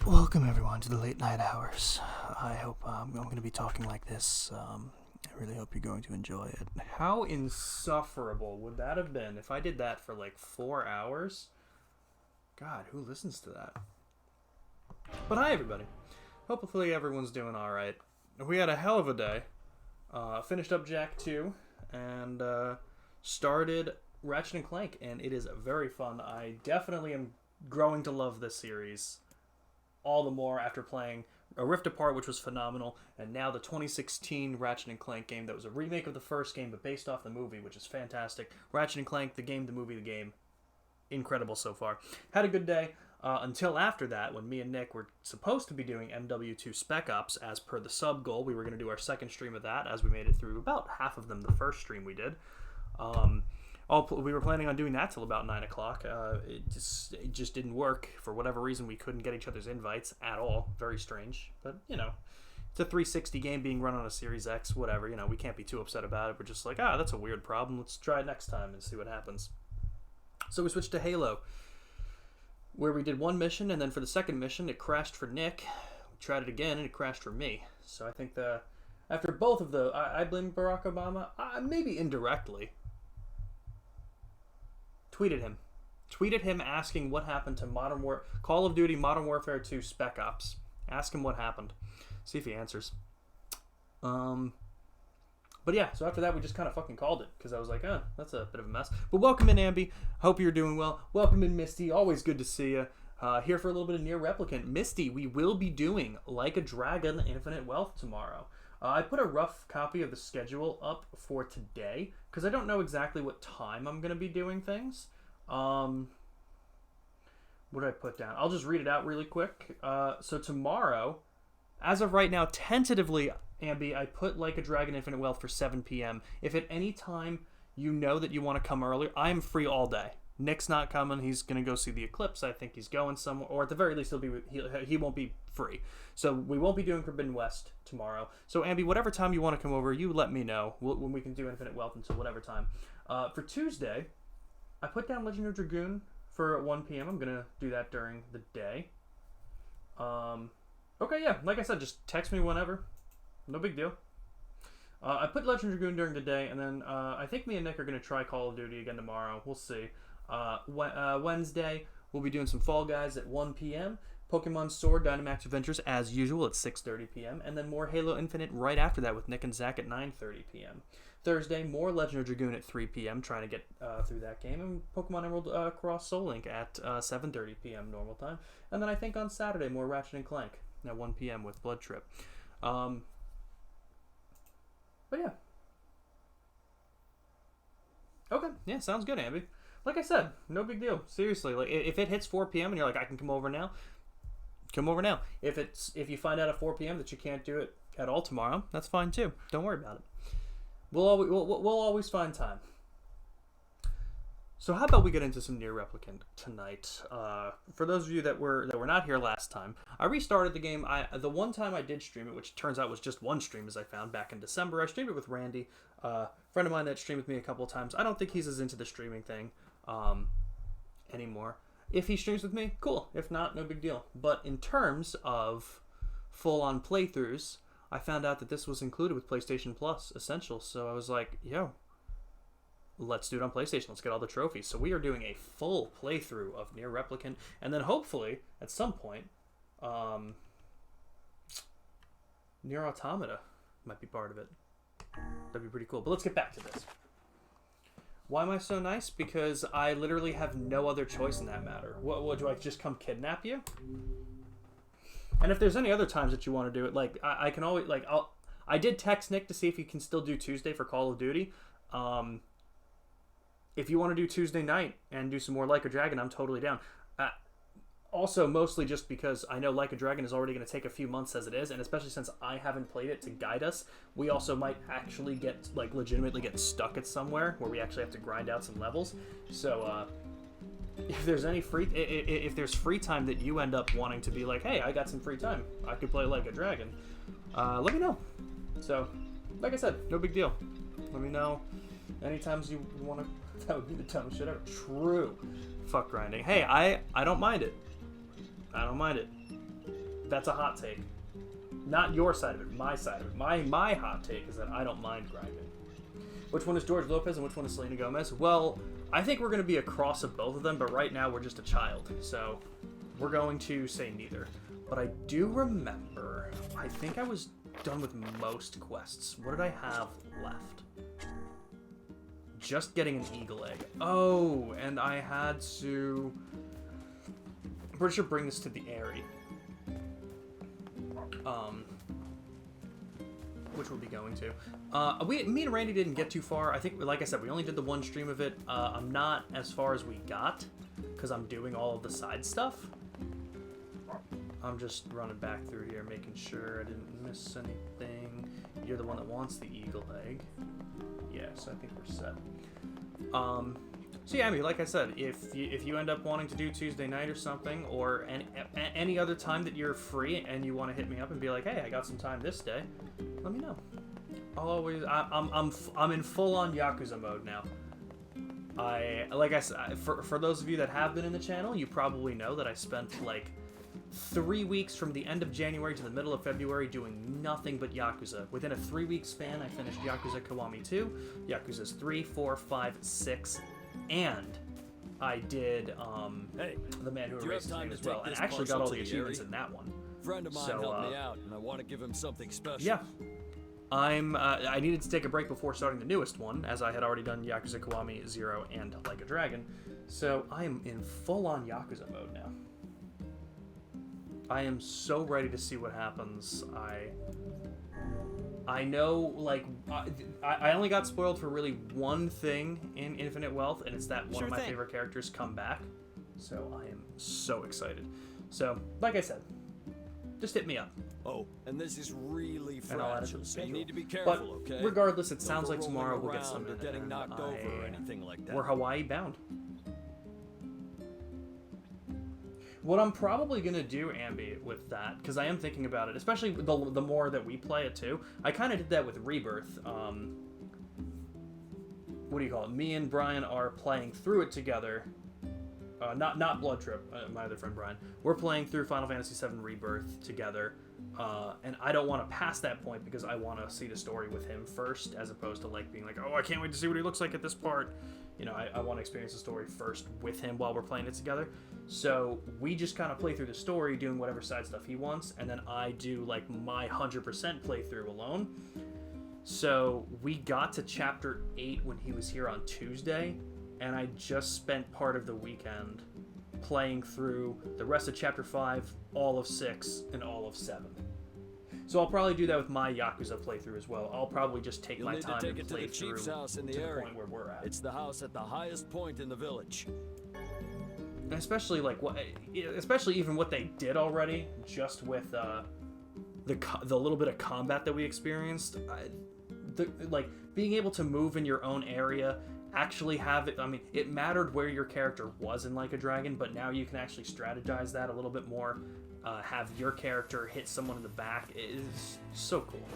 Welcome everyone to the late night hours. I hope I'm going to be talking like this. I really hope you're going to enjoy it. How insufferable would that have been if I did that for like 4 hours? God, who listens to that? But hi everybody. Hopefully everyone's doing alright. We had a hell of a day. Finished up Jack 2 and started Ratchet and Clank, and it is very fun. I definitely am growing to love this series all the more after playing A Rift Apart, which was phenomenal, and now the 2016 Ratchet and Clank game that was a remake of the first game but based off the movie, which is fantastic. Ratchet and Clank, the game, the movie, the game. Incredible so far. Had a good day until after that, when me and Nick were supposed to be doing MW2 Spec Ops as per the sub goal. We were going to do our second stream of that as we made it through about half of them the first stream we did. We were planning on doing that till about 9 o'clock. It just didn't work. For whatever reason, we couldn't get each other's invites at all. Very strange. But, you know, it's a 360 game being run on a Series X, whatever. You know, we can't be too upset about it. We're just like, that's a weird problem. Let's try it next time and see what happens. So we switched to Halo, where we did one mission, and then for the second mission, it crashed for Nick. We tried it again, and it crashed for me. So I think after both of I blame Barack Obama, maybe indirectly. Tweeted him asking what happened to Call of Duty Modern Warfare 2 Spec Ops. Ask him what happened. See if he answers. But yeah, so after that we just kind of fucking called it, because I was like, that's a bit of a mess. But welcome in, Ambi. Hope you're doing well. Welcome in, Misty. Always good to see you. Here for a little bit of Nier Replicant. Misty, we will be doing Like a Dragon Infinite Wealth tomorrow. I put a rough copy of the schedule up for today, because I don't know exactly what time I'm going to be doing things. What did I put down? I'll just read it out really quick. So tomorrow, as of right now, tentatively, Ambi, I put Like a Dragon Infinite Wealth for 7 p.m. If at any time you know that you want to come earlier, I'm free all day. Nick's not coming. He's going to go see the eclipse. I think he's going somewhere, or at the very least, he won't be free. So we won't be doing Forbidden West tomorrow. So Ambi, whatever time you want to come over, you let me know when we can do Infinite Wealth until whatever time. For Tuesday, I put down Legend of Dragoon for 1 p.m. I'm going to do that during the day. Okay, yeah, like I said, just text me whenever. No big deal. I put Legend of Dragoon during the day, and then I think me and Nick are going to try Call of Duty again tomorrow. We'll see. Wednesday, we'll be doing some Fall Guys at 1 p.m. Pokemon Sword Dynamax Adventures, as usual, at 6:30 p.m. And then more Halo Infinite right after that with Nick and Zach at 9:30 p.m. Thursday, more Legend of Dragoon at 3 p.m. trying to get through that game. And Pokemon Emerald Cross Soul Link at 7:30 p.m. normal time. And then I think on Saturday, more Ratchet and Clank at 1 p.m. with Blood Trip. But yeah. Okay, yeah, sounds good, Ambi. Like I said, no big deal. Seriously, like if it hits 4 p.m. and you're like, I can come over now, come over now. If you find out at 4 p.m. that you can't do it at all tomorrow, that's fine too. Don't worry about it. We'll always find time. So how about we get into some Nier Replicant tonight? For those of you that were not here last time, I restarted the game. The one time I did stream it, which turns out was just one stream, as I found back in December. I streamed it with Randy, a friend of mine that streamed with me a couple of times. I don't think he's as into the streaming thing anymore. If he streams with me, cool. If not, no big deal. But in terms of full-on playthroughs, I found out that this was included with PlayStation Plus Essentials. So I was like, yo, let's do it on PlayStation. Let's get all the trophies. So we are doing a full playthrough of Nier Replicant. And then hopefully, at some point, Nier Automata might be part of it. That'd be pretty cool. But let's get back to this. Why am I so nice? Because I literally have no other choice in that matter. What do I just come kidnap you? And if there's any other times that you want to do it, like I can always I did text Nick to see if he can still do Tuesday for Call of Duty. If you want to do Tuesday night and do some more Like a Dragon, I'm totally down. Also, mostly just because I know Like a Dragon is already going to take a few months as it is, and especially since I haven't played it to guide us, we also might actually legitimately get stuck at somewhere where we actually have to grind out some levels. So, if there's if there's free time that you end up wanting to be like, hey, I got some free time, I could play Like a Dragon, let me know. So, like I said, no big deal. Let me know anytime you want to. That would be the dumbest shit ever. True. Fuck grinding. Hey, I don't mind it. I don't mind it. That's a hot take. Not your side of it, my side of it. My hot take is that I don't mind grinding. Which one is George Lopez and which one is Selena Gomez? Well, I think we're going to be a cross of both of them, but right now we're just a child. So we're going to say neither. But I do remember, I think I was done with most quests. What did I have left? Just getting an eagle egg. Oh, and I had to... I'm pretty sure bring this to the Airy. Which we'll be going to. Me and Randy didn't get too far. I think, like I said, we only did the one stream of it. I'm not as far as we got, because I'm doing all of the side stuff. I'm just running back through here, making sure I didn't miss anything. You're the one that wants the eagle egg. Yes, I think we're set. So yeah, I mean, like I said, if you end up wanting to do Tuesday night or something, or any other time that you're free and you want to hit me up and be like, hey, I got some time this day, let me know. I'll always, I'm in full-on Yakuza mode now. Like I said, for those of you that have been in the channel, you probably know that I spent like 3 weeks from the end of January to the middle of February doing nothing but Yakuza. Within a 3-week span, I finished Yakuza Kiwami 2, Yakuza's 3, 4, 5, 6, and I did The Man Who Erased His Name as well, and I actually got all the achievements in that one. Friend of mine helped me out, and I want to give him something special. Yeah. I needed to take a break before starting the newest one, as I had already done Yakuza Kiwami 0 and Like a Dragon, so I am in full-on Yakuza mode now. I am so ready to see what happens. I know, like, I only got spoiled for really one thing in Infinite Wealth, and it's that one of my favorite characters come back. So I am so excited. So, like I said, just hit me up. Oh, and this is really fragile, so you need to be careful, okay? Regardless, it sounds like tomorrow we'll get some or getting knocked over or anything like that. We're Hawaii bound. What I'm probably going to do, Ambi, with that, because I am thinking about it, especially the more that we play it too, I kind of did that with Rebirth. What do you call it? Me and Brian are playing through it together. Not Blood Trip, my other friend Brian. We're playing through Final Fantasy VII Rebirth together, and I don't want to pass that point because I want to see the story with him first, as opposed to like being like, oh, I can't wait to see what he looks like at this part. You know, I want to experience the story first with him while we're playing it together. So we just kind of play through the story, doing whatever side stuff he wants, and then I do like my 100% playthrough alone. So we got to Chapter 8 when he was here on Tuesday, and I just spent part of the weekend playing through the rest of Chapter 5, all of 6, and all of 7. So I'll probably do that with my Yakuza playthrough as well. I'll probably just take my time and play through to the point where we're at. It's the house at the highest point in the village. And especially like especially even what they did already, just with the little bit of combat that we experienced, like being able to move in your own area, actually have it. I mean, it mattered where your character was in Like a Dragon, but now you can actually strategize that a little bit more. Have your character hit someone in the back. It is so cool.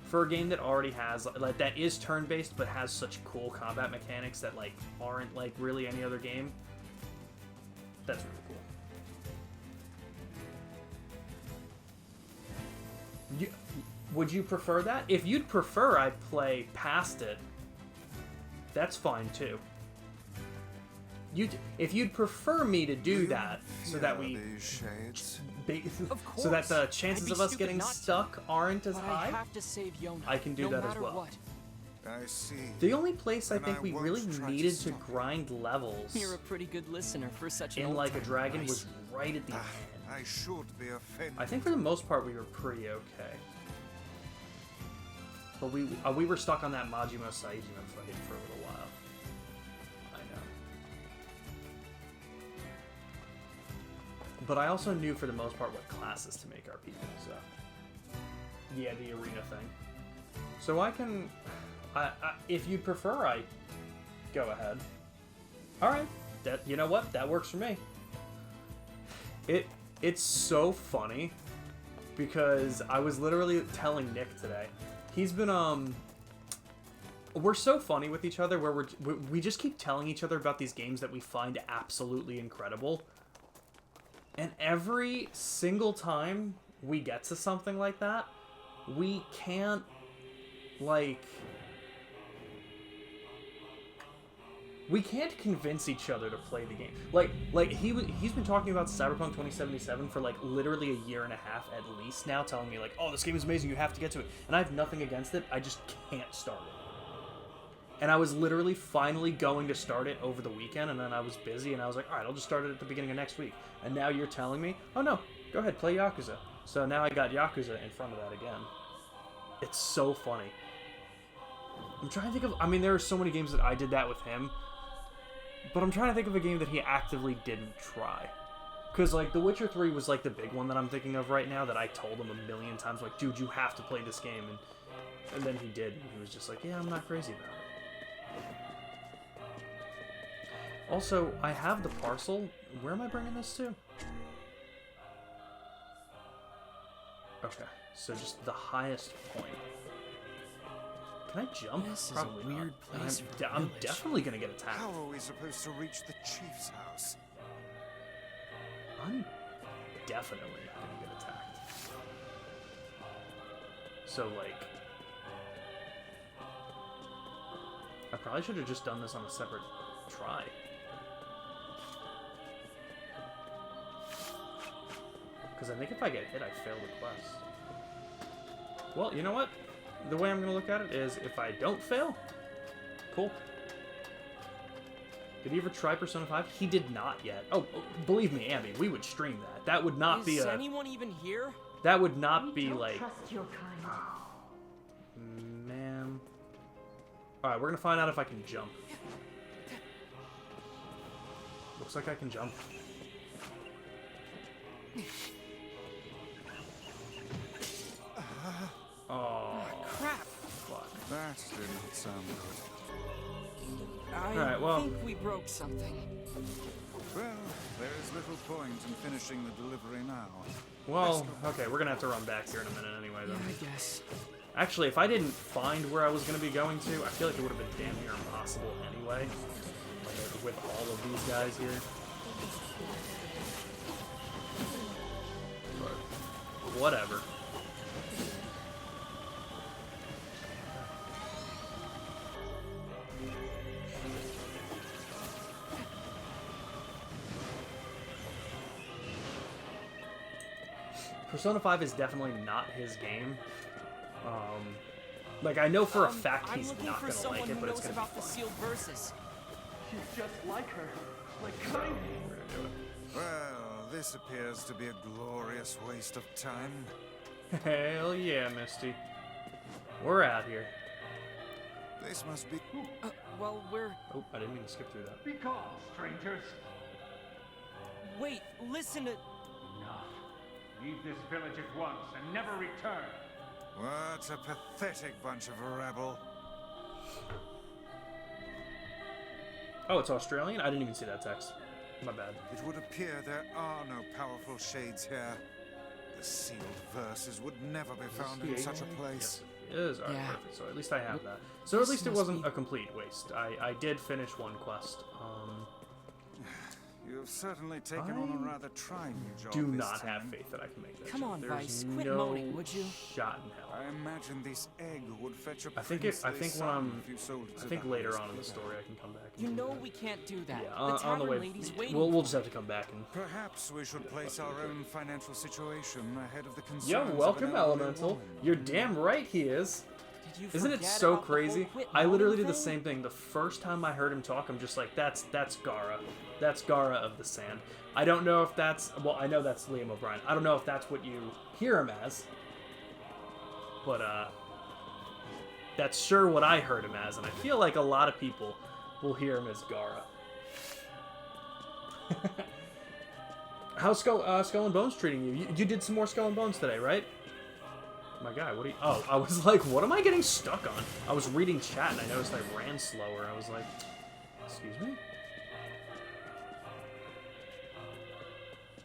For a game that already has, like, that is turn-based, but has such cool combat mechanics that, like, aren't, like, really any other game, that's really cool. Would you prefer that? If you'd prefer I play past it, that's fine, too. If you'd prefer me to do that, so that so that the chances of us getting stuck aren't as high, I can do that as well. I see. The only place I think we really needed to grind levels You're a pretty good listener for such an in Like a Dragon was right at the end. I should be offended. I think for the most part we were pretty okay. But we were stuck on that Majima Saejima fight for a little while. I know. But I also knew for the most part what classes to make our people, so... Yeah, the arena thing. So I can... if you prefer, I go ahead. Alright, you know what? That works for me. It's so funny because I was literally telling Nick today. He's been, we're so funny with each other where we just keep telling each other about these games that we find absolutely incredible. And every single time we get to something like that, we can't, like... We can't convince each other to play the game. He's been talking about Cyberpunk 2077 for, like, literally a year and a half at least now, telling me, like, oh, this game is amazing, you have to get to it. And I have nothing against it, I just can't start it. And I was literally finally going to start it over the weekend, and then I was busy, and I was like, alright, I'll just start it at the beginning of next week. And now you're telling me, oh no, go ahead, play Yakuza. So now I got Yakuza in front of that again. It's so funny. I'm trying to think of... I mean, there are so many games that I did that with him, but I'm trying to think of a game that he actively didn't try. Because, like, The Witcher 3 was, like, the big one that I'm thinking of right now that I told him a million times, like, dude, you have to play this game. And then he did, and he was just like, yeah, I'm not crazy about it. Also, I have the parcel. Where am I bringing this to? Okay, so just the highest point. Can I jump? This is Probably a weird not. place for a I'm village. definitely gonna get attacked. How are we supposed to reach the chief's house? I'm definitely gonna get attacked. So, like... I probably should have just done this on a separate try. Because I think if I get hit, I fail the quest. Well, you know what? The way I'm going to look at it is, if I don't fail, cool. Did he ever try Persona 5? He did not yet. Oh, believe me, Ambi, we would stream that. That would not be a... Is anyone even here? That would not be, like... Trust your kind. Man. Alright, we're going to find out if I can jump. Looks like I can jump. Oh, Crap. fuck. That didn't sound good. I well. think we broke something. Well, there is little point in finishing the delivery now. Well, okay, we're gonna have to run back here in a minute anyway, Yeah, though. I guess. Actually, if I didn't find where I was gonna be going to, I feel like it would have been damn near impossible anyway. Like, with all of these guys here. But, whatever. Persona 5 is definitely not his game. Like, I know for a fact he's I'm looking not for gonna someone like it, who but it's knows gonna be about the fun. sealed verses. She's just like her. Like So, kind. we're gonna do it. Well, this appears to be a glorious waste of time. Hell yeah, Misty. We're out here. This must be... Well, we're... Oh, I didn't mean to skip through that. Be gone, strangers. Wait, listen to... Enough. Leave this village at once and never return. What a pathetic bunch of rabble. Oh, it's Australian? I didn't even see that text. My bad. It would appear there are no powerful shades here. The sealed verses would never be found in such a place. Yes, it is. Alright, Yeah. perfect. So at least I have that. So at This least it must wasn't be- a complete waste. I did finish one quest. You've certainly taken on a rather trying job. Do this not have time. faith that I can make that. Come jump. on, There's Vice, quit no moaning, would you? shot in hell. I imagine this egg would fetch a I think princely when sum I'm, if you sold it I to think the later highest on in the bidder. story I can come back. And You do know that. we can't do that. Yeah, The on the tavern way. lady's waiting We'll for just have to come back and. Perhaps we should place our own financial situation ahead of the concerns Yo, of an welcome, elderly Elemental. woman. You're damn right he is. Did you Isn't it forget so about the whole crazy? quit I literally moaning did the thing? same thing. The first time I heard him talk, I'm just like, that's Gara. That's Gara of the Sand. I don't know if that's... Well, I know that's Liam O'Brien. I don't know if that's what you hear him as. But, that's sure what I heard him as, and I feel like a lot of people will hear him as Gara. How's Skull and Bones treating you? You did some more Skull and Bones today, right? My guy, what are you... Oh, I was like, what am I getting stuck on? I was reading chat, and I noticed I ran slower. I was like, excuse me?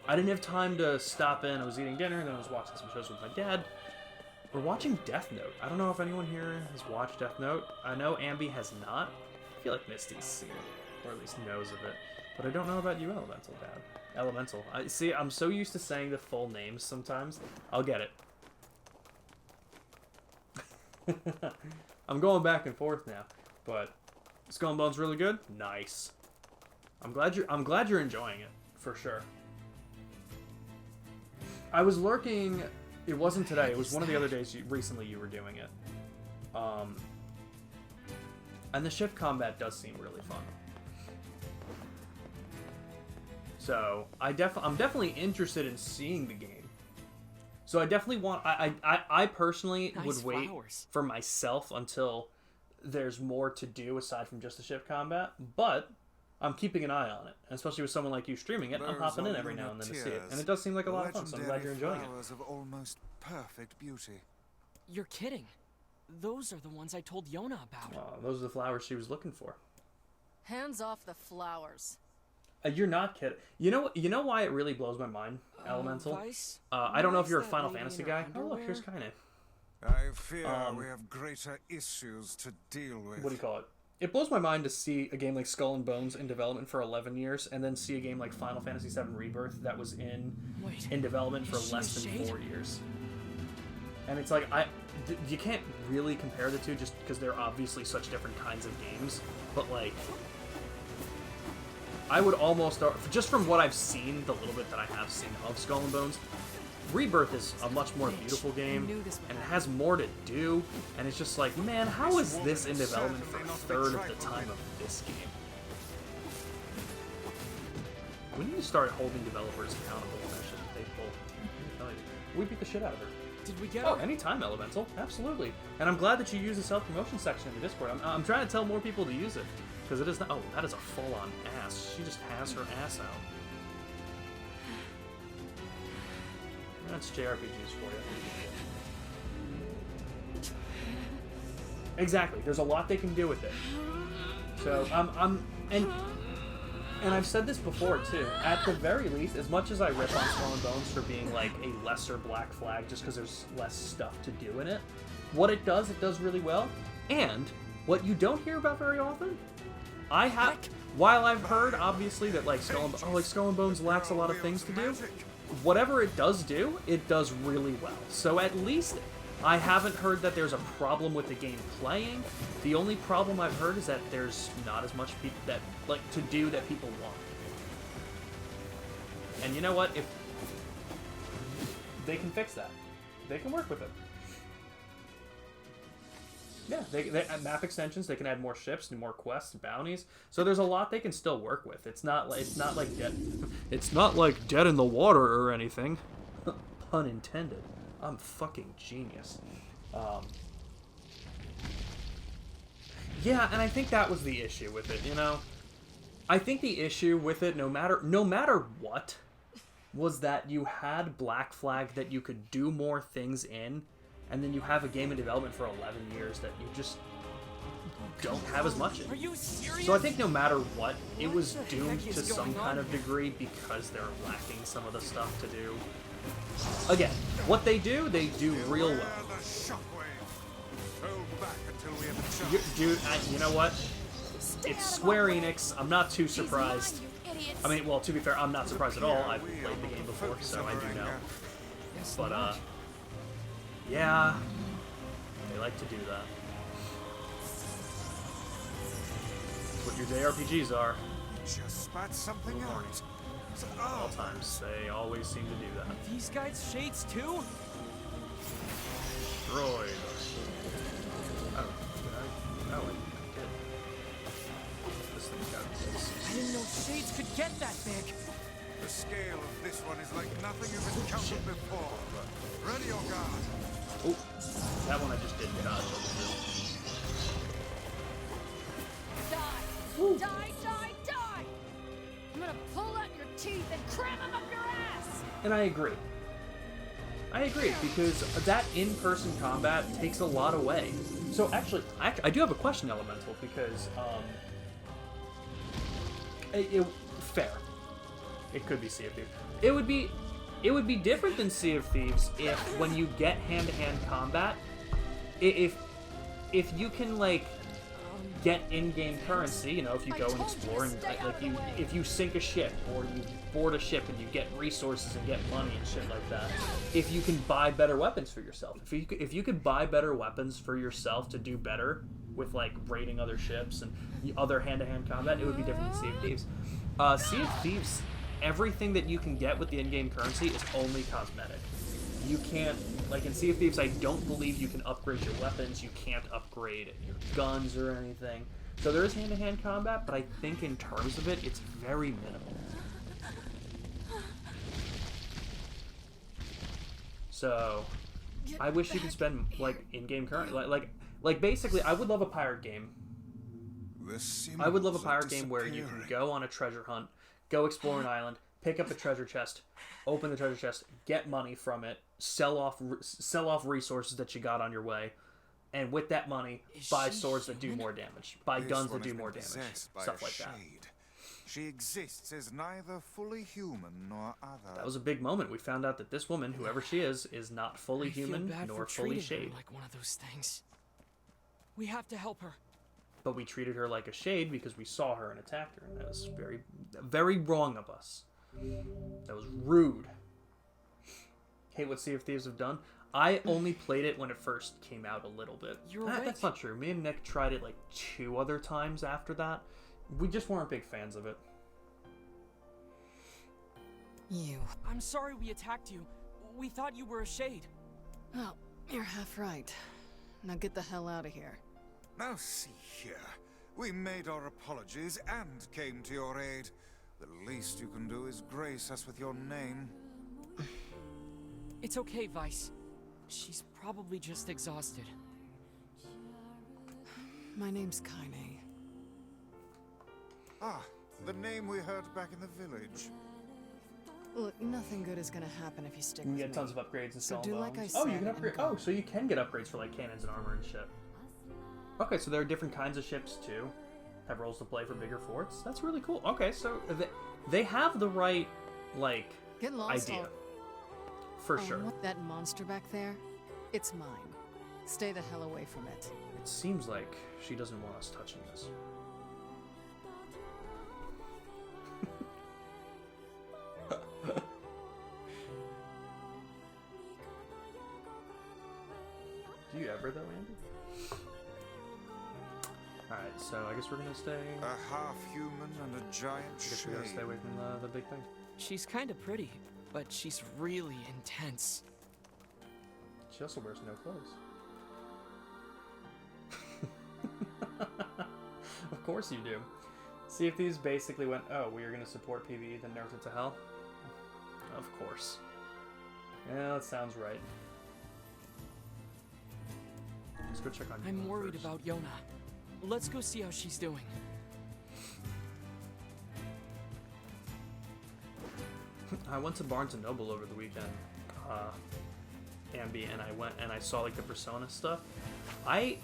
I didn't have time to stop in. I was eating dinner, and then I was watching some shows with my dad. We're watching Death Note. I don't know if anyone here has watched Death Note. I know Ambi has not. I feel like Misty's seen it, or at least knows of it. But I don't know about you, Elemental Dad. Elemental. See, I'm so used to saying the full names sometimes. I'll get it. I'm going back and forth now, but Skull and Bones really good. Nice. I'm glad you're enjoying it for sure. I was lurking. It wasn't today. It was one of the other days recently you were doing it. And the ship combat does seem really fun. So I'm definitely interested in seeing the game. So I definitely want. I personally would wait for myself until there's more to do aside from just the ship combat. But I'm keeping an eye on it, and especially with someone like you streaming it. I'm popping in every now and then to see it, and it does seem like a lot of fun. So I'm glad you're enjoying it. Of almost perfect beauty. You're kidding. Those are the ones I told Yona about. Those are the flowers she was looking for. Hands off the flowers. You're not kidding. You know why it really blows my mind, Elemental? I don't know if you're a Final Fantasy guy. Oh, look, here's Kaine. I fear we have greater issues to deal with. What do you call it? It blows my mind to see a game like Skull and Bones in development for 11 years, and then see a game like Final Fantasy VII Rebirth that was in development for less than 4 years. And it's like, you can't really compare the two just because they're obviously such different kinds of games, but like, I would almost, just from what I've seen, the little bit that I have seen of Skull and Bones, Rebirth is a much more beautiful game, and it has more to do, and it's just like, man, how is this in development for a third of the time of this game? We need to start holding developers accountable on that shit that they pull. We beat the shit out of her. Did we get her? Oh, anytime, Elemental. Absolutely. And I'm glad that you use the self-promotion section in the Discord. I'm trying to tell more people to use it. Because it is not... Oh, that is a full-on ass. She just has her ass out. That's JRPGs for you. Exactly. There's a lot they can do with it. So, and I've said this before, too. At the very least, as much as I rip on Skull and Bones for being, like, a lesser Black Flag just because there's less stuff to do in it, what it does really well. And what you don't hear about very often... While I've heard, obviously, that like Skull and Bones lacks a lot of things to do, whatever it does do, it does really well. So at least I haven't heard that there's a problem with the game playing. The only problem I've heard is that there's not as much to do that people want. And you know what? If they can fix that, they can work with it. Yeah, they add map extensions. They can add more ships and more quests and bounties. So there's a lot they can still work with. It's not like Dead in the Water or anything. Pun intended. I'm fucking genius. Yeah, and I think that was the issue with it. You know, I think the issue with it, no matter what, was that you had Black Flag that you could do more things in. And then you have a game in development for 11 years that you just don't have as much in. Are you serious? So I think no matter what, it was doomed to some kind of degree because they're lacking some of the stuff to do. Again, what they do real well. Dude, you know what? It's Square Enix. I'm not too surprised. I mean, well, to be fair, I'm not surprised at all. I've played the game before, so I do know. But, yeah, they like to do that. That's what your JRPGs are. Just spat something out. At all times, they always seem to do that. These guys shades too? Destroyed. Oh, I did. This thing's got I didn't know shades could get that big. The scale of this one is like nothing you've encountered before. Ready your guard. Oh, that one I just did dodge. Die! Die, die, die! I'm gonna pull out your teeth and cram them up your ass! And I agree. Because that in-person combat takes a lot away. So actually, I do have a question, Elemental, because fair. It could be Sea of Thieves. It would be different than Sea of Thieves if, when you get hand-to-hand combat, if you can, like, get in-game currency. You know, if you go and explore and if you sink a ship or you board a ship and you get resources and get money and shit like that. If you can buy better weapons for yourself, if you could buy better weapons for yourself to do better with like raiding other ships and other hand-to-hand combat, it would be different than Sea of Thieves. Sea of Thieves, everything that you can get with the in-game currency is only cosmetic. You can't, like in Sea of Thieves, I don't believe you can upgrade your weapons, you can't upgrade your guns or anything. So there is hand-to-hand combat, but I think in terms of it, it's very minimal. So, I wish you could spend, like, in-game currency, like basically, I would love a pirate game. I would love a pirate game where you can go on a treasure hunt, go explore an island, pick up a treasure chest, open the treasure chest, get money from it, sell off resources that you got on your way, and with that money, buy swords that do more damage, buy guns that do more damage, stuff like that. She exists as neither fully human nor other. That was a big moment. We found out that this woman, whoever she is not fully human nor fully shade. Like one of those things. We have to help her. But we treated her like a shade because we saw her and attacked her, and that was very, very wrong of us. That was rude. Hate what Sea of Thieves have done. I only played it when it first came out a little bit. That's not true. Me and Nick tried it like 2 other times after that. We just weren't big fans of it. I'm sorry we attacked you. We thought you were a shade. Oh, you're half right. Now get the hell out of here. Now see here. We made our apologies and came to your aid. The least you can do is grace us with your name. It's okay, Vice. She's probably just exhausted. My name's Kaine. Ah, the name we heard back in the village. Look, nothing good is gonna happen if you stick with me. You get tons of upgrades and so do like I said. Oh, you can upgrade. Oh, so you can get upgrades for like cannons and armor and shit. Okay, so there are different kinds of ships too. Have roles to play for bigger forts. That's really cool. Okay, so they have the right like idea. For sure. That monster back there, it's mine. Stay the hell away from it. It seems like she doesn't want us touching this. Do you ever though, Andy? Alright, so I guess we're gonna stay... A half-human and a giant shade. I guess we gotta stay away from the big thing. She's kinda pretty, but she's really intense. She also wears no clothes. Of course you do. See if these basically went, oh, we are gonna support PvE, then nerf it to hell? Of course. Yeah, that sounds right. Let's go check on Yona I'm worried first. about Yona. Let's go see how she's doing. I went to Barnes & Noble over the weekend, Ambi, and I went and I saw like the Persona stuff. I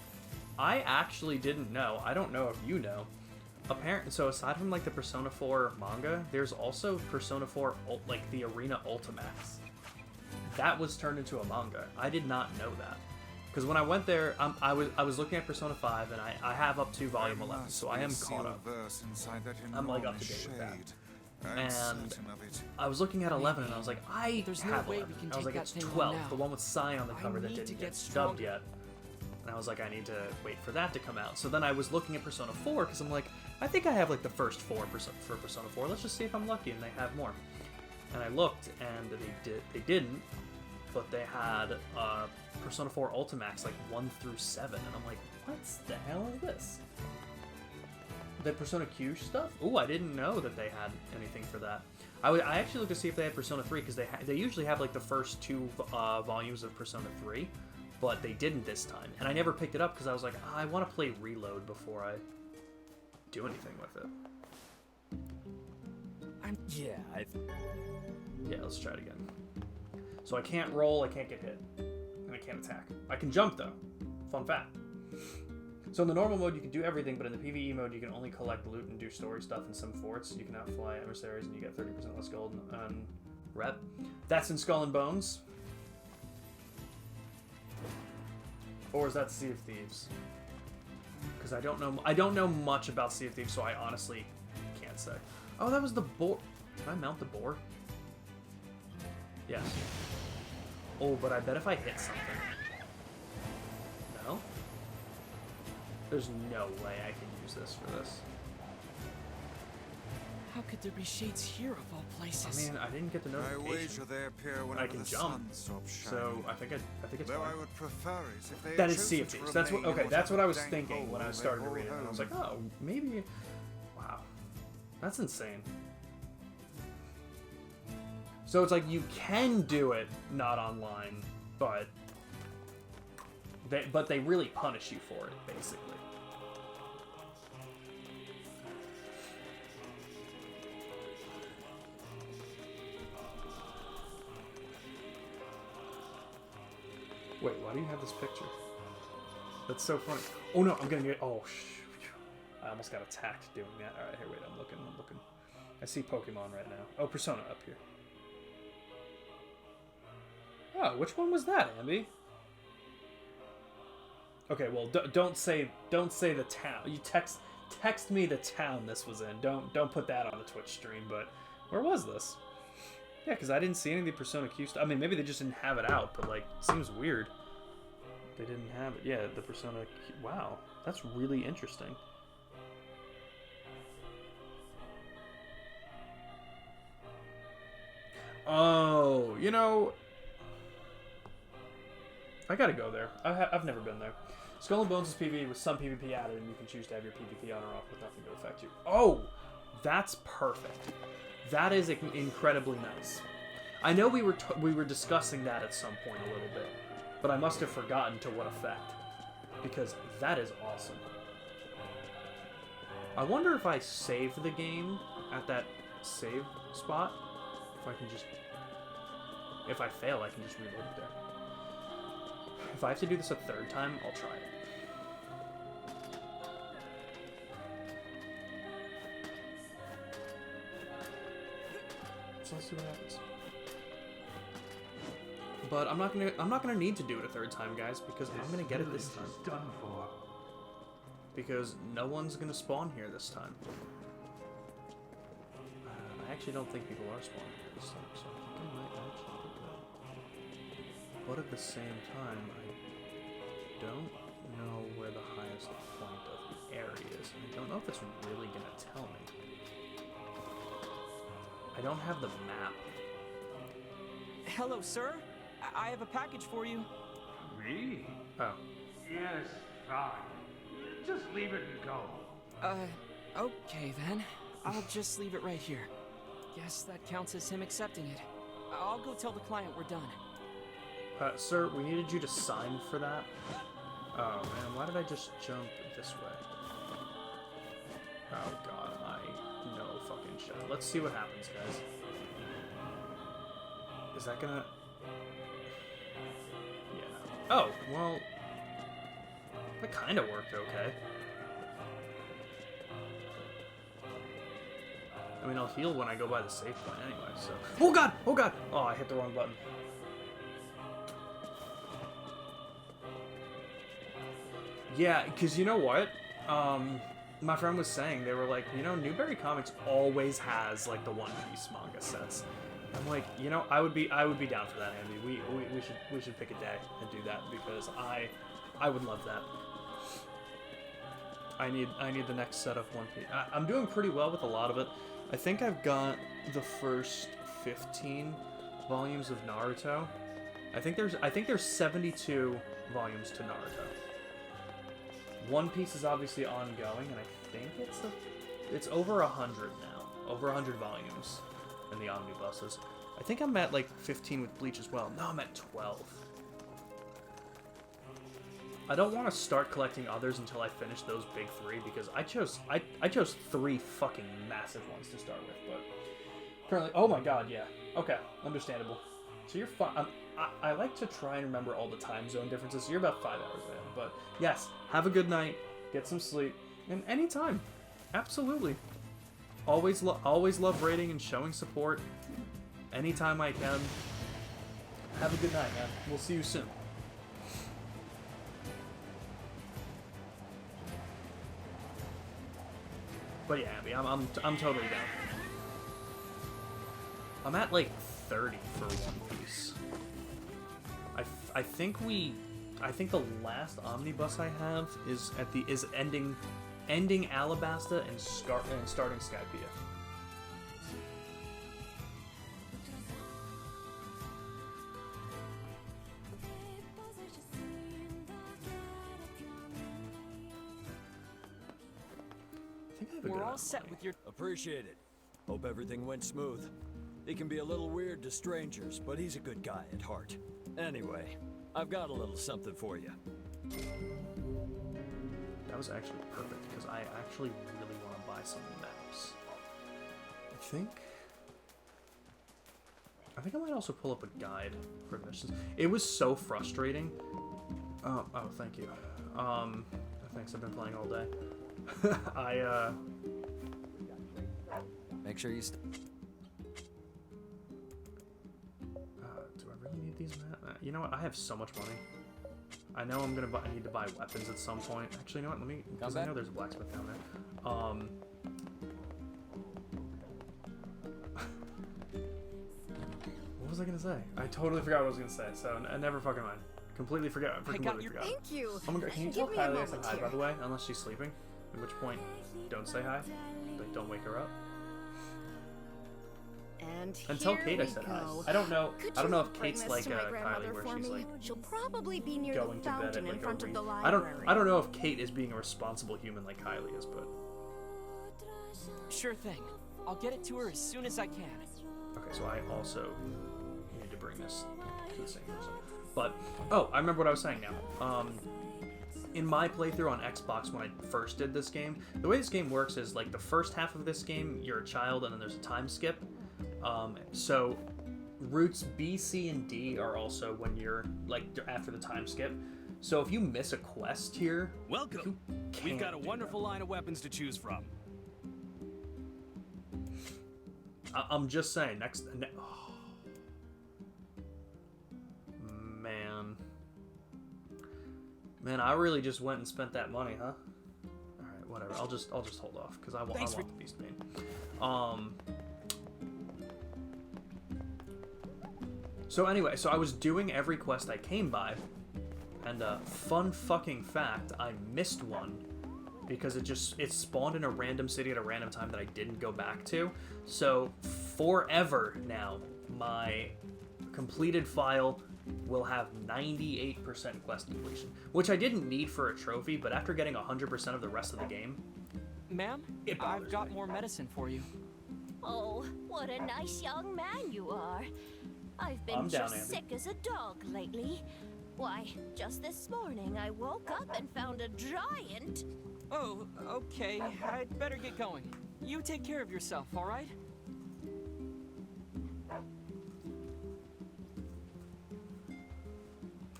actually didn't know. I don't know if you know. Apparently, so aside from like the Persona 4 manga, there's also Persona 4 like the Arena Ultimax. That was turned into a manga. I did not know that. Because when I went there, I was looking at Persona 5, and I have up to Volume 11, so I am caught up. I'm like up to date with that. And I was looking at 11, and I was like, There's have no way 11. we can I was take like, that it's thing 12, on now. the one with Sai on the cover that need didn't to get get dubbed stronger. yet. And I was like, I need to wait for that to come out. So then I was looking at Persona 4, because I'm like, I think I have like the first 4 for Persona 4. Let's just see if I'm lucky and they have more. And I looked, and they didn't. But they had Persona 4 Ultimax, like 1 through 7, and I'm like, what the hell is this? The Persona Q stuff? Ooh, I didn't know that they had anything for that. I actually looked to see if they had Persona 3, because they usually have like the first 2 volumes of Persona 3, but they didn't this time. And I never picked it up because I was like, I want to play Reload before I do anything with it. Yeah, let's try it again. So I can't roll, I can't get hit, and I can't attack. I can jump though. Fun fact. So in the normal mode you can do everything, but in the PvE mode you can only collect loot and do story stuff in some forts. You can outfly emissaries and you get 30% less gold on rep. That's in Skull and Bones. Or is that Sea of Thieves? Because I don't know much about Sea of Thieves, so I honestly can't say. Oh, that was the boar. Can I mount the boar? Yes. Oh, but I bet if I hit something. No? There's no way I can use this for this. How could there be shades here of all places? I mean, I didn't get the I notification. wager they appear whenever I can the jump, sun stops shining. so I think it's Though fine. I would prefer it if they That had is Sea of chosen to Thieves. That's what. remain in Okay, that's what I was dank thinking when I hole started to they read it. call And I was like, home. oh, maybe. Wow, that's insane. So it's like you can do it not online, but they really punish you for it, basically. Wait, why do you have this picture? That's so funny. Oh no, I'm gonna get. Oh, I almost got attacked doing that. All right, here, wait, I'm looking. I see Pokemon right now. Oh, Persona up here. Oh, which one was that, Ambi? Okay, well, don't say the town. You text me the town this was in. Don't put that on the Twitch stream. But where was this? Yeah, because I didn't see any of the Persona Q stuff. I mean, maybe they just didn't have it out, but like, seems weird. They didn't have it. Yeah, the Persona Q. Wow, that's really interesting. Oh, you know, I gotta go there. I've never been there. Skull and Bones is PvE with some PvP added, and you can choose to have your PvP on or off with nothing to affect you. Oh, that's perfect. That is incredibly nice. I know we were discussing that at some point a little bit, but I must have forgotten to what effect, because that is awesome. I wonder if I save the game at that save spot, if I can just, if I fail, I can just reload it there. If I have to do this a third time, I'll try it. So let's see what happens. But I'm not gonna need to do it a third time, guys, because I'm gonna get it this time. Done for. Because no one's gonna spawn here this time. I actually don't think people are spawning here this time, so I think I might actually do that. But at the same time, I don't know where the highest point of the area is. I don't know if it's really gonna tell me. I don't have the map. Hello, sir. I have a package for you. Me? Oh. Yes, fine. Just leave it and go. Okay then. I'll just leave it right here. Guess that counts as him accepting it. I'll go tell the client we're done. Sir, we needed you to sign for that. Oh man, why did I just jump this way? Oh god, I no fucking shot. Let's see what happens, guys. Is that gonna... Yeah. Oh, well... That kinda worked okay. I mean, I'll heal when I go by the safe point anyway, so... Oh god! Oh god! Oh, I hit the wrong button. Yeah, because you know what? My friend was saying, they were like, you know, Newberry Comics always has, like, the One Piece manga sets. I'm like, you know, I would be down for that, Andy. We should pick a day and do that, because I would love that. I need the next set of One Piece. I'm doing pretty well with a lot of it. I think I've got the first 15 volumes of Naruto. I think there's 72 volumes to Naruto. One Piece is obviously ongoing, and I think it's over 100 now. Over 100 volumes in the omnibuses. I think I'm at like 15 with Bleach as well. No, I'm at 12. I don't want to start collecting others until I finish those big three, because I chose three fucking massive ones to start with, but currently, oh my god, yeah. Okay, understandable. So you're fine. I like to try and remember all the time zone differences. So you're about 5 hours ahead, but yes, have a good night, get some sleep, and anytime, absolutely. Always love rating and showing support. Anytime I can. Have a good night, man. We'll see you soon. But yeah, Abby, I'm totally down. I'm at like 30 for One Piece. I think the last omnibus I have is ending Alabasta and starting Skypiea. We're all set with your... Appreciate it. Hope everything went smooth. He can be a little weird to strangers, but he's a good guy at heart. Anyway, I've got a little something for you. That was actually perfect, because I actually really want to buy some maps. I think I might also pull up a guide for missions. It was so frustrating. Oh, thank you. Thanks, I've been playing all day. Make sure you do I really need these maps? You know what? I have so much money. I know I need to buy weapons at some point. Actually, you know what? Because I know there's a blacksmith down there. What was I gonna say? I totally forgot what I was gonna say. So I never fucking mind. Completely forgot. Completely forgot. Thank you. Oh my god! Can you tell Give me a Kylie I said moment hi, by here. the way? Unless she's sleeping. At which point, don't say hi. Like, don't wake her up. And tell here Kate I we said hi. go. I don't know if Bring Kate's this like to my Kylie, grandmother where for she's me? like She'll probably be near going the to bed fountain at in like front a of the I library. don't know if Kate is being a responsible human like Kylie is, but Sure thing. I'll get it to her as soon as I can. okay. So I also need to bring this to the same person. But oh, I remember what I was saying now. In my playthrough on Xbox when I first did this game, the way this game works is like the first half of this game, you're a child and then there's a time skip. So routes B, C, and D are also when you're like after the time skip. So if you miss a quest here, welcome. We've got a wonderful line of weapons to choose from. I'm just saying, oh. Man, I really just went and spent that money, huh? All right, whatever. I'll just hold off because I want the Beast Bane. So anyway, so I was doing every quest I came by, and fun fucking fact, I missed one because it spawned in a random city at a random time that I didn't go back to. So forever now, my completed file will have 98% quest completion, which I didn't need for a trophy, but after getting 100% of the rest of the game, Ma'am, I've got more medicine for you. Oh, what a nice young man you are. I've been just sick as a dog lately. Why, just this morning I woke up and found a giant. Oh, okay. I'd better get going. You take care of yourself, all right?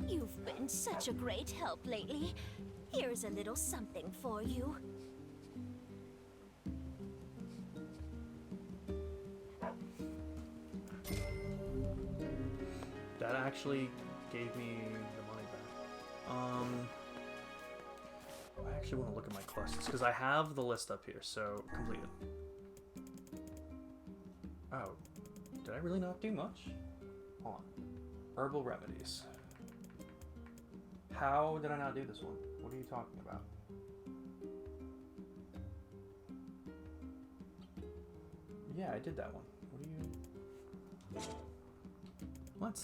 You've been such a great help lately. Here's a little something for you. that actually gave me the money back. I actually want to look at my quests because I have the list up here, so completed. Oh, did I really not do much? Hold on. Herbal remedies. How did I not do this one? What are you talking about? Yeah, I did that one. What are you... What?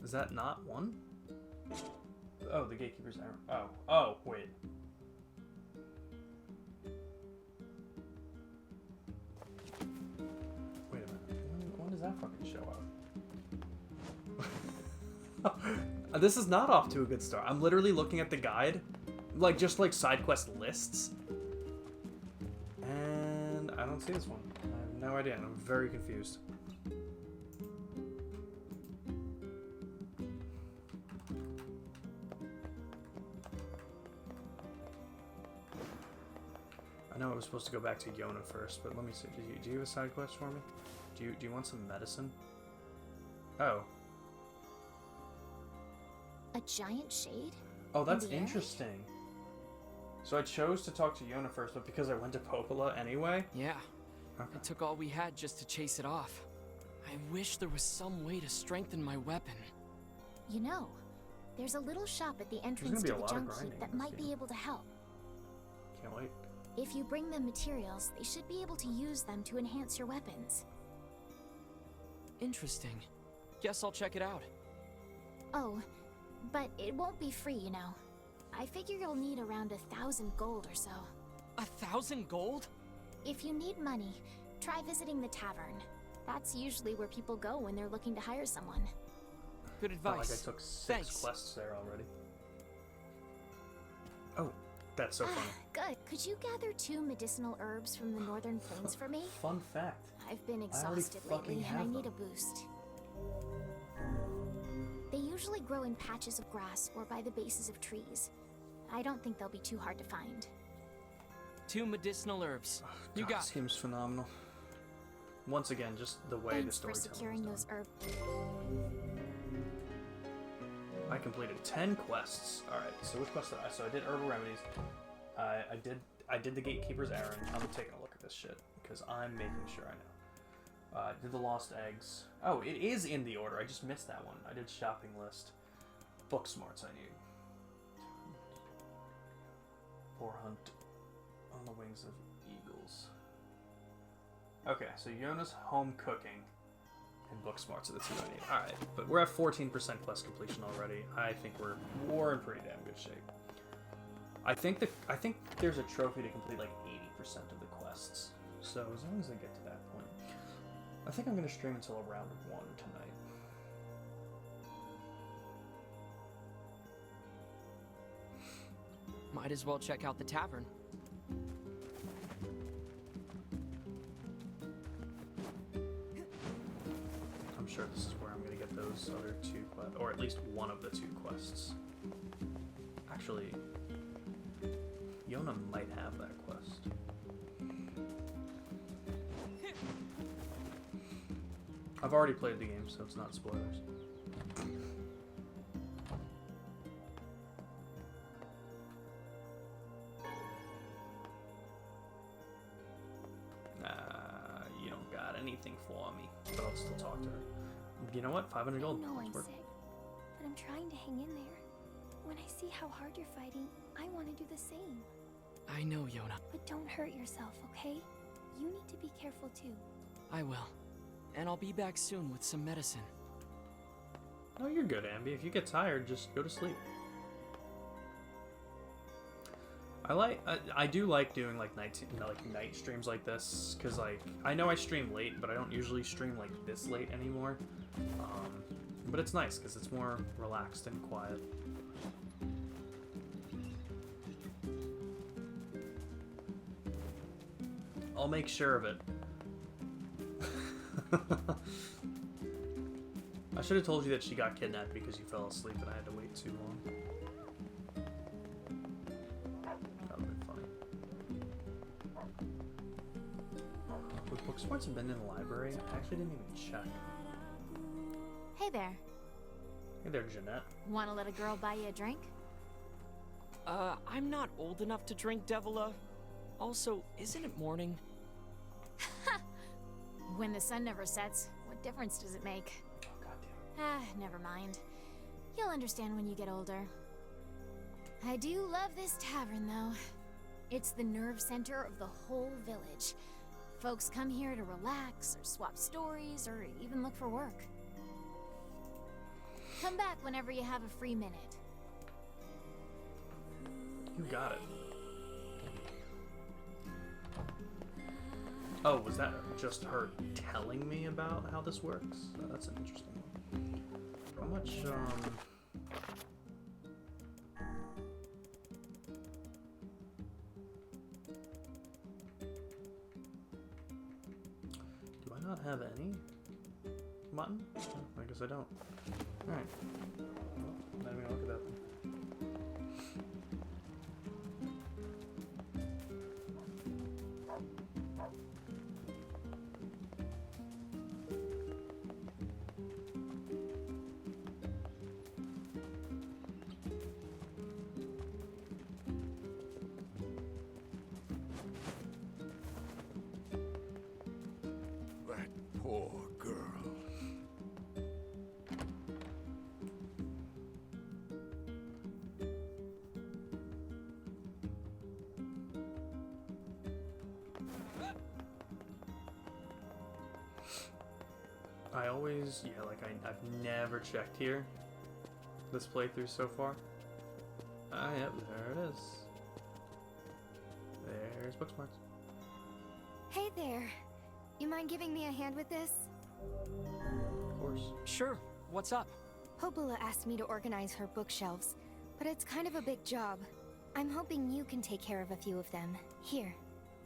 Is that not one? Oh, the gatekeeper's error. Oh, wait. Wait a minute. When does that fucking show up? This is not off to a good start. I'm literally looking at the guide, just like side quest lists, and I don't see this one. I have no idea, and I'm very confused. I know I was supposed to go back to Yona first, but let me see. Do you have a side quest for me? Do you want some medicine? Oh. A giant shade? Oh, that's In the area? interesting. So I chose to talk to Yona first, but because I went to Popola anyway. Yeah. Okay. It took all we had just to chase it off. I wish there was some way to strengthen my weapon. You know, there's a little shop at the gonna entrance be to a the lot of junk grinding heap in that this might be game. able to help. Can't wait. If you bring them materials, they should be able to use them to enhance your weapons. Interesting. Guess I'll check it out. Oh, but it won't be free, you know. I figure you'll need around 1,000 gold or so. 1,000 gold? If you need money, try visiting the tavern. That's usually where people go when they're looking to hire someone. Good Not advice. like I took 6 Thanks. quests there already. Oh, that's so funny. Good. Could you gather 2 medicinal herbs from the northern plains for me? Fun fact. I've been I already exhausted fucking lately and I have need a them. boost. They usually grow in patches of grass or by the bases of trees. I don't think they'll be too hard to find. 2 medicinal herbs. You God, got this it. game's phenomenal. Once again, just the way Thanks the for storytelling securing is those done. herbs. I completed 10 quests. All right. So which quest did I? So I did herbal remedies. I did the gatekeeper's errand. I'm taking a look at this shit because I'm making sure I know. Did the lost eggs. Oh, it is in the order. I just missed that one. I did shopping list. Book smarts I need. Boar hunt on the wings of eagles. Okay, so Yona's home cooking and book smarts are the 2 I need. Alright, but we're at 14% quest completion already. I think we're in pretty damn good shape. I think there's a trophy to complete like 80% of the quests. So as long as I get to that point. I think I'm gonna stream until around 1 tonight. Might as well check out the tavern. I'm sure this is where I'm gonna get those other 2 quests, or at least one of the 2 quests. Actually, Yona might have that quest. I've already played the game, so it's not spoilers. You don't got anything for me, but I'll still talk to her. You know what? 500 I gold. know I'm It's worth sick, but I'm trying to hang in there. When I see how hard you're fighting, I want to do the same. I know, Yona. But don't hurt yourself, okay? You need to be careful too. I will. And I'll be back soon with some medicine. No, you're good, Ambi. If you get tired, just go to sleep. I do like doing like night streams like this because like I know I stream late, but I don't usually stream like this late anymore. But it's nice because it's more relaxed and quiet. I'll make sure of it. I should have told you that she got kidnapped because you fell asleep and I had to wait too long. That would have been funny. Would book smarts have been in the library? I actually didn't even check. Hey there. Hey there, Jeanette. Want to let a girl buy you a drink? I'm not old enough to drink Devila. Also, isn't it morning? When the sun never sets, what difference does it make? Oh, goddamn. Ah, never mind. You'll understand when you get older. I do love this tavern, though. It's the nerve center of the whole village. Folks come here to relax, or swap stories, or even look for work. Come back whenever you have a free minute. You got it. Oh, was that just her telling me about how this works? Oh, that's an interesting one. How much, do I not have any mutton? Oh, I guess I don't. Alright. Well, not even gonna look at that then. Poor girl. I always, yeah, like I've never checked here. This playthrough so far. Ah, yep, there it is. There's Booksmarts. Hey there. You mind giving me a hand with this? Of course. Sure. What's up? Hopula asked me to organize her bookshelves, but it's kind of a big job. I'm hoping you can take care of a few of them. Here.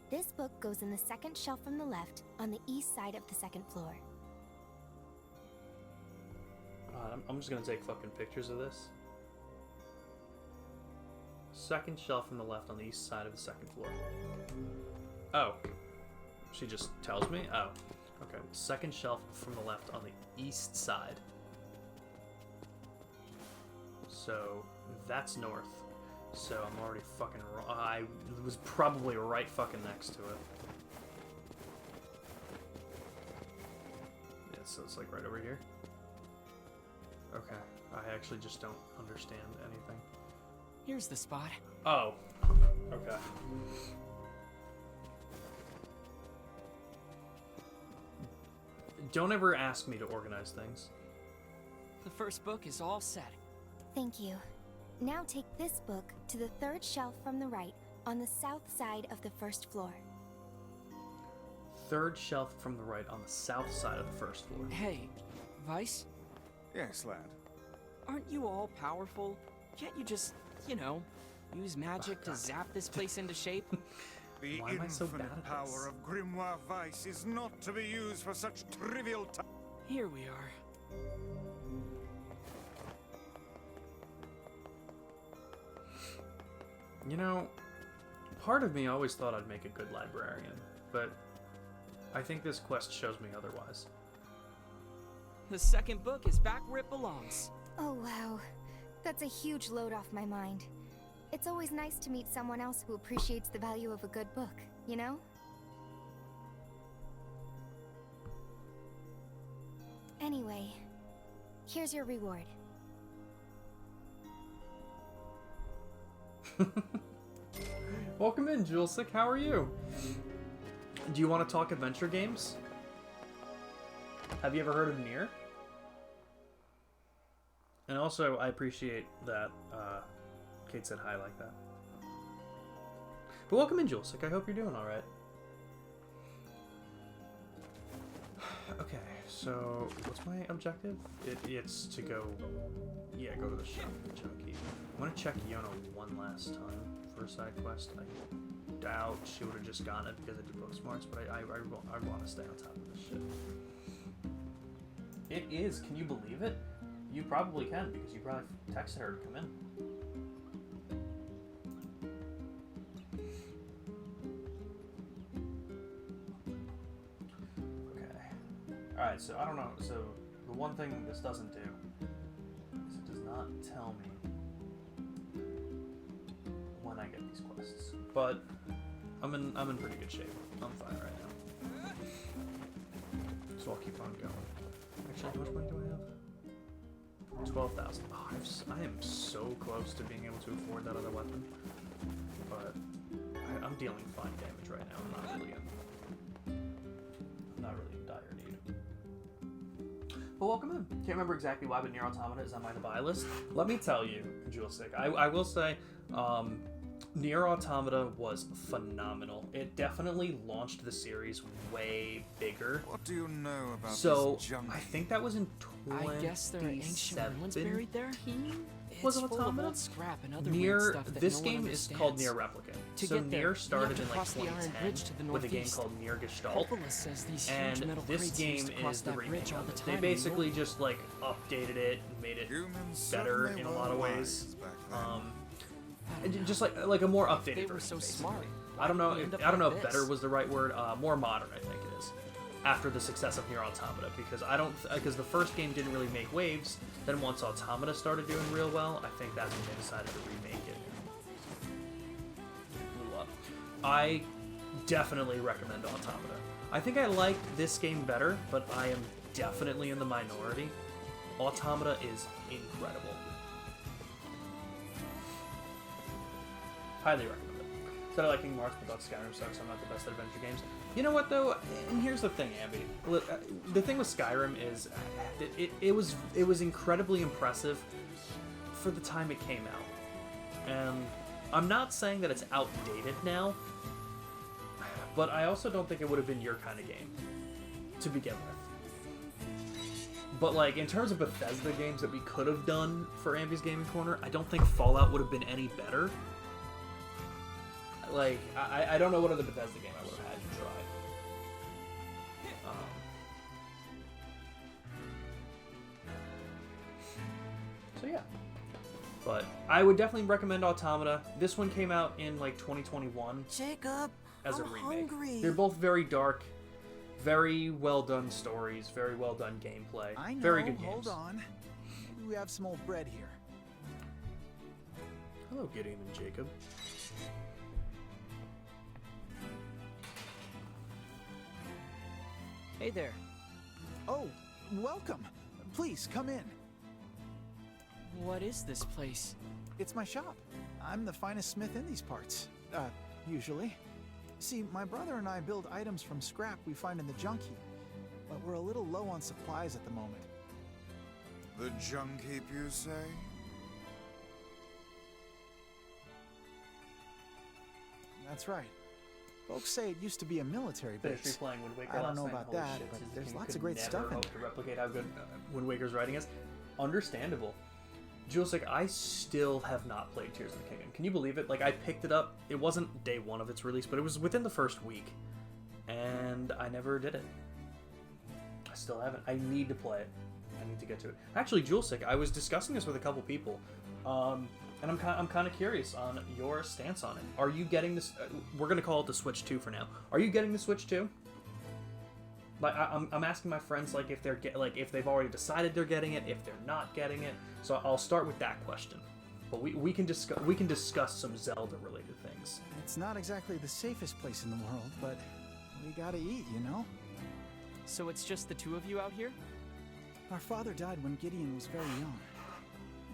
This book goes in the second shelf from the left, on the east side of the second floor. I'm just gonna take fucking pictures of this. Second shelf from the left on the east side of the second floor. Oh. She just tells me? Oh. Okay. Second shelf from the left on the east side. So, that's north. So, I'm already fucking wrong. I was probably right fucking next to it. Yeah, so it's like right over here. Okay. I actually just don't understand anything. Here's the spot. Oh. Okay. Don't ever ask me to organize things. The first book is all set. Thank you. Now take this book to the third shelf from the right, on the south side of the first floor. Third shelf from the right on the south side of the first floor. Hey, Vice? Yes, lad. Aren't you all powerful? Can't you just, you know, use magic to zap this place into shape? The Why am I so bad infinite at power this? of Grimoire Vice is not to be used for such trivial Here we are. You know, part of me always thought I'd make a good librarian, but I think this quest shows me otherwise. The second book is back where it belongs. Oh wow, that's a huge load off my mind. It's always nice to meet someone else who appreciates the value of a good book, you know? Anyway, here's your reward. Welcome in, Julesick. How are you? Do you want to talk adventure games? Have you ever heard of Nier? And also, I appreciate that Kate said hi like that. But welcome in, Julesick. I hope you're doing alright. Okay, so what's my objective? It's to go... Yeah, go to the shop with Chunky. I'm gonna check Yona one last time for a side quest. I doubt she would have just gotten it because I did book smarts, but I want to stay on top of this shit. It is. Can you believe it? You probably can because you probably texted her to come in. Alright, so I don't know. So the one thing this doesn't do is it does not tell me when I get these quests. But I'm in pretty good shape. I'm fine right now. So I'll keep on going. Actually, how much money do I have? 12,000. Oh, I am so close to being able to afford that other weapon. But I'm dealing fine damage right now. I'm not really in dire need. But welcome in. Can't remember exactly why, but Nier Automata is on my to-buy list. Let me tell you, Julesick, I will say, Nier Automata was phenomenal. It definitely launched the series way bigger. What do you know about so this junk? I think that was in 2017. I guess there are ancient ruins buried there. Was It's it full of Automata? old scrap and other Nier, weird stuff that this no one game is called Nier Replicant. To So get there, Nier you started have to in like cross the Iron Bridge to the 2010 with a game northeast. called Nier Gestalt. Hopula says these huge And metal this crates game used to cross is the that remake bridge all of the it. time. They in basically the just like updated it and made it Humans better certainly in a lot of were ways. wise back then. And just like a more updated They were version, so basically. smart. I don't know. Why did we end up I don't know like if this? better was the right word. More modern, I think it is. After the success of Nier Automata, because the first game didn't really make waves. Then once Automata started doing real well, I think that's when they decided to remake it. It blew up. I definitely recommend Automata. I think I liked this game better, but I am definitely in the minority. Automata is incredible. Highly recommend it. Instead of liking Mars, but Skyrim sucks. I'm not the best at adventure games. You know what though? And here's the thing, Ambi. The thing with Skyrim is it was incredibly impressive for the time it came out. And I'm not saying that it's outdated now, but I also don't think it would have been your kind of game to begin with. But like in terms of Bethesda games that we could have done for Ambi's Gaming Corner, I don't think Fallout would have been any better. Like, I don't know what other Bethesda game I would have had you try. So yeah. But I would definitely recommend Automata. This one came out in like 2021. Jacob, as a I'm remake. hungry. They're both very dark, very well done stories, very well done gameplay. I know, very good games. Hold on. We have some old bread here. Hello, Gideon and Jacob. Hey there. Oh, welcome. Please, come in. What is this place? It's my shop. I'm the finest smith in these parts. Usually. See, my brother and I build items from scrap we find in the junk heap, but we're a little low on supplies at the moment. The junk heap, you say? That's right. Folks say it used to be a military Finished base. replaying Wind Waker I don't last know night. about Holy that, shit, but this there's game lots could of great never stuff in hope there. to replicate how good Wind Waker's writing is. Understandable. Jules, like, I still have not played Tears of the Kingdom. Can you believe it? Like, I picked it up. It wasn't day one of its release, but it was within the first week. And I never did it. I still haven't. I need to play it. I need to get to it. Actually, Julesick, I was discussing this with a couple people. And I'm kind of curious on your stance on it. Are you getting this? We're gonna call it the Switch 2 for now. Are you getting the Switch 2? Like I'm asking my friends like if if they've already decided they're getting it, if they're not getting it. So I'll start with that question. But we can discuss some Zelda related things. It's not exactly the safest place in the world, but we gotta eat, you know? So it's just the two of you out here? Our father died when Gideon was very young.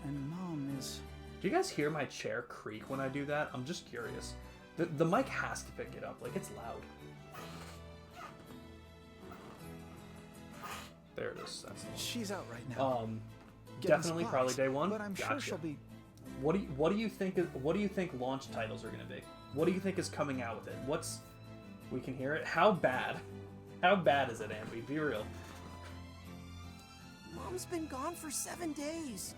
And Mom is... Do you guys hear my chair creak when I do that? I'm just curious. The mic has to pick it up. Like, it's loud. There it is. That's She's out right now. Definitely supplies, probably day one. But I'm sure she'll be... What do you think launch titles are going to be? What do you think is coming out with it? We can hear it. How bad? How bad is it, Ambi? Be real. Mom's been gone for 7 days.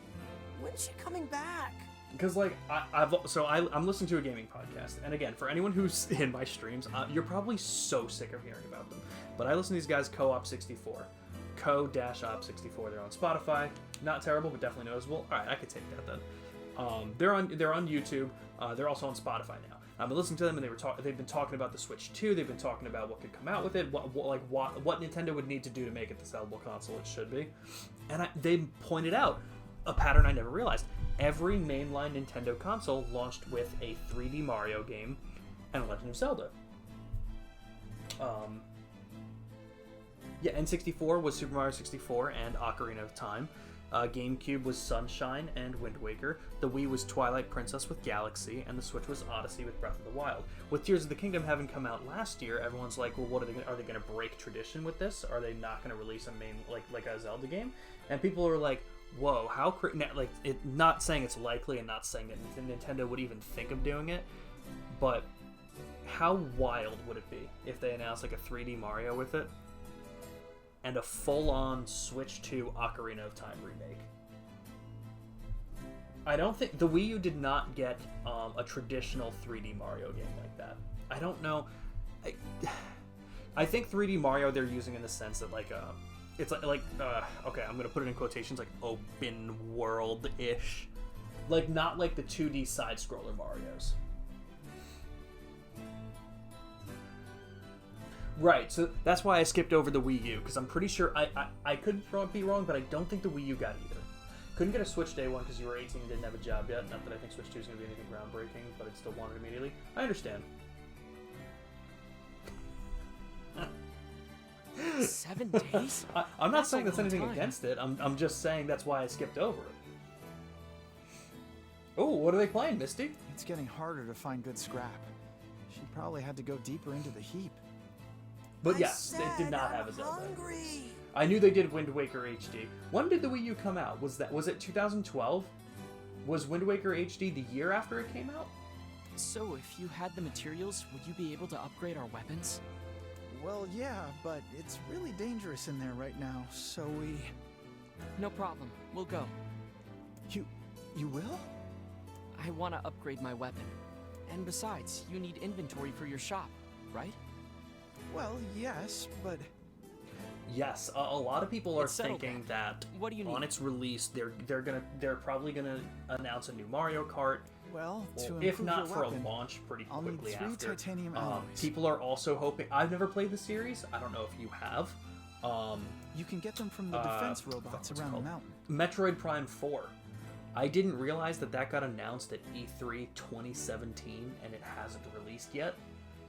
When's she coming back? Because like I'm listening to a gaming podcast, and again, for anyone who's in my streams, you're probably so sick of hearing about them. But I listen to these guys, Co-op64, Co-op64. They're on Spotify. Not terrible, but definitely noticeable. All right, I could take that then. They're on YouTube. They're also on Spotify now. I've been listening to them, and they've been talking about the Switch 2. They've been talking about what could come out with it, what Nintendo would need to do to make it the sellable console it should be. And they pointed out a pattern I never realized. Every mainline Nintendo console launched with a 3D Mario game and a Legend of Zelda. N64 was Super Mario 64 and Ocarina of Time. GameCube was Sunshine and Wind Waker. The Wii was Twilight Princess with Galaxy, and the Switch was Odyssey with Breath of the Wild. With Tears of the Kingdom having come out last year, everyone's like, well, what are they going to break tradition with this? Are they not going to release a main like a Zelda game? And people are like, whoa, how not saying it's likely and not saying that Nintendo would even think of doing it, but how wild would it be if they announced like a 3D Mario with it and a full-on Switch 2 Ocarina of Time remake? I don't think the Wii U did not get a traditional 3D Mario game like that. I don't know. I think 3D Mario they're using in the sense that it's okay, I'm gonna put it in quotations, like open world-ish, like not like the 2D side-scroller Marios. Right, so that's why I skipped over the Wii U, because I'm pretty sure I could be wrong, but I don't think the Wii U got either. Couldn't get a Switch day one because you were 18 and didn't have a job yet. Not that I think Switch 2 is going to be anything groundbreaking, but I'd still want it immediately. I understand. 7 days? I'm not saying a that's long anything time. against it. I'm just saying that's why I skipped over it. Oh, what are they playing, Misty? It's getting harder to find good scrap. She probably had to go deeper into the heap. But yes, it did not have a Zelda. I knew they did Wind Waker HD. When did the Wii U come out? Was it 2012? Was Wind Waker HD the year after it came out? So, if you had the materials, would you be able to upgrade our weapons? Well, yeah, but it's really dangerous in there right now, so we... No problem. We'll go. You will? I want to upgrade my weapon. And besides, you need inventory for your shop, right? Well, yes, but... Yes, a lot of people are It's settled thinking then. that What do you need? on its release they're probably gonna announce a new Mario Kart. Well, to If improve not your for weapon, a launch pretty I'll need quickly 3 after. titanium alloys. People are also hoping. I've never played the series. I don't know if you have. You can get them from the defense robots around the mountain. Metroid Prime 4. I didn't realize that got announced at E3 2017 and it hasn't released yet.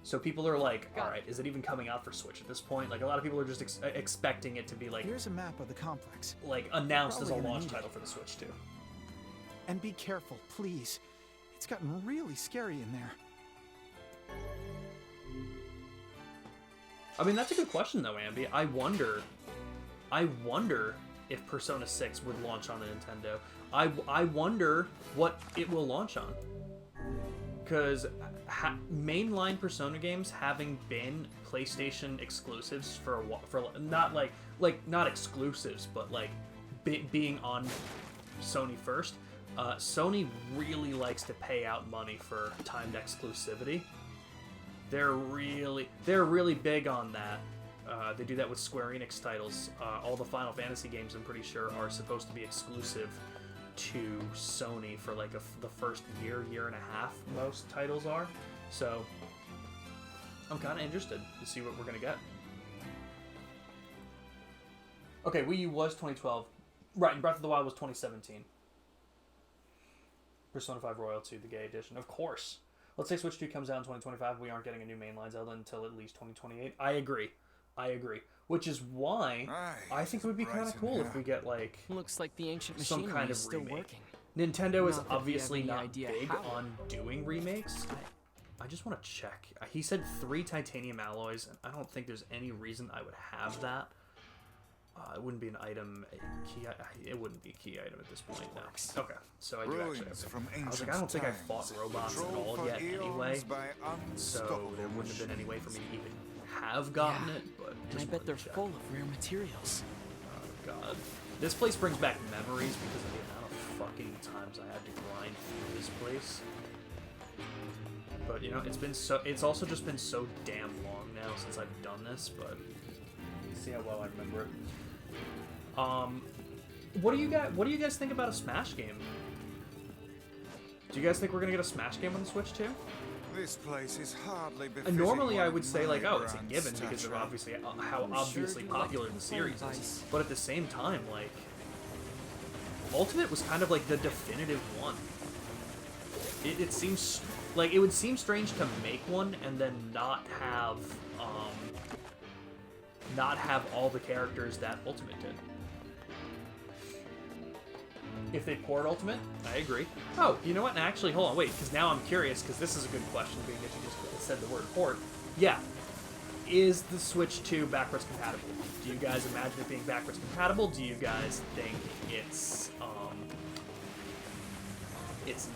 So people are like, alright, is it even coming out for Switch at this point? Like, a lot of people are just expecting it to be like... Here's a map of the complex. Like, announced as a Probably gonna launch need it. title for the Switch too. And be careful, please. It's gotten really scary in there. I mean, that's a good question though, Ambi. I wonder if Persona 6 would launch on the Nintendo. I wonder what it will launch on. Because mainline Persona games having been PlayStation exclusives for a while, for not not exclusives, but like being on Sony first. Sony really likes to pay out money for timed exclusivity. They're really big on that. They do that with Square Enix titles. All the Final Fantasy games, I'm pretty sure, are supposed to be exclusive to Sony for like the first year and a half. Most titles are. So I'm kind of interested to see what we're gonna get. Okay, Wii U was 2012, right? And Breath of the Wild was 2017. Persona 5 Royal 2, the Gay Edition, of course. Let's say Switch 2 comes out in 2025. We aren't getting a new mainline Zelda until at least 2028. I agree. Which is why I think it would be kind of cool if we get like looks like the ancient some machinery kind of is still remake. working. Nintendo is Not that we obviously have any not idea big how. on doing remakes. I just want to check. He said 3 titanium alloys, and I don't think there's any reason I would have that. It wouldn't be an item, it wouldn't be a key item at this point, no. Okay, so I do actually have From I was like, I don't think I've fought robots at all controlled yet for anyway, eons by so unstoppable there wouldn't have been any way for me to machines. even have gotten it, but And I just bet wanted they're to check. full of rare materials. Oh god. This place brings back memories because of the amount of fucking times I had to grind through this place. But you know, it's also just been so damn long now since I've done this, but see how well I remember it. What do you guys think about a Smash game? Do you guys think we're gonna get a Smash game on the Switch too? This place is hardly And befitting normally I one would say of like, my oh, it's a grand given because of stature. obviously how I'm obviously sure you popular like the the series phone is. device. But at the same time, like, Ultimate was kind of like the definitive one. It seems like it would seem strange to make one and then not have all the characters that Ultimate did. If they port Ultimate, I agree. Oh, you know what? And actually, hold on, wait, because now I'm curious, because this is a good question, being that you just said the word port. Yeah. Is the Switch 2 backwards compatible? Do you guys imagine it being backwards compatible? Do you guys think it's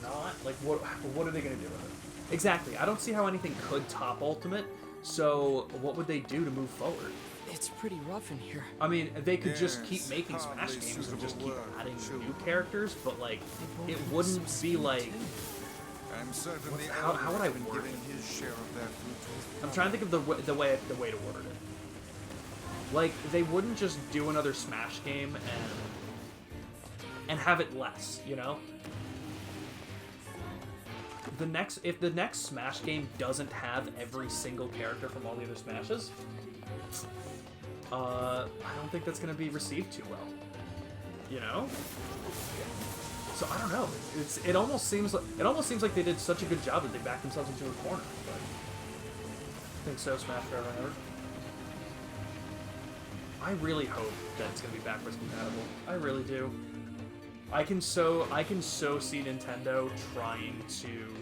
not? Like, what are they going to do with it? Exactly. I don't see how anything could top Ultimate, so what would they do to move forward? It's pretty rough in here. I mean, they could just keep Yes, making Smash hardly games and just suitable keep word, adding children. new characters, but like, They it both wouldn't have some be speed, like. too. I'm certain the How would I elder has been word giving it? his share of their fruit. I'm trying to think of the way to word it. Like, they wouldn't just do another Smash game and have it less, you know? If the next Smash game doesn't have every single character from all the other Smashes, I don't think that's gonna be received too well. You know? So I don't know. It almost seems like they did such a good job that they backed themselves into a corner. But I think so. Smash forever and ever. I really hope that it's gonna be backwards compatible. I really do. I can so see Nintendo trying to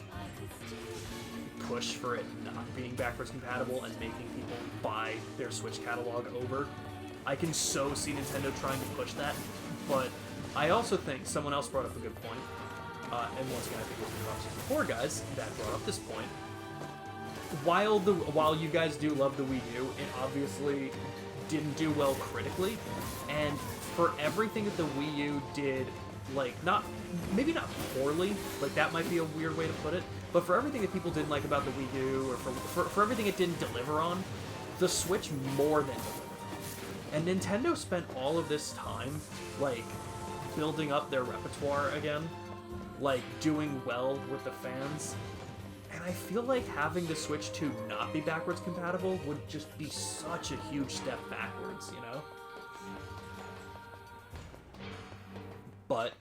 push for it not being backwards compatible and making people buy their Switch catalog over. I can so see Nintendo trying to push that, but I also think someone else brought up a good point, and once again I think it was the Conversation before guys that brought up this point. While you guys do love the Wii U, it obviously didn't do well critically, and for everything that the Wii U did, like, maybe not poorly, like that might be a weird way to put it, but for everything that people didn't like about the Wii U, or for everything it didn't deliver on, the Switch more than delivered. And Nintendo spent all of this time, like, building up their repertoire again, like, doing well with the fans, and I feel like having the Switch 2 not be backwards compatible would just be such a huge step backwards, you know? But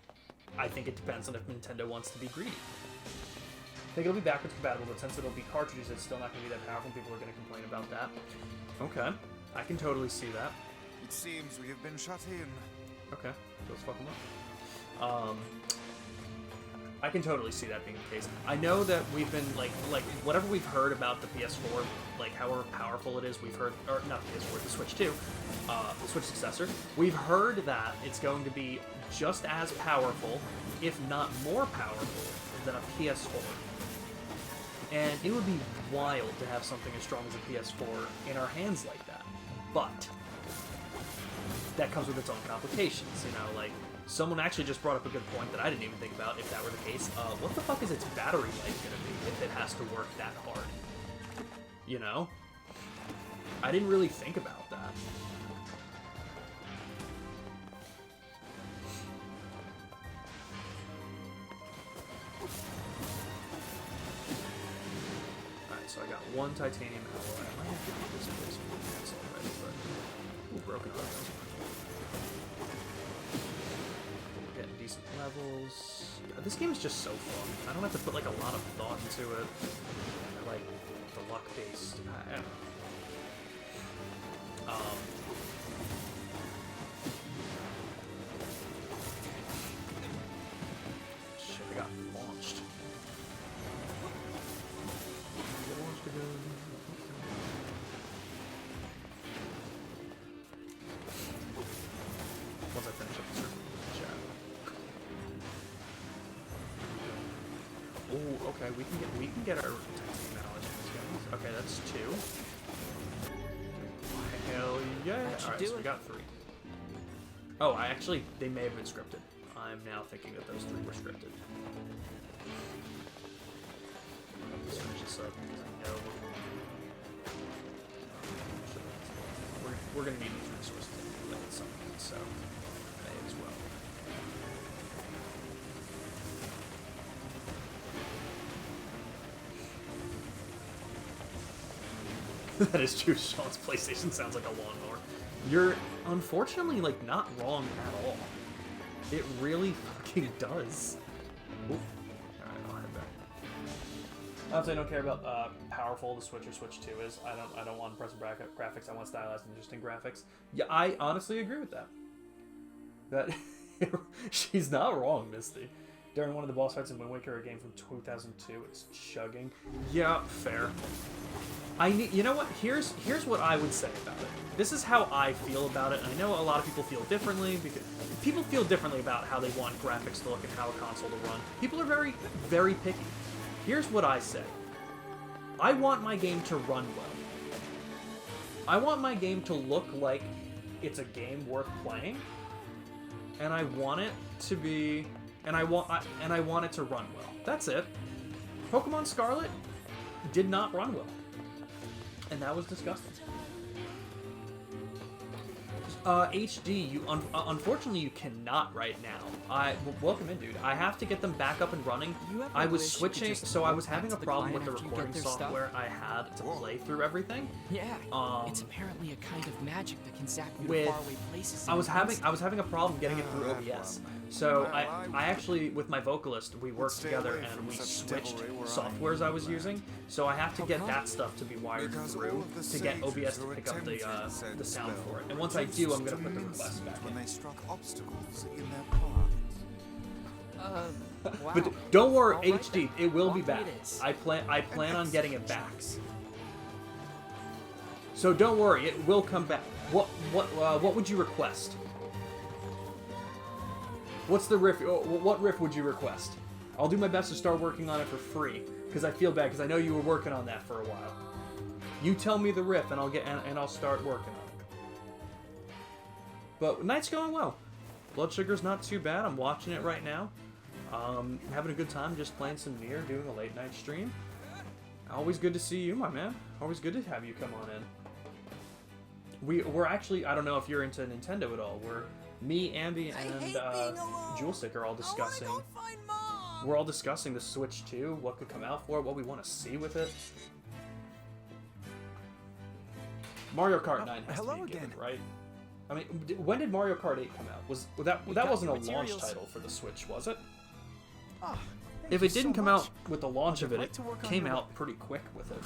I think it depends on if Nintendo wants to be greedy. I think it'll be backwards compatible, but since it'll be cartridges, it's still not going to be that powerful. People are going to complain about that. Okay, I can totally see that. It seems we have been shut in. Okay, so let's fuck them up. I can totally see that being the case. I know that we've been, like whatever we've heard about the PS4, like, however powerful it is, we've heard, or not the PS4, the Switch 2, the Switch successor, we've heard that it's going to be just as powerful, if not more powerful, than a PS4. And it would be wild to have something as strong as a PS4 in our hands like that. But that comes with its own complications, you know, like, someone actually just brought up a good point that I didn't even think about if that were the case. What the fuck is its battery life gonna be if it has to work that hard? You know? I didn't really think about that. Alright, so I got one titanium alloy. I might have to do this place already, but... Ooh, broken arrows. Decent levels. Yeah, this game is just so fun. I don't have to put, like, a lot of thought into it. I like the luck-based. I don't know. Shit, I got launched. Get launched again. Once I finish up the circle. Oh, okay, we can get our titanium knowledge in this game. Okay, that's 2. Hell yeah! Alright, so we got 3. Oh, they may have been scripted. I'm now thinking that those 3 were scripted. Let's finish this up because I know we're gonna need these resources at some point, so may as well. That is true. Sean's PlayStation sounds like a lawnmower. You're unfortunately, like, not wrong at all. It really fucking does. Ooh. Alright, I'll head back. Honestly, I don't care about powerful the Switch or Switch 2 is. I don't want impressive graphics. I want stylized and interesting graphics. Yeah, I honestly agree with that. That she's not wrong, Misty. During one of the boss fights in Wind Waker, a game from 2002, it's chugging. Yeah, fair. You know what? Here's what I would say about it. This is how I feel about it. And I know a lot of people feel differently because people feel differently about how they want graphics to look and how a console to run. People are very, very picky. Here's what I say. I want my game to run well. I want my game to look like it's a game worth playing, and I want it to be, and I want it to run well. That's it. Pokemon Scarlet did not run well. And that was disgusting. HD, unfortunately you cannot right now. Welcome in, dude. I have to get them back up and running. I was switching, so I was having a problem with the recording software I had to play through everything. Yeah, it's apparently a kind of magic that can zap you to faraway places. I was having a problem getting it through OBS. So I actually, with my vocalist, we worked together and we switched softwares I was using. So I have to get that stuff to be wired through to get OBS to pick up the sound for it. And once I do, do, I'm gonna to put the mince request meat back when in. they struck obstacles in their path. Wow. But don't worry, All right, HD, then. it will be Long back. it is. I plan on getting it back. So don't worry, it will come back. What would you request? What's the riff? What riff would you request? I'll do my best to start working on it for free because I feel bad because I know you were working on that for a while. You tell me the riff and I'll start working on it. But night's going well. Blood sugar's not too bad. I'm watching it right now. Having a good time just playing some Nier, doing a late night stream. Always good to see you, my man. Always good to have you come on in. We're actually, I don't know if you're into Nintendo at all. Me, Ambi, and Jewelstick are all discussing. We're all discussing the Switch 2, what could come out for it, what we want to see with it. Mario Kart 9 has to be given, right? I mean, when did Mario Kart 8 come out? That wasn't a launch title for the Switch, was it? Oh, If it didn't come out with the launch of it, it came out pretty quick with it.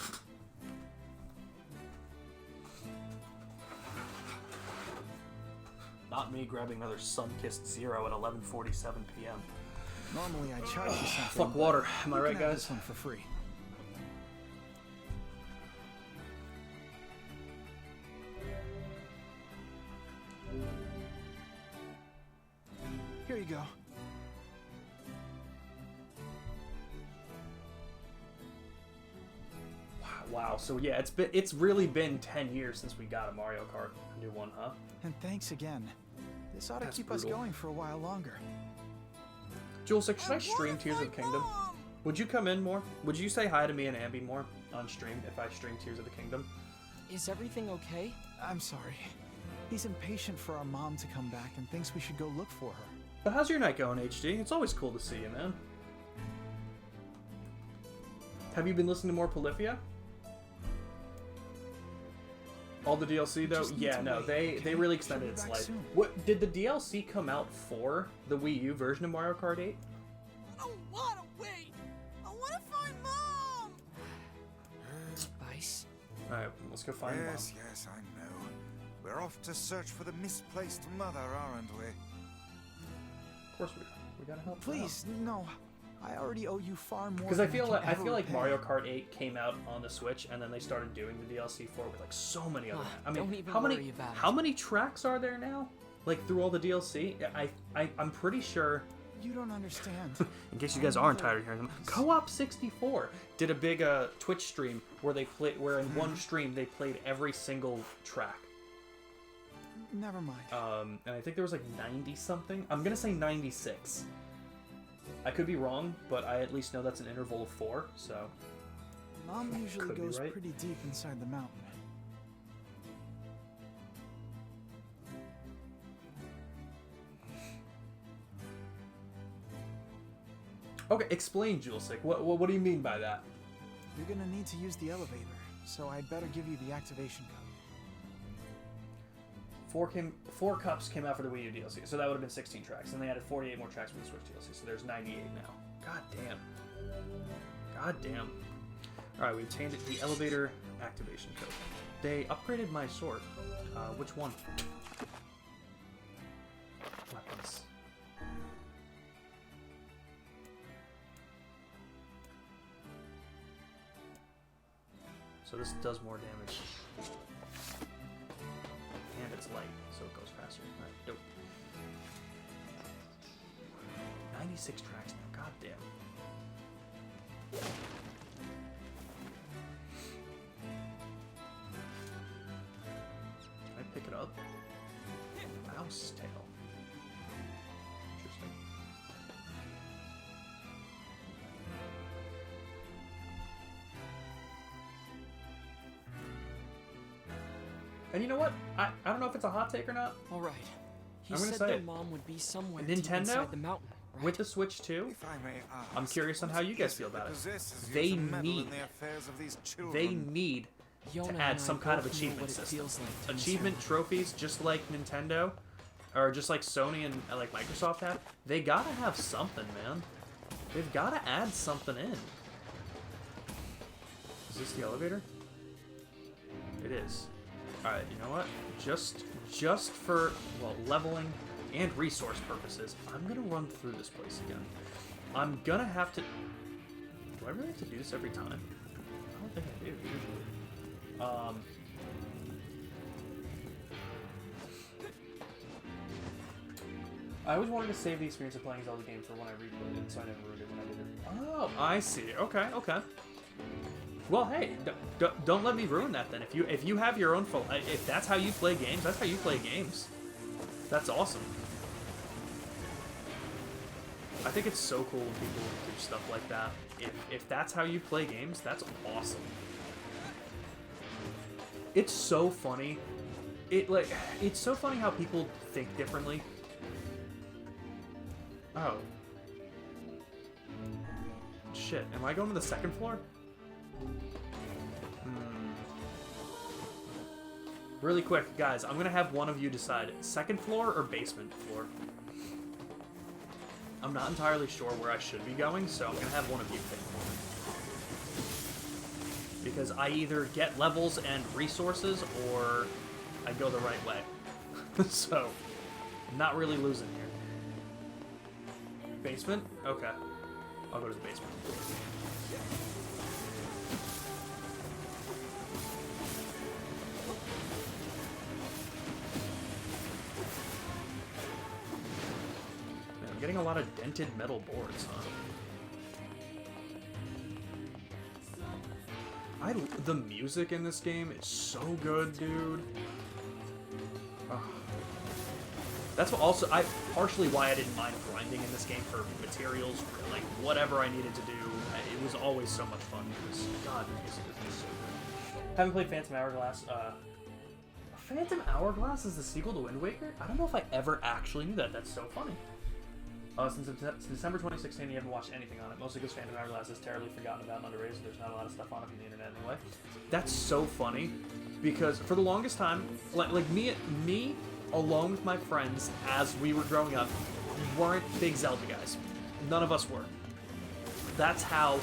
Not me grabbing another sun-kissed Zero at 11:47 p.m. Normally I charge you something. Fuck water, am I you right, can have guys? This one for free. Here you go. Wow, so yeah, it's really been 10 years since we got a Mario Kart new one, huh? And thanks again. This ought to That's keep us brutal. going for a while longer. Jules, should I stream Tears of the Kingdom? Would you come in more? Would you say hi to me and Ambi more on stream if I stream Tears of the Kingdom? Is everything okay? I'm sorry. He's impatient for our mom to come back and thinks we should go look for her. But how's your night going, HD? It's always cool to see you, man. Have you been listening to more Polyphia? All the DLC though? Yeah, no, they really extended its life. What did the DLC come out for the Wii U version of Mario Kart 8? I don't wanna wait. I wanna find Mom. Spice. Alright, let's go find Mom. Yes, I know. We're off to search for the misplaced mother, aren't we? Of course we gotta help. Please, no. I already owe you far more. Because I than feel can like ever repay. Mario Kart 8 came out on the Switch, and then they started doing the DLC for it with like so many other. I don't mean, even how worry many about it. how many tracks are there now? Like through all the DLC, I'm pretty sure. You don't understand. In case you guys aren't tired of hearing them, Co-op 64 did a big Twitch stream where in one stream they played every single track. Never mind. And I think there was like 90 something. I'm gonna say 96. I could be wrong, but I at least know that's an interval of 4, so... Mom usually Could be goes right. pretty deep inside the mountain. Okay, explain, Julesick. What do you mean by that? You're gonna need to use the elevator, so I'd better give you the activation code. 4 cups came out for the Wii U DLC, so that would have been 16 tracks, and they added 48 more tracks for the Switch DLC, so there's 98 now. God damn. God damn. Alright, we obtained the elevator activation code. They upgraded my sword. Which one? Weapons. So this does more damage. And it's light, so it goes faster. Alright, dope. 96 tracks now, god damn. Can I pick it up? Mouse tail. Interesting. And you know what? I don't know if it's a hot take or not. All right. He I'm gonna said say their it. mom would be somewhere deep Nintendo inside the mountain, right? with the Switch 2. If I may ask, I'm curious on how you guys feel about it. possesses you They to meddle in need the affairs of these children. They need Yona to and add I some kind of both know achievement what it system. feels like to miss Achievement her. trophies, just like Nintendo, or just like Sony and like Microsoft have. They gotta have something, man. They've gotta add something in. Is this the elevator? It is. Alright, you know what? Just for, well, leveling and resource purposes, I'm gonna run through this place again. I'm gonna have to... Do I really have to do this every time? I don't think I do, usually. I always wanted to save the experience of playing Zelda games for when I replayed it, so I never ruined it when I did it. Oh, I see. Okay, okay. Well, hey, don't let me ruin that then. If you have your own if that's how you play games, that's how you play games. That's awesome. I think it's so cool when people do stuff like that. If that's how you play games, that's awesome. It's so funny. It's so funny how people think differently. Oh. Shit, am I going to the second floor? Really quick, guys, I'm gonna have one of you decide. Second floor or basement floor? I'm not entirely sure where I should be going, so I'm gonna have one of you pick one. Because I either get levels and resources, or I go the right way. So, I'm not really losing here. Basement? Okay. I'll go to the basement. Man, I'm getting a lot of dented metal boards, huh? The music in this game is so good, dude. Oh. That's what also partially why I didn't mind grinding in this game for materials, for like whatever I needed to do. It was always so much fun because God, the music is just so good. Haven't played Phantom Hourglass. Phantom Hourglass is the sequel to Wind Waker? I don't know if I ever actually knew that. That's so funny. Since December 2016, you haven't watched anything on it. Mostly because Phantom Hourglass is terribly forgotten about and underrated, so there's not a lot of stuff on it from the internet anyway. That's so funny because for the longest time, like me alone with my friends as we were growing up, weren't big Zelda guys. None of us were. That's how,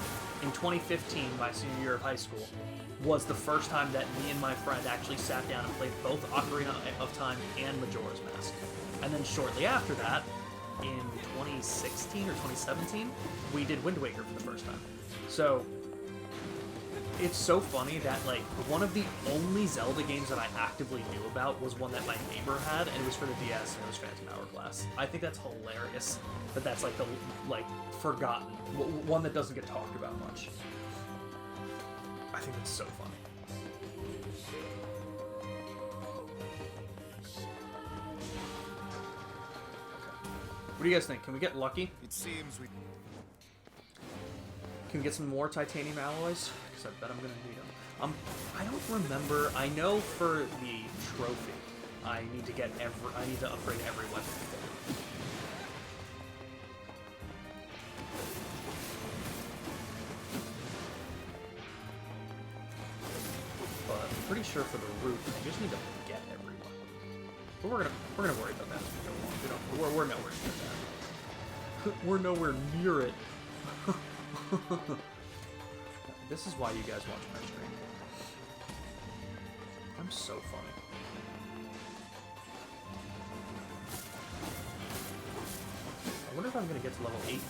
in 2015, my senior year of high school, was the first time that me and my friend actually sat down and played both Ocarina of Time and Majora's Mask. And then shortly after that, in 2016 or 2017, we did Wind Waker for the first time. So, it's so funny that, like, one of the only Zelda games that I actively knew about was one that my neighbor had, and it was for the DS, and it was Phantom Hourglass. I think that's hilarious that that's, like, the, like, forgotten, one that doesn't get talked about much. I think it's so funny. What do you guys think? Can we get lucky? It seems we... Can we get some more titanium alloys? Because I bet I'm going to need them. I don't remember. I know for the trophy, I need to upgrade every weapon. But I'm pretty sure for the root, I just need to get every weapon. But we're gonna worry about that as we go along. We're nowhere near that. We're nowhere near it. This is why you guys watch my stream. I'm so funny. I wonder if I'm gonna get to level 8.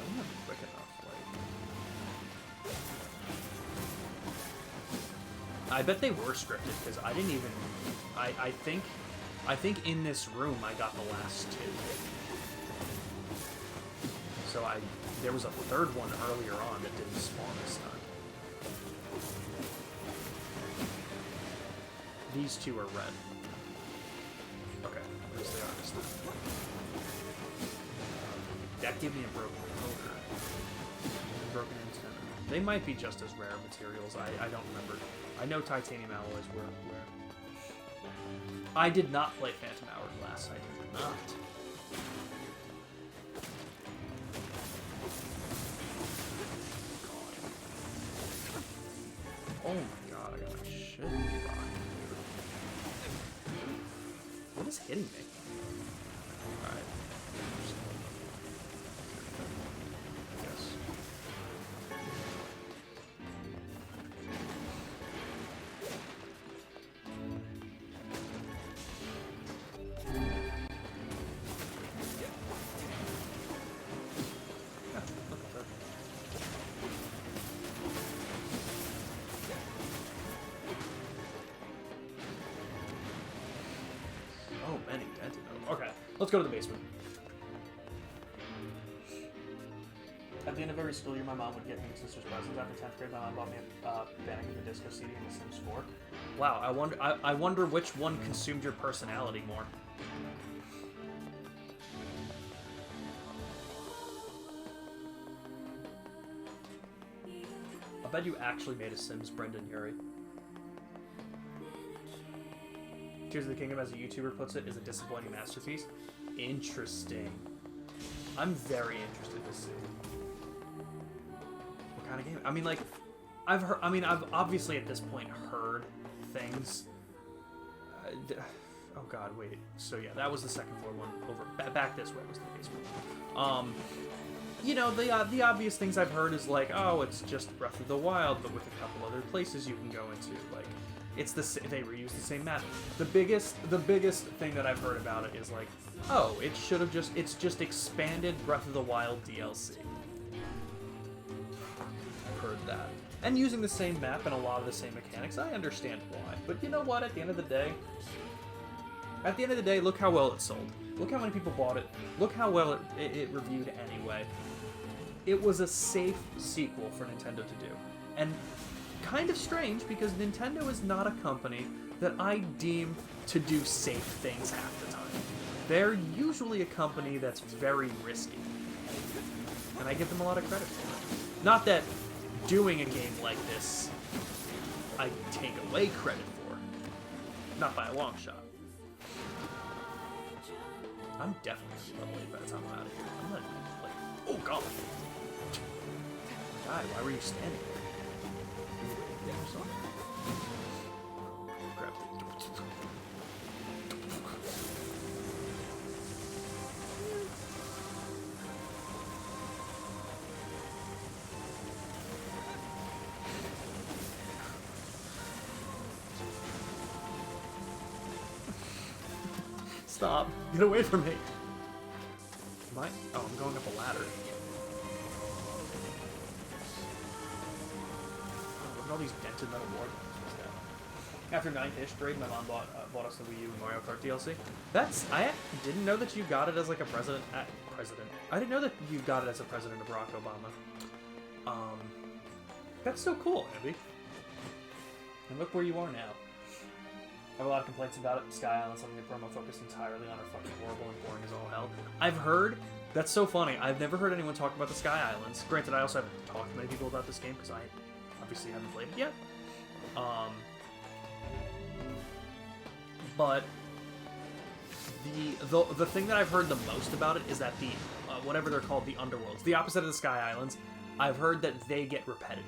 I'm not quick enough, like... I bet they were scripted, because I didn't even... I think in this room I got the last 2. So there was a third one earlier on that didn't spawn this time. These 2 are red. Okay, at least they are this time. That gave me a broken motor. Broken antenna. They might be just as rare materials. I don't remember. I know titanium alloys were rare. I did not play Phantom Hourglass. I did not. Oh my god, I got my shit rocked, dude. What is hitting me? Alright. Let's go to the basement. At the end of every school year, my mom would get me and sister's presents. After 10th grade, my mom bought me a Panic at the Disco CD and The Sims 4. Wow, I wonder which one consumed your personality more. I bet you actually made a Sims, Brendan Urie. Tears of the Kingdom, as a YouTuber puts it, is a disappointing masterpiece. Interesting. I'm very interested to see. What kind of game? I mean, like, I've heard. I mean, I've obviously at this point heard things. Oh God, wait. So yeah, that was the second floor one. Over back this way was the basement. You know, the obvious things I've heard is like, oh, it's just Breath of the Wild, but with a couple other places you can go into. Like, it's they reuse the same map. The biggest thing that I've heard about it is like, oh, it's just expanded Breath of the Wild DLC. I've heard that. And using the same map and a lot of the same mechanics, I understand why. But you know what? At the end of the day, look how well it sold. Look how many people bought it. Look how well it reviewed anyway. It was a safe sequel for Nintendo to do. And kind of strange, because Nintendo is not a company that I deem to do safe things half the time. They're usually a company that's very risky. And I give them a lot of credit for it. Not that doing a game like this I take away credit for. Not by a long shot. I'm definitely gonna be level 8 by the time I'm out of here. I'm not like, oh god. God, why were you standing there? Were you waiting or something? Grab the Stop. Get away from me. Am I? Oh, I'm going up a ladder. Oh, look at all these dented metal boards. After 9th-ish grade, my mom bought us the Wii U and Mario Kart DLC. I didn't know that you got it as like a president. I didn't know that you got it as a president of Barack Obama. That's so cool, Abby. And look where you are now. I have a lot of complaints about it. Sky Island, something that promo focused entirely on, are fucking horrible and boring as all hell. I've heard, that's so funny, I've never heard anyone talk about the Sky Islands. Granted, I also haven't talked to many people about this game, because I obviously haven't played it yet. But the thing that I've heard the most about it is that the, whatever they're called, the underworlds, the opposite of the Sky Islands, I've heard that they get repetitive.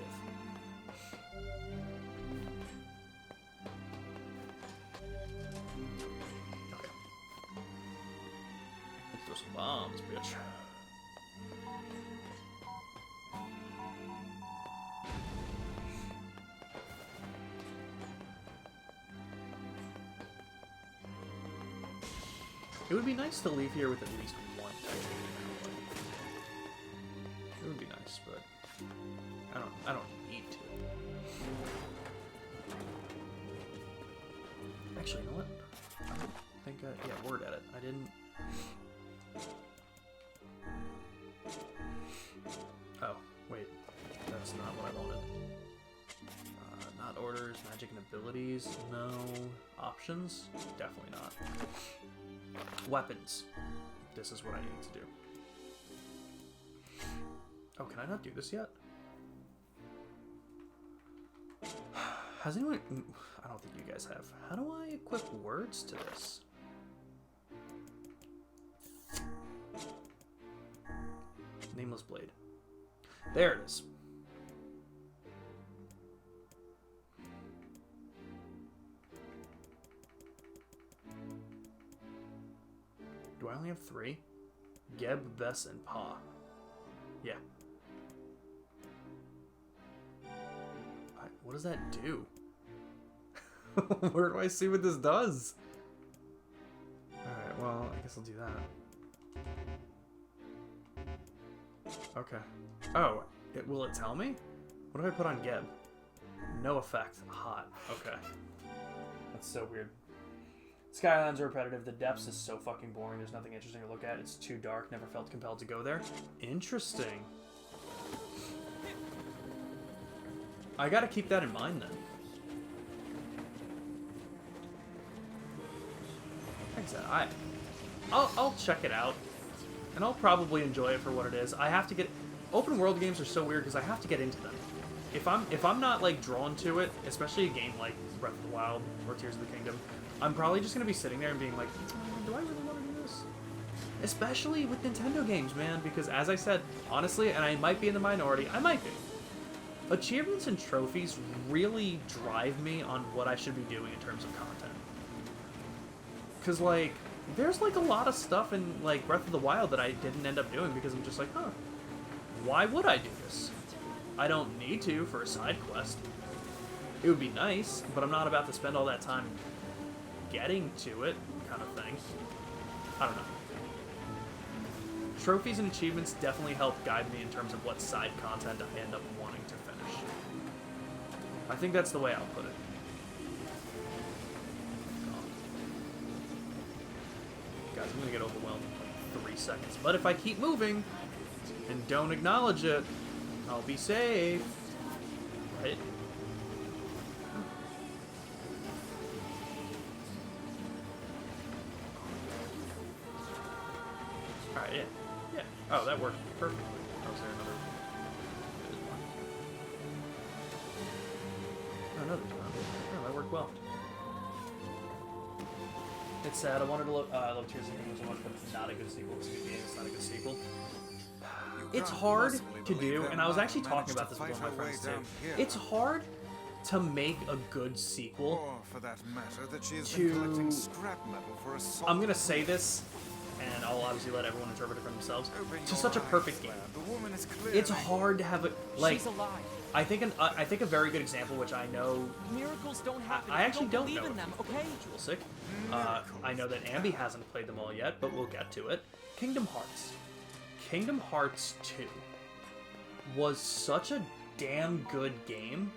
Some bombs, bitch. It would be nice to leave here with at least one titanium alloy. It would be nice, but I don't need to. Actually, you know what? I think yeah, word edit. I didn't. Oh, wait. That's not what I wanted. Not orders, magic and abilities. No. Options? Definitely not. Weapons. This is what I need to do. Oh, can I not do this yet? Has anyone... I don't think you guys have. How do I equip words to this? Nameless Blade. There it is. Do I only have 3? Geb, Bess, and Pa. Yeah. What does that do? Where do I see what this does? Alright, well, I guess I'll do that. Okay. Oh, will it tell me? What do I put on Geb? No effect. Hot. Okay. That's so weird. Skylines are repetitive. The depths is so fucking boring. There's nothing interesting to look at. It's too dark. Never felt compelled to go there. Interesting. I gotta keep that in mind then. Like I said, I'll check it out, and I'll probably enjoy it for what it is. I have to get open world games are so weird because I have to get into them. If I'm not like drawn to it, especially a game like Breath of the Wild or Tears of the Kingdom, I'm probably just gonna be sitting there and being like, do I really want to do this? Especially with Nintendo games, man, because as I said, honestly, and I might be in the minority, I might be. Achievements and trophies really drive me on what I should be doing in terms of content. Because, like, there's, like, a lot of stuff in, like, Breath of the Wild that I didn't end up doing because I'm just like, huh, why would I do this? I don't need to for a side quest. It would be nice, but I'm not about to spend all that time getting to it, kind of thing. I don't know. Trophies and achievements definitely help guide me in terms of what side content I end up wanting to finish. I think that's the way I'll put it. Guys, I'm gonna get overwhelmed in like 3 seconds. But if I keep moving and don't acknowledge it, I'll be safe. Right? Alright, yeah. Yeah. Oh, that worked perfectly. Oh, is there another one? Oh, no, there's not. Oh, that worked well. It's sad. I wanted to look. I love Tears of the Kingdom so much, but it's not a good sequel. It's a good game. It's not a good sequel. It's hard to do, and I was actually talking about this with one of my friends too. It's hard to make a good sequel. Or for that matter, that she has been collecting scrap metal for a I'm gonna say this, and I'll obviously let everyone interpret it for themselves. To such a perfect game, it's hard to have a like. She's alive. I think a very good example, which I know. Miracles don't happen. I actually don't believe know in them, okay? Sick. I know that Ambi hasn't played them all yet, but we'll get to it. Kingdom Hearts. Kingdom Hearts 2 was such a damn good game.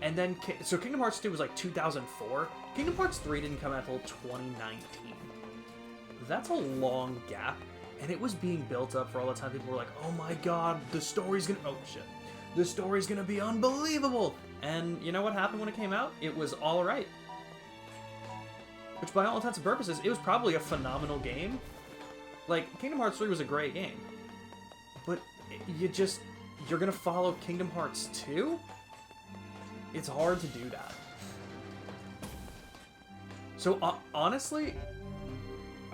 And then, so Kingdom Hearts 2 was like 2004. Kingdom Hearts 3 didn't come out until 2019. That's a long gap, and it was being built up for all the time. People were like, oh my god, the story's gonna... Oh, shit. The story's gonna be unbelievable! And you know what happened when it came out? It was alright. Which, by all intents and purposes, it was probably a phenomenal game. Like, Kingdom Hearts 3 was a great game. But you're gonna follow Kingdom Hearts 2? It's hard to do that. So, honestly,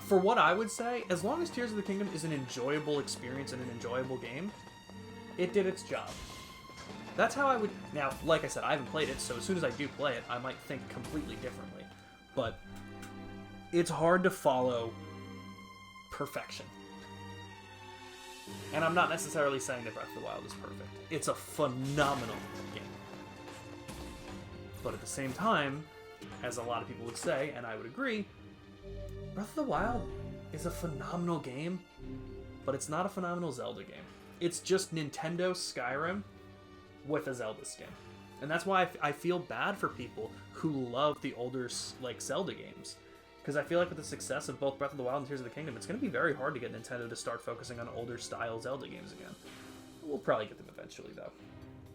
for what I would say, as long as Tears of the Kingdom is an enjoyable experience and an enjoyable game, it did its job. That's how I would... Now, like I said, I haven't played it, so as soon as I do play it, I might think completely differently. But it's hard to follow perfection. And I'm not necessarily saying that Breath of the Wild is perfect. It's a phenomenal game. But at the same time, as a lot of people would say, and I would agree, Breath of the Wild is a phenomenal game, but it's not a phenomenal Zelda game. It's just Nintendo Skyrim with a Zelda skin. And that's why I feel bad for people who love the older, like, Zelda games. Because I feel like with the success of both Breath of the Wild and Tears of the Kingdom, it's going to be very hard to get Nintendo to start focusing on older style Zelda games again. We'll probably get them eventually, though.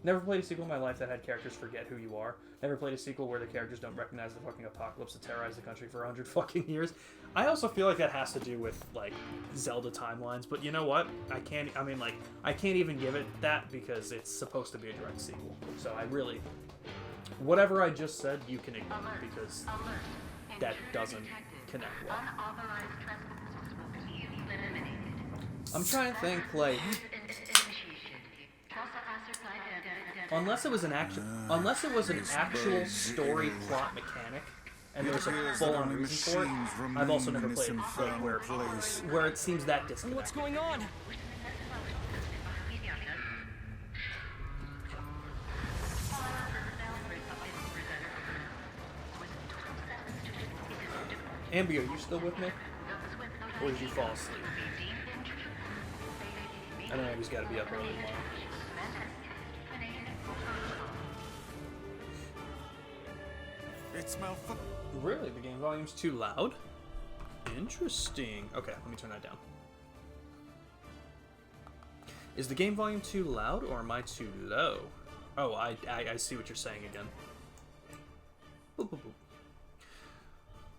Never played a sequel in my life that had characters forget who you are. Never played a sequel where the characters don't recognize the fucking apocalypse that terrorized the country for 100 fucking years. I also feel like that has to do with, like, Zelda timelines, but you know what? I can't even give it that because it's supposed to be a direct sequel. So I really... Whatever I just said, you can ignore because that doesn't connect well. I'm trying to think, like... Unless it was an actual story plot mechanic, and there's a full-on reason for it, I've also never played like where it seems that disconnected. What's going on? Ambi, are you still with me? Or did you fall asleep? I don't know, he's got to be up early tomorrow. It smells. Really? The game volume's too loud? Interesting. Okay, let me turn that down. Is the game volume too loud, or am I too low? Oh, I see what you're saying again. Boop, boop, boop.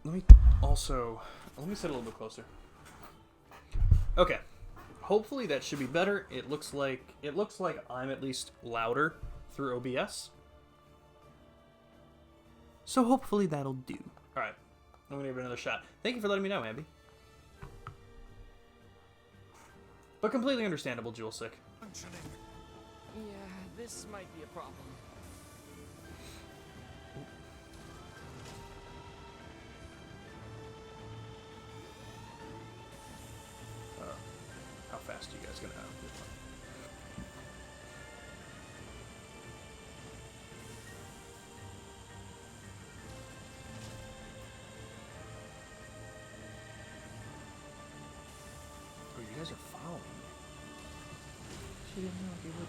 Let me sit a little bit closer. Okay. Hopefully that should be better. It looks like I'm at least louder through OBS. So hopefully that'll do. All right. I'm going to give it another shot. Thank you for letting me know, Abby. But completely understandable, Jewel Sick. Yeah, this might be a problem. How fast are you guys gonna have? Oh, you guys are following me. She didn't know if you would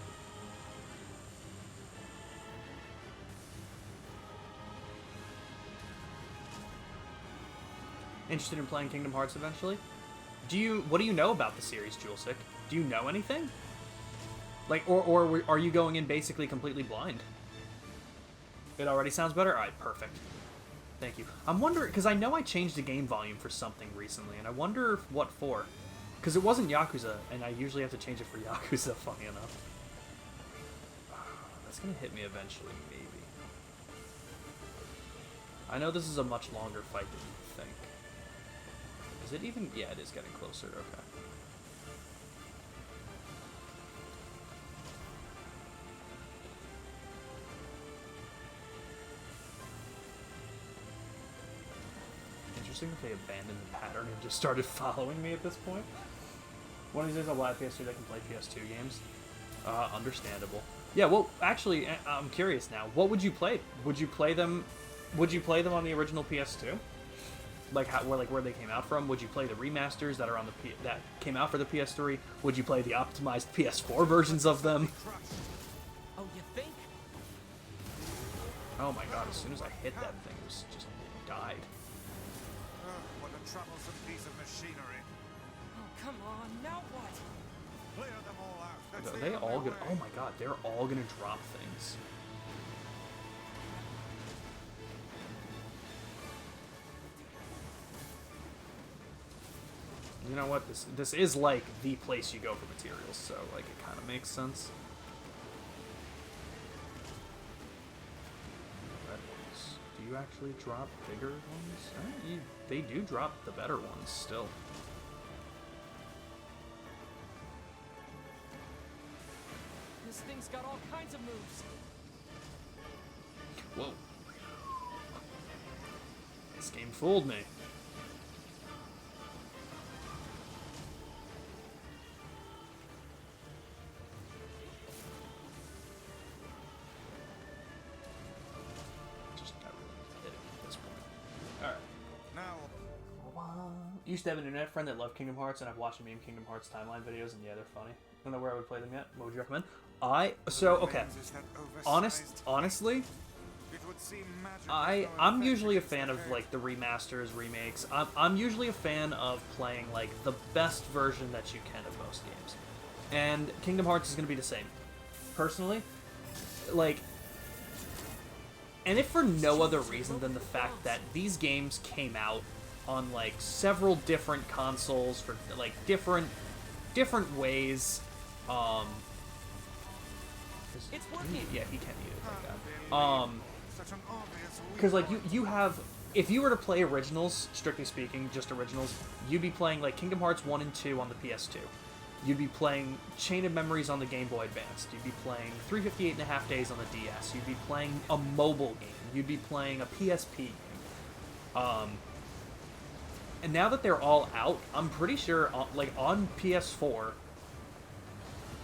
be. Interested in playing Kingdom Hearts eventually? What do you know about the series, Julesick? Do you know anything? Like, or are you going in basically completely blind? It already sounds better? Alright, perfect. Thank you. I'm wondering, because I know I changed the game volume for something recently, and I wonder what for. Because it wasn't Yakuza, and I usually have to change it for Yakuza, funny enough. That's going to hit me eventually, maybe. I know this is a much longer fight than you think. Is it even? Yeah, it is getting closer. Okay. Interesting that they abandoned the pattern and just started following me at this point. One of these days I'll buy a PS2 that can play PS2 games. Understandable. Yeah, well, actually, I'm curious now. What would you play? Would you play them? Would you play them on the original PS2? Like where they came out from? Would you play the remasters that are on that came out for the PS3? Would you play the optimized PS4 versions of them? Oh, you think? Oh my god! As soon as I hit that thing, it was just died. What a troublesome piece of machinery. Oh, come on! Now what? Clear them all out. That's Are the they all only gonna? way. Oh my god! They're all gonna drop things. You know what? This is like the place you go for materials, so like it kind of makes sense. Red ones. Do you actually drop bigger ones? They do drop the better ones still. This thing's got all kinds of moves. Whoa. This game fooled me. Used to have an internet friend that loved Kingdom Hearts, and I've watched him in Kingdom Hearts timeline videos, and yeah, they're funny. I don't know where I would play them yet. What would you recommend? Okay. Honestly, I'm usually a fan of like the remasters, remakes. I'm usually a fan of playing like the best version that you can of most games, and Kingdom Hearts is going to be the same. Personally, like, and if for no other reason than the fact that these games came out on like several different consoles for like different ways. It's working. Yeah, he can't eat it like that. Because like you have, if you were to play originals, strictly speaking, just originals, you'd be playing like Kingdom Hearts 1 and 2 on the PS2. You'd be playing Chain of Memories on the Game Boy Advance. You'd be playing 358 and a Half Days on the DS. You'd be playing a mobile game. You'd be playing a PSP game. And now that they're all out, I'm pretty sure, like on PS4,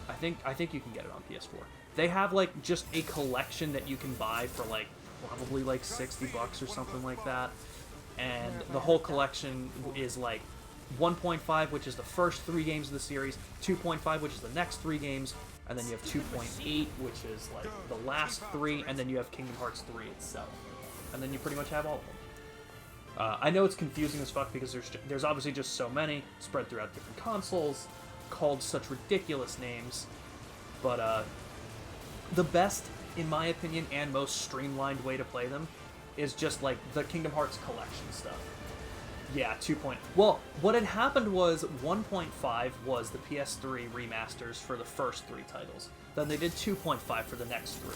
I think you can get it on PS4. They have like just a collection that you can buy for like probably like $60 or something like that, and the whole collection is like 1.5, which is the first 3 games of the series, 2.5, which is the next 3 games, and then you have 2.8, which is like the last 3, and then you have Kingdom Hearts 3 itself. and then you pretty much have all of them. I know it's confusing as fuck because there's obviously just so many spread throughout different consoles, called such ridiculous names, but the best, in my opinion, and most streamlined way to play them is just like the Kingdom Hearts collection stuff. Yeah, 2. Well, what had happened was 1.5 was the PS3 remasters for the first 3 titles. Then they did 2.5 for the next 3.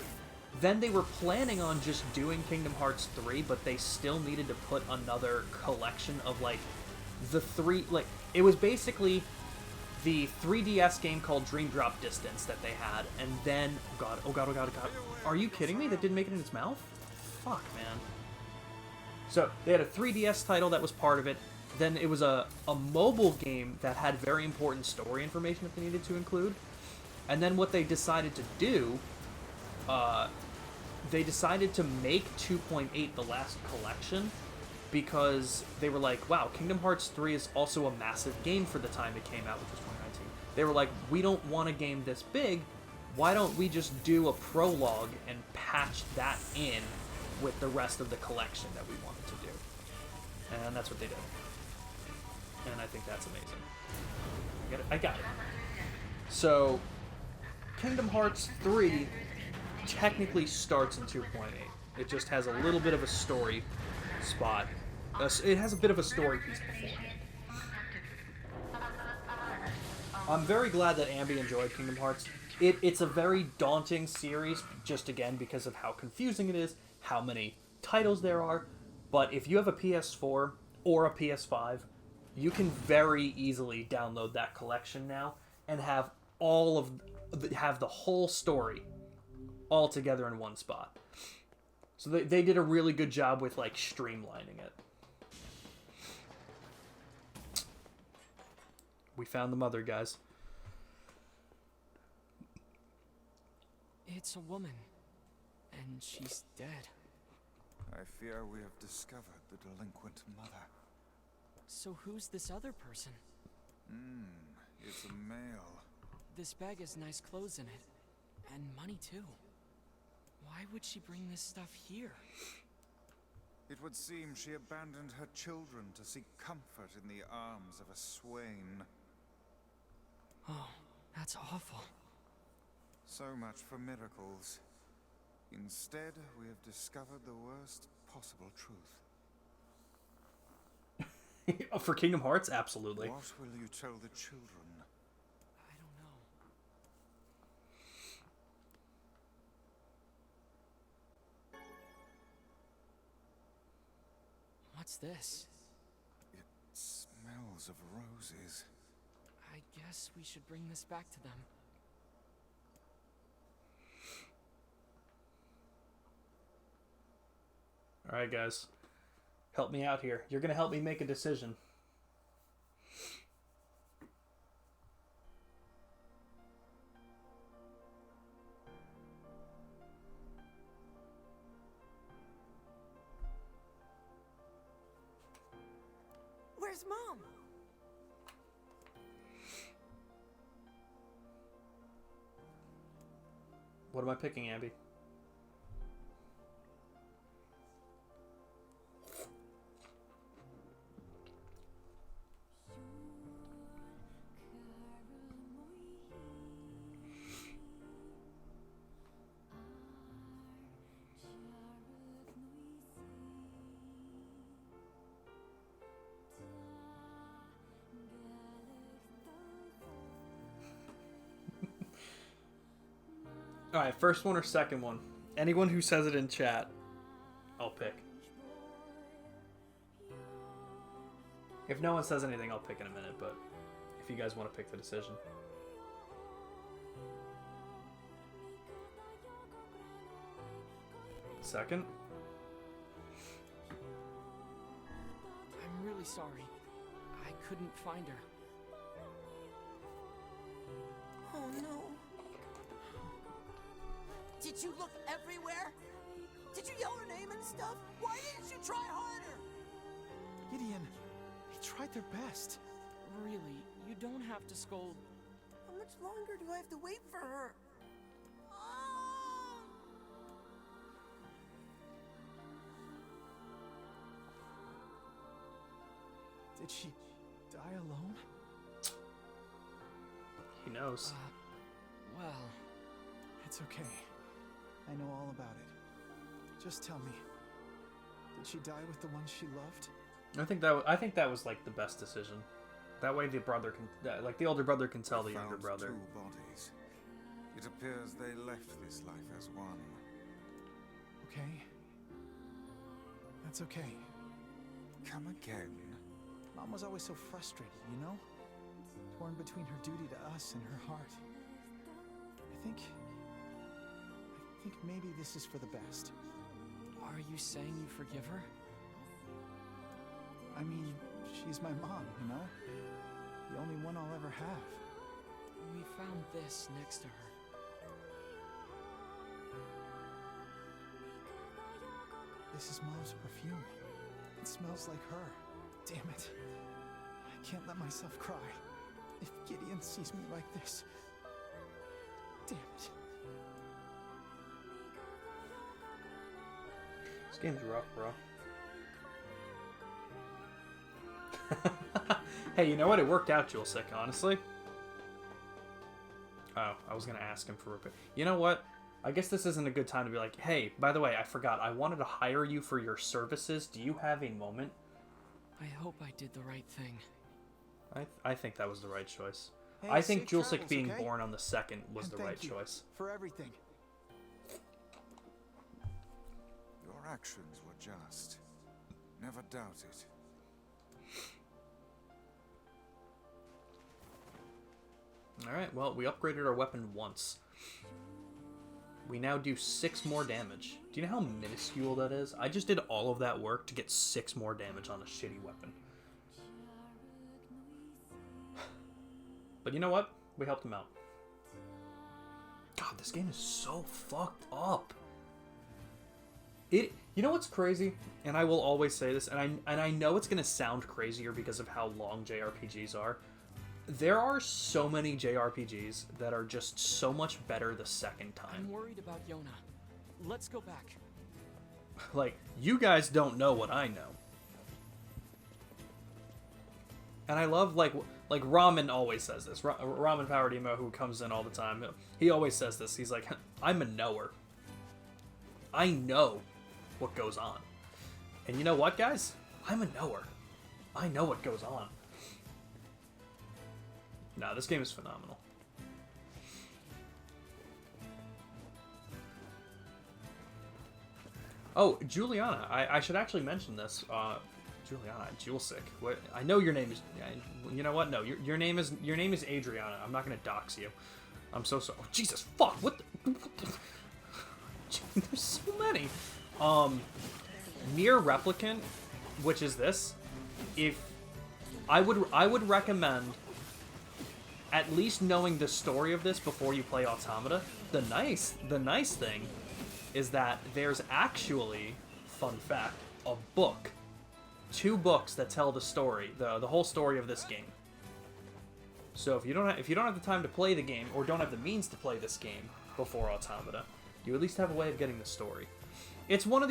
Then they were planning on just doing Kingdom Hearts 3, but they still needed to put another collection of, like, the 3... Like, it was basically the 3DS game called Dream Drop Distance that they had, and then... Oh god. Are you kidding me? That didn't make it in its mouth? Fuck, man. So, they had a 3DS title that was part of it. Then it was a mobile game that had very important story information that they needed to include. And then what they decided to do... they decided to make 2.8 the last collection because they were like, wow, Kingdom Hearts 3 is also a massive game for the time it came out, which was 2019. They were like, we don't want a game this big, why don't we just do a prologue and patch that in with the rest of the collection that we wanted to do. And that's what they did. And I think that's amazing. I got it. So, Kingdom Hearts 3 technically starts in 2.8. It just has a little bit of a story spot. It has a bit of a story piece before. I'm very glad that Ambi enjoyed Kingdom Hearts. It's a very daunting series, just again because of how confusing it is, how many titles there are. But if you have a PS4 or a PS5, you can very easily download that collection now and have the whole story all together in one spot. So they did a really good job with, like, streamlining it. We found the mother, guys. It's a woman, and she's dead. I fear we have discovered the delinquent mother. So who's this other person? It's a male. This bag has nice clothes in it, and money too. Why would she bring this stuff here? It would seem she abandoned her children to seek comfort in the arms of a swain. Oh, that's awful. So much for miracles. Instead, we have discovered the worst possible truth. For Kingdom Hearts, absolutely. What will you tell the children? I don't know. What's this? It smells of roses. I guess we should bring this back to them. Alright, guys. Help me out here. You're gonna help me make a decision. Where's Mom? What am I picking, Abby? Alright, first one or second one? Anyone who says it in chat, I'll pick. If no one says anything, I'll pick in a minute, but if you guys want to pick the decision. Second? I'm really sorry. I couldn't find her. Oh no. Did you look everywhere? Did you yell her name and stuff? Why didn't you try harder? Gideon, they tried their best. Really, you don't have to scold. How much longer do I have to wait for her? Did she die alone? He knows. Well... It's okay. I know all about it. Just tell me. Did she die with the one she loved? I think that was like the best decision. That way the brother can, like the older brother can tell the younger brother. 2 bodies. It appears they left this life as one. Okay. That's okay. Come again? Mom was always so frustrated, you know? Torn between her duty to us and her heart. I think maybe this is for the best. Are you saying you forgive her? I mean, she's my mom, you know? The only one I'll ever have. We found this next to her. This is Mom's perfume. It smells like her. Damn it. I can't let myself cry. If Gideon sees me like this... Damn it. This game's rough, bro. Hey, you know what? It worked out, Julesick, honestly. Oh, I was going to ask him for repair. You know what? I guess this isn't a good time to be like, hey, by the way, I forgot. I wanted to hire you for your services. Do you have a moment? I hope I did the right thing. I think that was the right choice. Hey, I think safe Julesick travels, being okay? born on the 2nd was And the thank right you choice. for everything. Your actions were just. Never doubt it. Alright, well, we upgraded our weapon once. We now do 6 more damage. Do you know how minuscule that is? I just did all of that work to get 6 more damage on a shitty weapon. But you know what? We helped him out. God, this game is so fucked up. You know what's crazy? And I will always say this, and I know it's gonna sound crazier because of how long JRPGs are. There are so many JRPGs that are just so much better the second time. I'm worried about Yona. Let's go back. Like, you guys don't know what I know. And I love, like Ramen always says this. Ramen Powered Emo, who comes in all the time, he always says this. He's like, I'm a knower. I know what goes on. And you know what, guys? I'm a knower. I know what goes on. Nah, this game is phenomenal. Oh, Juliana. I should actually mention this. Juliana, Julesick. What? I know your name is. You know what? No, your name is Adriana. I'm not gonna dox you. I'm so sorry. Oh, Jesus, fuck! What the? There's so many. Nier Replicant, which is this. If I would recommend at least knowing the story of this before you play Automata. The nice thing is that there's actually, fun fact, a book. 2 books that tell the story, the whole story of this game. So if you don't have the time to play the game or don't have the means to play this game before Automata, you at least have a way of getting the story. It's one of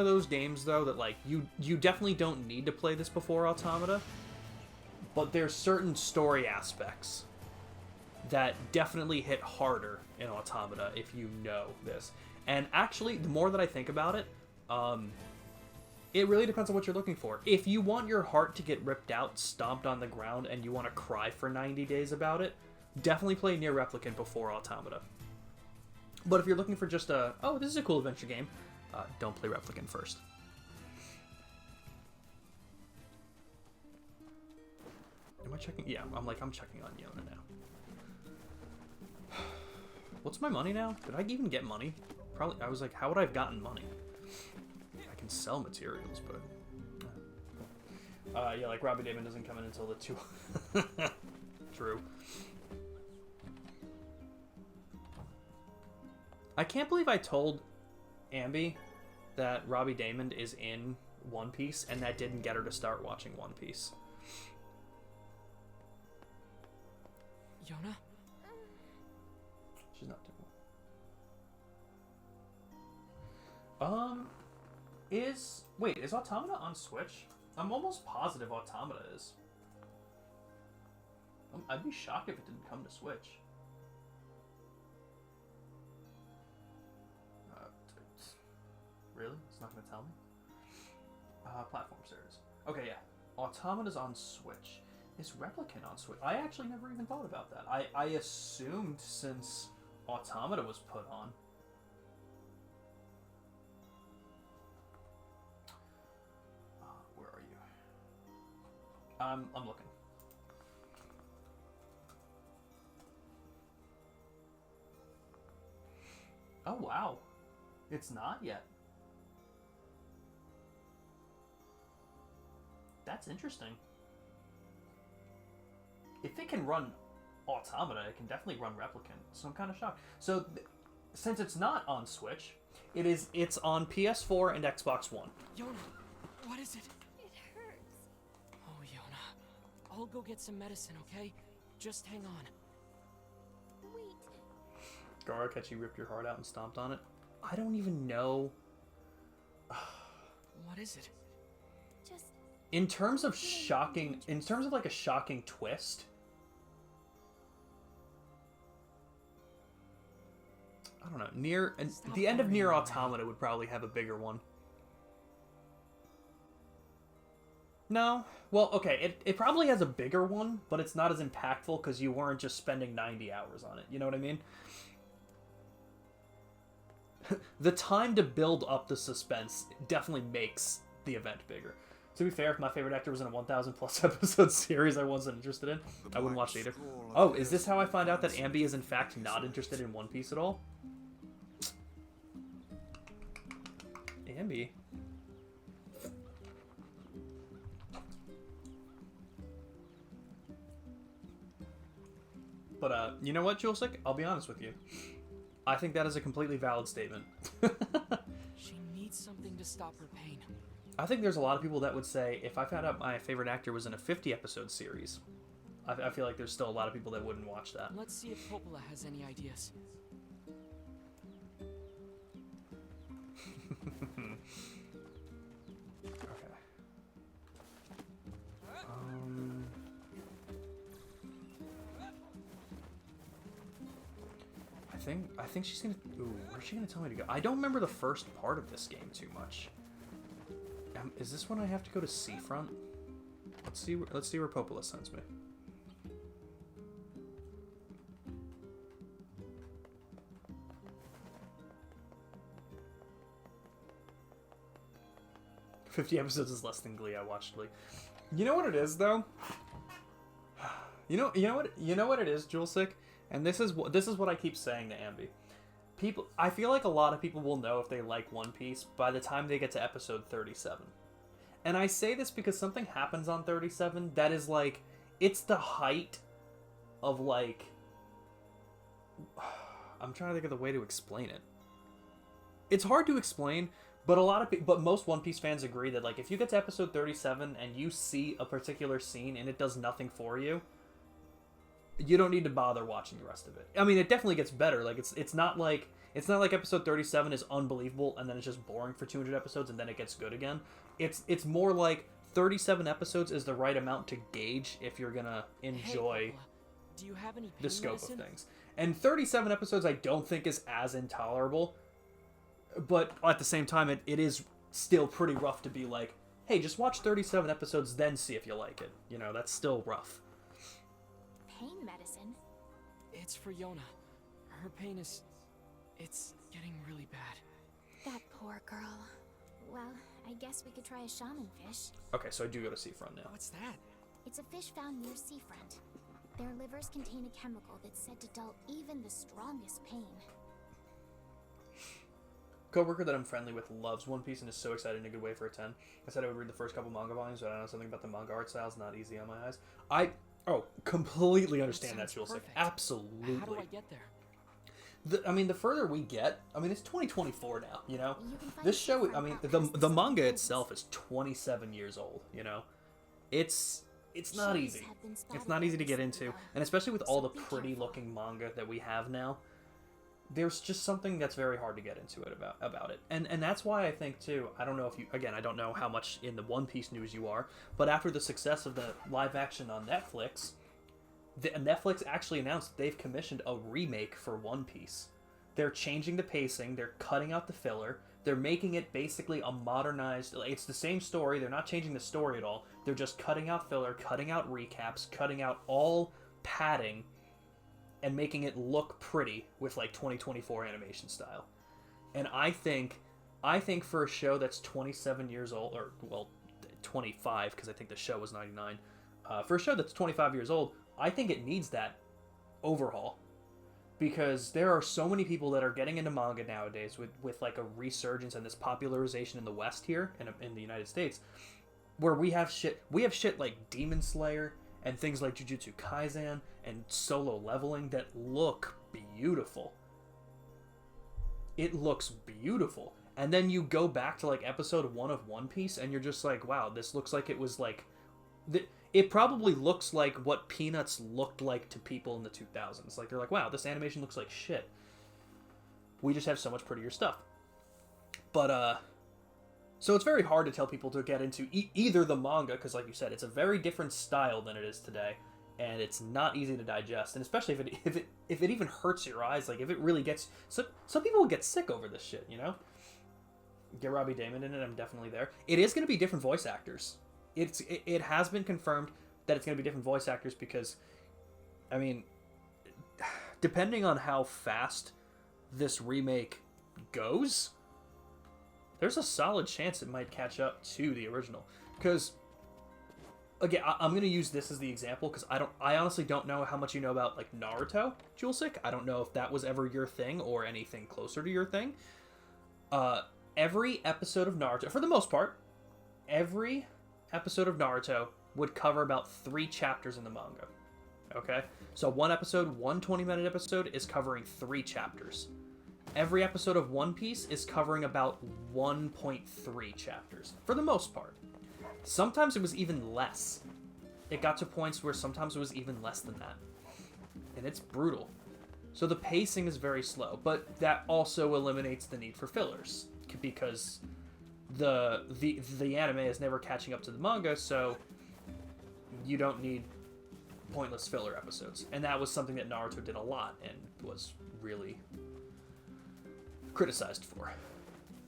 those games though that like you definitely don't need to play this before Automata, but there's certain story aspects that definitely hit harder in Automata if you know this. And actually, the more that I think about it, it really depends on what you're looking for. If you want your heart to get ripped out, stomped on the ground, and you want to cry for 90 days about it, definitely play Nier Replicant before Automata. But if you're looking for just oh, this is a cool adventure game, don't play Replicant first. Am I checking? Yeah, I'm checking on Yona now. What's my money now? Did I even get money? Probably. I was like, how would I have gotten money? I can sell materials, but yeah, like Robbie Damon doesn't come in until the 2. True. I can't believe I told Ambi that Robbie Damon is in One Piece, and that didn't get her to start watching One Piece. Yona? She's not doing well. Is Automata on Switch? I'm almost positive Automata is. I'd be shocked if it didn't come to Switch. Really? It's not going to tell me? Platform series. Okay, yeah. Automata's on Switch. Is Replicant on Switch? I actually never even thought about that. I assumed since Automata was put on. Where are you? I'm looking. Oh, wow. It's not yet. That's interesting. If it can run Automata, it can definitely run Replicant. So I'm kind of shocked. So, since it's not on Switch, it's on PS4 and Xbox One. Yona, what is it? It hurts. Oh, Yona. I'll go get some medicine, okay? Just hang on. Wait. Garakechi ripped your heart out and stomped on it. I don't even know. What is it? Just... In terms of shocking... In terms of, like, a shocking twist... I don't know. The end of Nier Automata would probably have a bigger one. No. Well, okay, it probably has a bigger one, but it's not as impactful because you weren't just spending 90 hours on it. You know what I mean? The time to build up the suspense definitely makes the event bigger. To be fair, if my favorite actor was in a 1,000+ episode series I wasn't interested in, I wouldn't watch it either. Oh, is this how I find out that Ambi is in fact not interested in One Piece at all? Ambi. But, you know what, Julesic? I'll be honest with you. I think that is a completely valid statement. She needs something to stop her pain. I think there's a lot of people that would say, if I found out my favorite actor was in a 50-episode series, I feel like there's still a lot of people that wouldn't watch that. Let's see if Popola has any ideas. Okay. I think she's gonna... Ooh, where's she gonna tell me to go? I don't remember the first part of this game too much. Is this when I have to go to Seafront? Let's see where Popola sends me. "50 episodes is less than Glee." I watched Glee. You know what it is, though? You know what it is, Julesic? And this is what I keep saying to Ambi. People, I feel like a lot of people will know if they like One Piece by the time they get to episode 37. And I say this because something happens on 37 that is like, it's the height of like, I'm trying to think of the way to explain it. It's hard to explain, but but most One Piece fans agree that like if you get to episode 37 and you see a particular scene and it does nothing for you, you don't need to bother watching the rest of it. I mean, it definitely gets better. Like it's not like episode 37 is unbelievable and then it's just boring for 200 episodes and then it gets good again. It's more like 37 episodes is the right amount to gauge if you're gonna enjoy do you have any the scope of things. And 37 episodes I don't think is as intolerable, but at the same time it is still pretty rough to be like, hey, just watch 37 episodes then see if you like it. You know, that's still rough. Pain medicine? It's for Yona. Her pain is... it's getting really bad. That poor girl. Well, I guess we could try a shaman fish. Okay, so I do go to Seafront now. What's that? It's a fish found near seafront. Their livers contain a chemical that's said to dull even the strongest pain. Coworker that I'm friendly with loves One Piece and is so excited in a good way for a 10. I said I would read the first couple manga volumes, but I know something about the manga art style is not easy on my eyes. I completely understand that, Jules. Like, absolutely. How do I get there? The further we get, it's 2024 now, you know? This show, the manga itself is 27 years old, you know? It's not easy. It's not easy to get into, and especially with all the pretty looking manga that we have now, there's just something that's very hard to get into it about it. And that's why I think too, I don't know if you, again, I don't know how much in the One Piece news you are, but after the success of the live action on Netflix, Netflix actually announced they've commissioned a remake for One Piece. They're changing the pacing, they're cutting out the filler, they're making it basically a modernized, it's the same story, they're not changing the story at all, they're just cutting out filler, cutting out recaps, cutting out all padding, and making it look pretty with like 2024 animation style. And I think for a show that's 27 years old, or well, 25, because I think the show was 99, for a show that's 25 years old, I think it needs that overhaul. Because there are so many people that are getting into manga nowadays with like a resurgence and this popularization in the West here, in the United States, where we have shit like Demon Slayer and things like Jujutsu Kaisen and Solo Leveling that look beautiful. It looks beautiful. And then you go back to like episode 1 of One Piece and you're just like, wow, this looks like it was like... It probably looks like what Peanuts looked like to people in the 2000s. Like, they're like, wow, this animation looks like shit. We just have so much prettier stuff. But, so it's very hard to tell people to get into either the manga, because like you said, it's a very different style than it is today, and it's not easy to digest, and especially if it even hurts your eyes, like if it really gets... Some people will get sick over this shit, you know? Get Robbie Damon in it, I'm definitely there. It is going to be different voice actors. It has been confirmed that it's going to be different voice actors because, I mean, depending on how fast this remake goes, there's a solid chance it might catch up to the original. Because, again, I'm going to use this as the example because I honestly don't know how much you know about like Naruto, Julesic. I don't know if that was ever your thing or anything closer to your thing. Every episode of Naruto, for the most part, every episode of Naruto would cover about 3 chapters in the manga. Okay? So one 20-minute episode is covering 3 chapters. Every episode of One Piece is covering about 1.3 chapters, for the most part. Sometimes it was even less. It got to points where sometimes it was even less than that. And it's brutal. So the pacing is very slow, but that also eliminates the need for fillers, because the anime is never catching up to the manga, so you don't need pointless filler episodes. And that was something that Naruto did a lot and was really criticized for.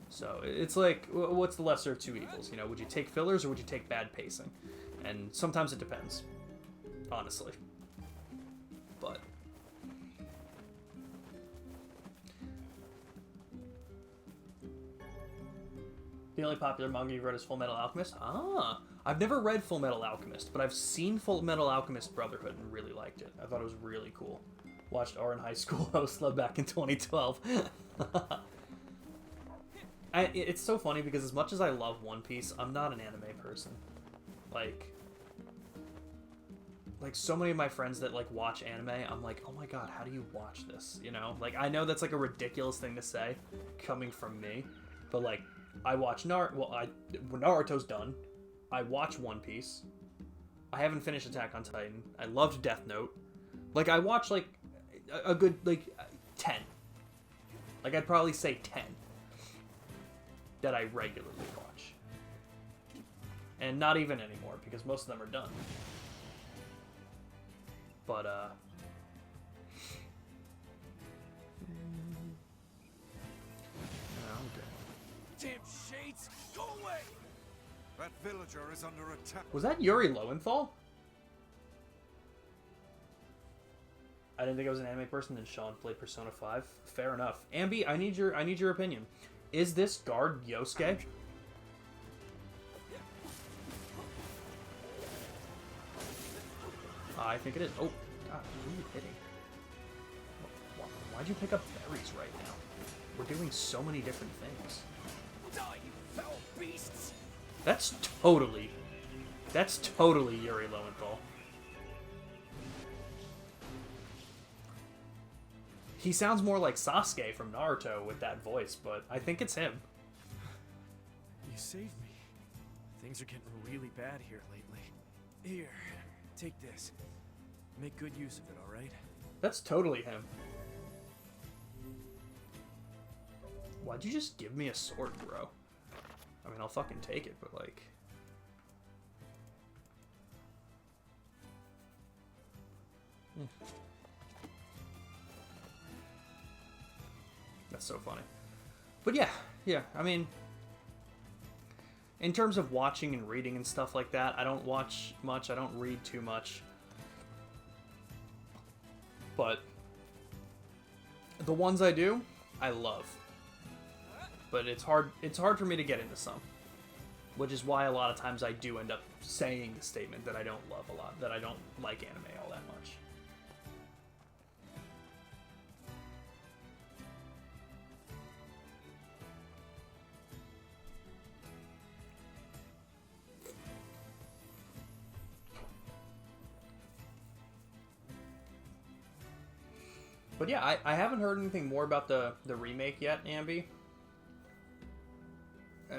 So it's like, what's the lesser of two evils? You know, would you take fillers or would you take bad pacing? And sometimes it depends, honestly. But the only popular manga you've read is Full Metal Alchemist? Ah, I've never read Full Metal Alchemist, but I've seen Full Metal Alchemist Brotherhood and really liked it. I thought it was really cool. Watched R in high school. I was back in 2012. It's so funny because as much as I love One Piece, I'm not an anime person. Like so many of my friends that like watch anime, I'm like, oh my god, how do you watch this? You know, like I know that's like a ridiculous thing to say coming from me, but like I watch Naruto's done. I watch One Piece. I haven't finished Attack on Titan. I loved Death Note. Like I watch like a good like 10. Like I'd probably say 10 that I regularly watch. And not even anymore because most of them are done. But damn shades, go away! That villager is under attack. Was that Yuri Lowenthal? I didn't think I was an anime person, and Sean played Persona 5. Fair enough. Ambi, I need your opinion. Is this guard Yosuke? I think it is. Oh, God, who are you hitting? Why'd you pick up berries right now? We're doing so many different things. Die, you foul beasts! That's totally Yuri Lowenthal. He sounds more like Sasuke from Naruto with that voice, but I think it's him. You saved me. Things are getting really bad here lately. Here, take this. Make good use of it, alright? That's totally him. Why'd you just give me a sword, bro? I mean, I'll fucking take it, but like... That's so funny. But yeah, I mean... In terms of watching and reading and stuff like that, I don't watch much, I don't read too much. But the ones I do, I love. But it's hard for me to get into some. Which is why a lot of times I do end up saying the statement that I don't love a lot, that I don't like anime all that much. But yeah, I haven't heard anything more about the remake yet, Ambi.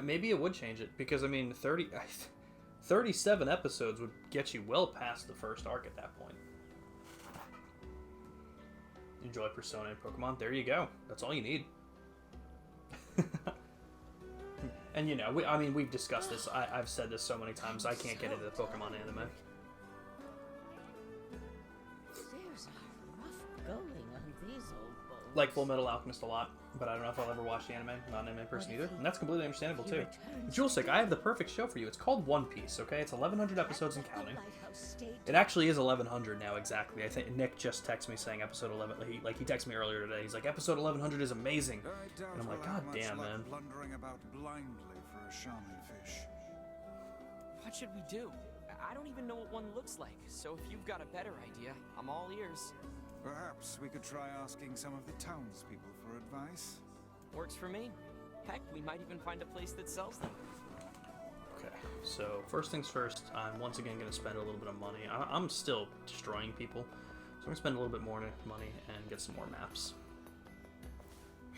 Maybe it would change it, because, I mean, 37 episodes would get you well past the first arc at that point. Enjoy Persona and Pokemon, there you go. That's all you need. And, you know, we've discussed this. I've said this so many times, I can't get into the Pokemon anime. There's a rough going on these old bones. Like Full Metal Alchemist a lot, but I don't know if I'll ever watch the anime. I'm not an anime person either, and that's completely understandable too. Julesick, I have the perfect show for you. It's called One Piece, okay? It's 1,100 episodes and counting. It actually is 1,100 now, exactly. I think Nick just texted me saying episode 11. He texted me earlier today. He's like, episode 1,100 is amazing. And I'm like, God damn, man. Blundering about blindly for a shaman fish. What should we do? I don't even know what one looks like, so if you've got a better idea, I'm all ears. Perhaps we could try asking some of the townspeople for advice. Works for me. Heck, we might even find a place that sells them. Okay, so first things first, I'm once again going to spend a little bit of money. I'm still destroying people, so I'm going to spend a little bit more money and get some more maps.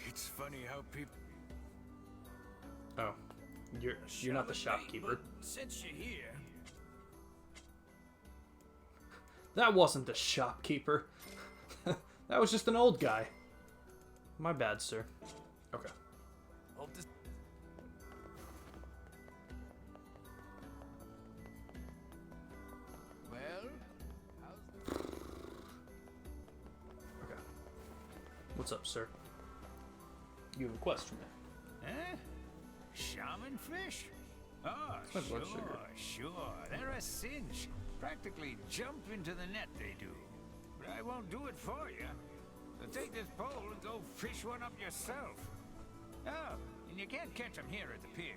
It's funny how people... Oh, you're not the shopkeeper. Since you're here... That wasn't the shopkeeper. That was just an old guy. My bad, sir. Okay. Well, okay. What's up, sir? You have a quest for me. eh? Shaman fish? Oh, My blood sugar. sure. They're a cinch. Practically jump into the net, they do. But I won't do it for you. So take this pole and go fish one up yourself. Oh, and you can't catch them here at the pier.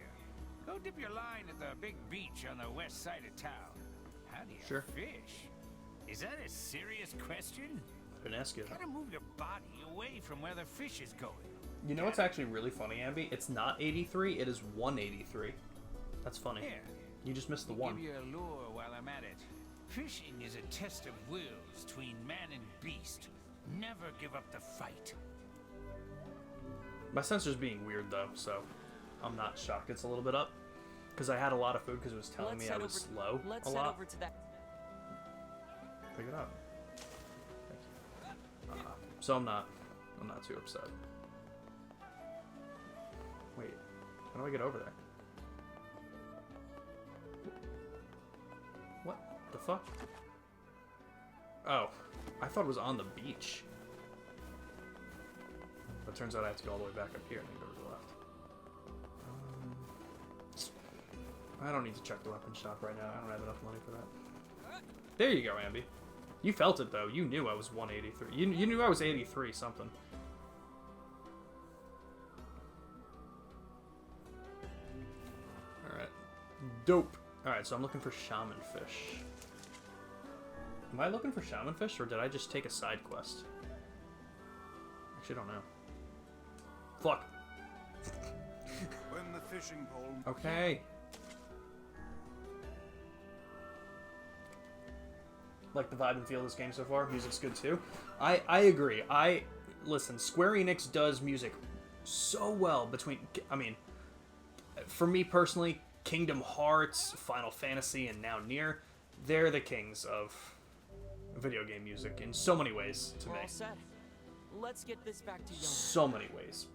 Go dip your line at the big beach on the west side of town. How do you fish? Is that a serious question? I didn't ask you that. Gotta move your body away from where the fish is going. You know what's actually really funny, Ambi? It's not 83, it is 183. That's funny. Here, you just missed the I'll one. give you a lure while I'm at it. Fishing is a test of wills between man and beast. Never give up the fight. My sensor's being weird though, so I'm not shocked it's a little bit up. Because I had a lot of food because it was telling me I was slow Let's a head lot. over to that. Pick it up. Thank you. So I'm not too upset. Wait, how do I get over there? What the fuck? Oh, I thought it was on the beach. But it turns out I have to go all the way back up here and then go to the left. I don't need to check the weapon shop right now. I don't have enough money for that. There you go, Ambi. You felt it though. You knew I was 183. You knew I was 83 something. Alright. Dope. Alright, so I'm looking for shaman fish. Am I looking for shaman fish, or did I just take a side quest? Actually, I don't know. Fuck. When the fishing pole... Okay. Like the vibe and feel of this game so far. Music's good too. I agree. Listen, Square Enix does music so well between... I mean, for me personally, Kingdom Hearts, Final Fantasy, and now Nier, they're the kings of video game music in so many ways to me. We're all set. Let's get this back to Yona. So many ways.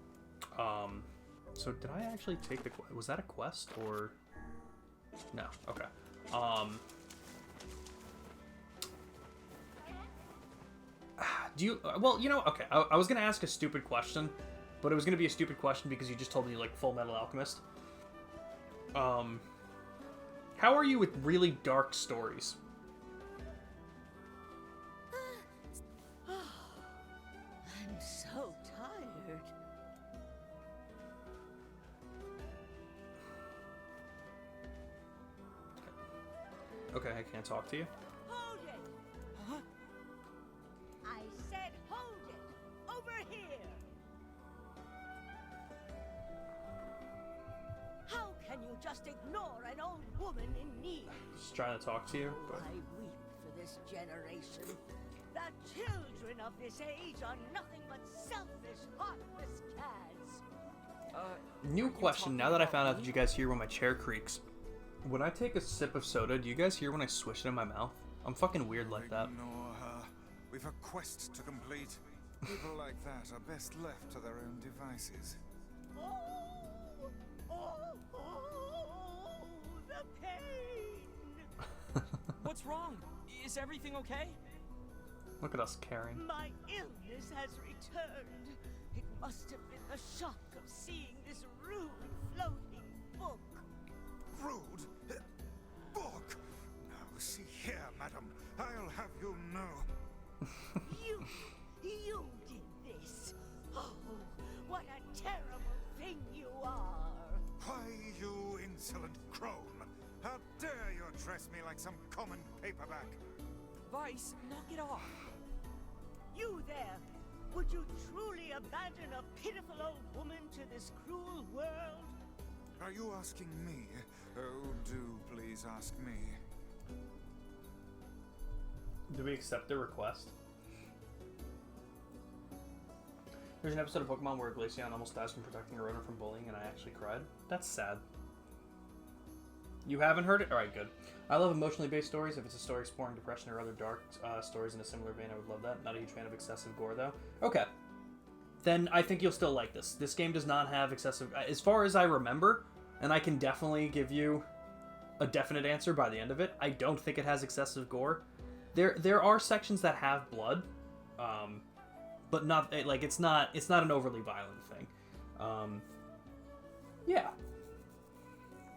So did I actually take the... Was that a quest, or... No, okay. Do you... Well, you know, okay, I was gonna ask a stupid question, but it was gonna be a stupid question because you just told me, like, Full Metal Alchemist. How are you with really dark stories? I'm so tired. Okay, I can't talk to you. Hold it! Huh? I said hold it! Over here! How can you just ignore an old woman in need? Just trying to talk to you, but... I weep for this generation. The children of this age are nothing but selfish, heartless cads. New question, now that I found out that you guys hear when my chair creaks. When I take a sip of soda, do you guys hear when I swish it in my mouth? I'm fucking weird like that. Ignore her. We've a quest to complete. People like that are best left to their own devices. The pain! What's wrong? Is everything okay? Look at us caring. My illness has returned. It must have been the shock of seeing this rude, floating book. Rude? Book? Now, see here, madam. I'll have you know. You did this. Oh, what a terrible thing you are. Why, you insolent crone. How dare you address me like some common paperback? Vice, knock it off. You there. Would you truly abandon a pitiful old woman to this cruel world? Are you asking me? Oh, do please ask me. Do we accept the request? There's an episode of Pokemon where Glaceon almost dies from protecting a rodent from bullying, and I actually cried. That's sad. You haven't heard it? Alright, good. I love emotionally based stories. If it's a story exploring depression or other dark stories in a similar vein, I would love that. Not a huge fan of excessive gore, though. Okay. Then I think you'll still like this. This game does not have excessive... As far as I remember, and I can definitely give you a definite answer by the end of it, I don't think it has excessive gore. There are sections that have blood, but not... Like, it's not an overly violent thing. Yeah.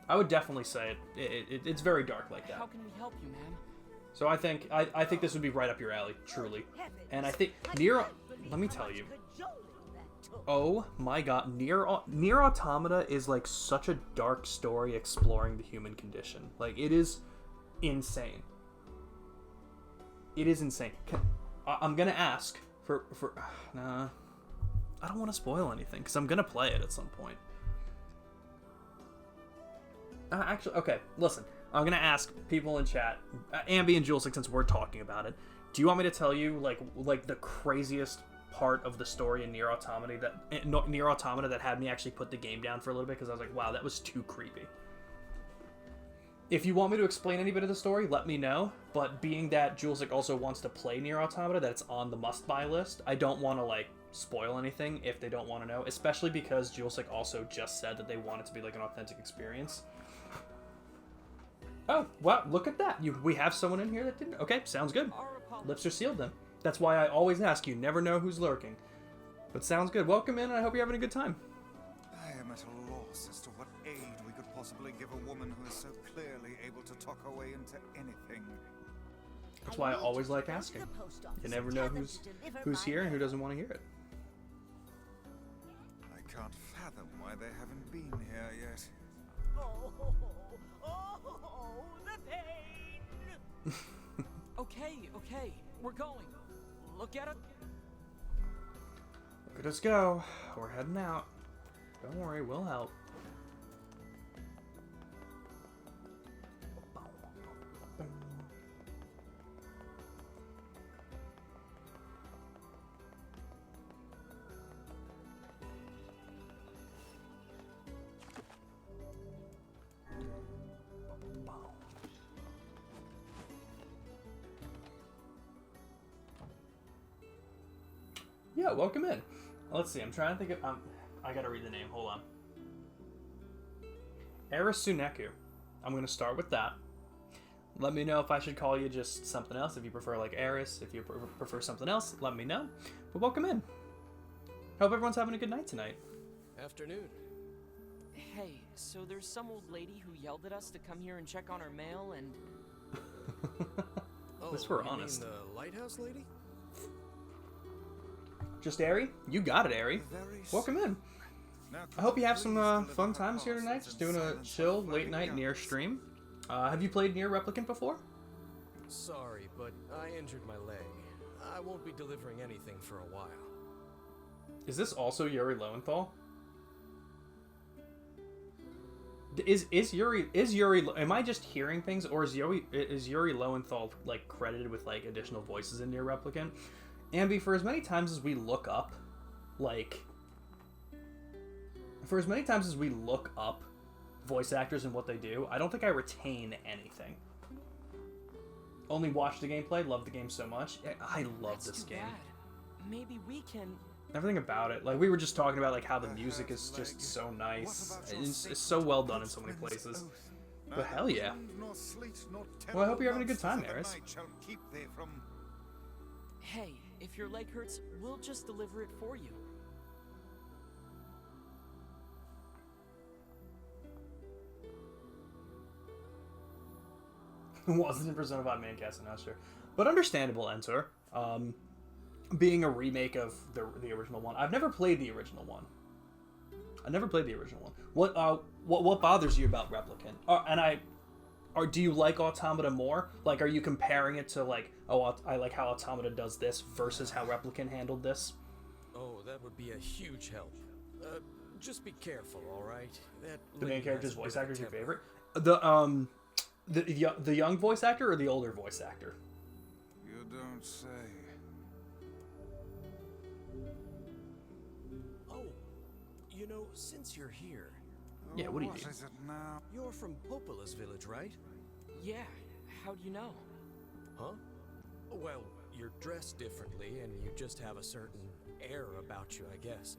I would definitely say it's very dark like that. How can we help you, man? So I think this would be right up your alley, truly. And I think Nier, let me tell you. Oh my god, Nier Automata is like such a dark story exploring the human condition. Like, it is insane. It is insane. I'm gonna ask for nah. I don't want to spoil anything because I'm gonna play it at some point. Actually, okay, listen. I'm gonna ask people in chat, Ambi and Jules, since we're talking about it. Do you want me to tell you like the craziest part of the story in Nier Automata that had me actually put the game down for a little bit because I was like, wow, that was too creepy. If you want me to explain any bit of the story, let me know. But being that Julesik also wants to play Nier Automata, that it's on the must-buy list, I don't want to like spoil anything if they don't want to know. Especially because Julesik also just said that they want it to be like an authentic experience. Oh, wow, look at that. We have someone in here that didn't... Okay, sounds good. Lips are sealed then. That's why I always ask you, never know who's lurking. But sounds good. Welcome in, and I hope you're having a good time. I am at a loss as to what aid we could possibly give a woman who is so clearly able to talk her way into anything. That's why I always like asking. You never know who's here and who doesn't want to hear it. I can't fathom why they haven't been here yet. Oh, the pain! Okay, we're going. Look at it. Look at us go. We're heading out. Don't worry, we'll help. Yeah, welcome in. Let's see, I'm trying to think of... I gotta read the name. Hold on. Arisuneku. I'm gonna start with that. Let me know if I should call you just something else. If you prefer like Eris, if you prefer something else, let me know. But welcome in. Hope everyone's having a good night tonight. Afternoon. Hey, so there's some old lady who yelled at us to come here and check on her mail and... Oh, This we're you honest. mean the lighthouse lady? Just Ari? You got it, Ari. Welcome in. I hope you have some fun times here tonight. Just doing a chill late night Nier stream. Have you played Nier Replicant before? Sorry, but I injured my leg. I won't be delivering anything for a while. Is this also Yuri Lowenthal? Is Yuri am I just hearing things, or is Yuri Lowenthal like credited with like additional voices in Nier Replicant? Ambi, for as many times as we look up voice actors and what they do, I don't think I retain anything. Only watch the gameplay, love the game so much. I love this game. Bad. Maybe we can... Everything about it. Like, we were just talking about like how the music is just so nice. It's so well done in so many places. But hell yeah. Well, I hope you're having a good time, Eris. Hey, if your leg hurts, we'll just deliver it for you. Wasn't in Persona 5 main cast, I'm not sure. But understandable, Ensor. Being a remake of the original one. I've never played the original one. What bothers you about Replicant? Do you like Automata more? Like, are you comparing it to like, oh, I like how Automata does this versus how Replicant handled this? Oh, that would be a huge help. Just be careful, all right? The main character's voice actor is your favorite? The young voice actor or the older voice actor? You don't say. Oh, you know, since you're here... Yeah, what do you What need? is it now? You're from Popola's village, right? Yeah, how do you know? Huh? Well, you're dressed differently, and you just have a certain air about you, I guess.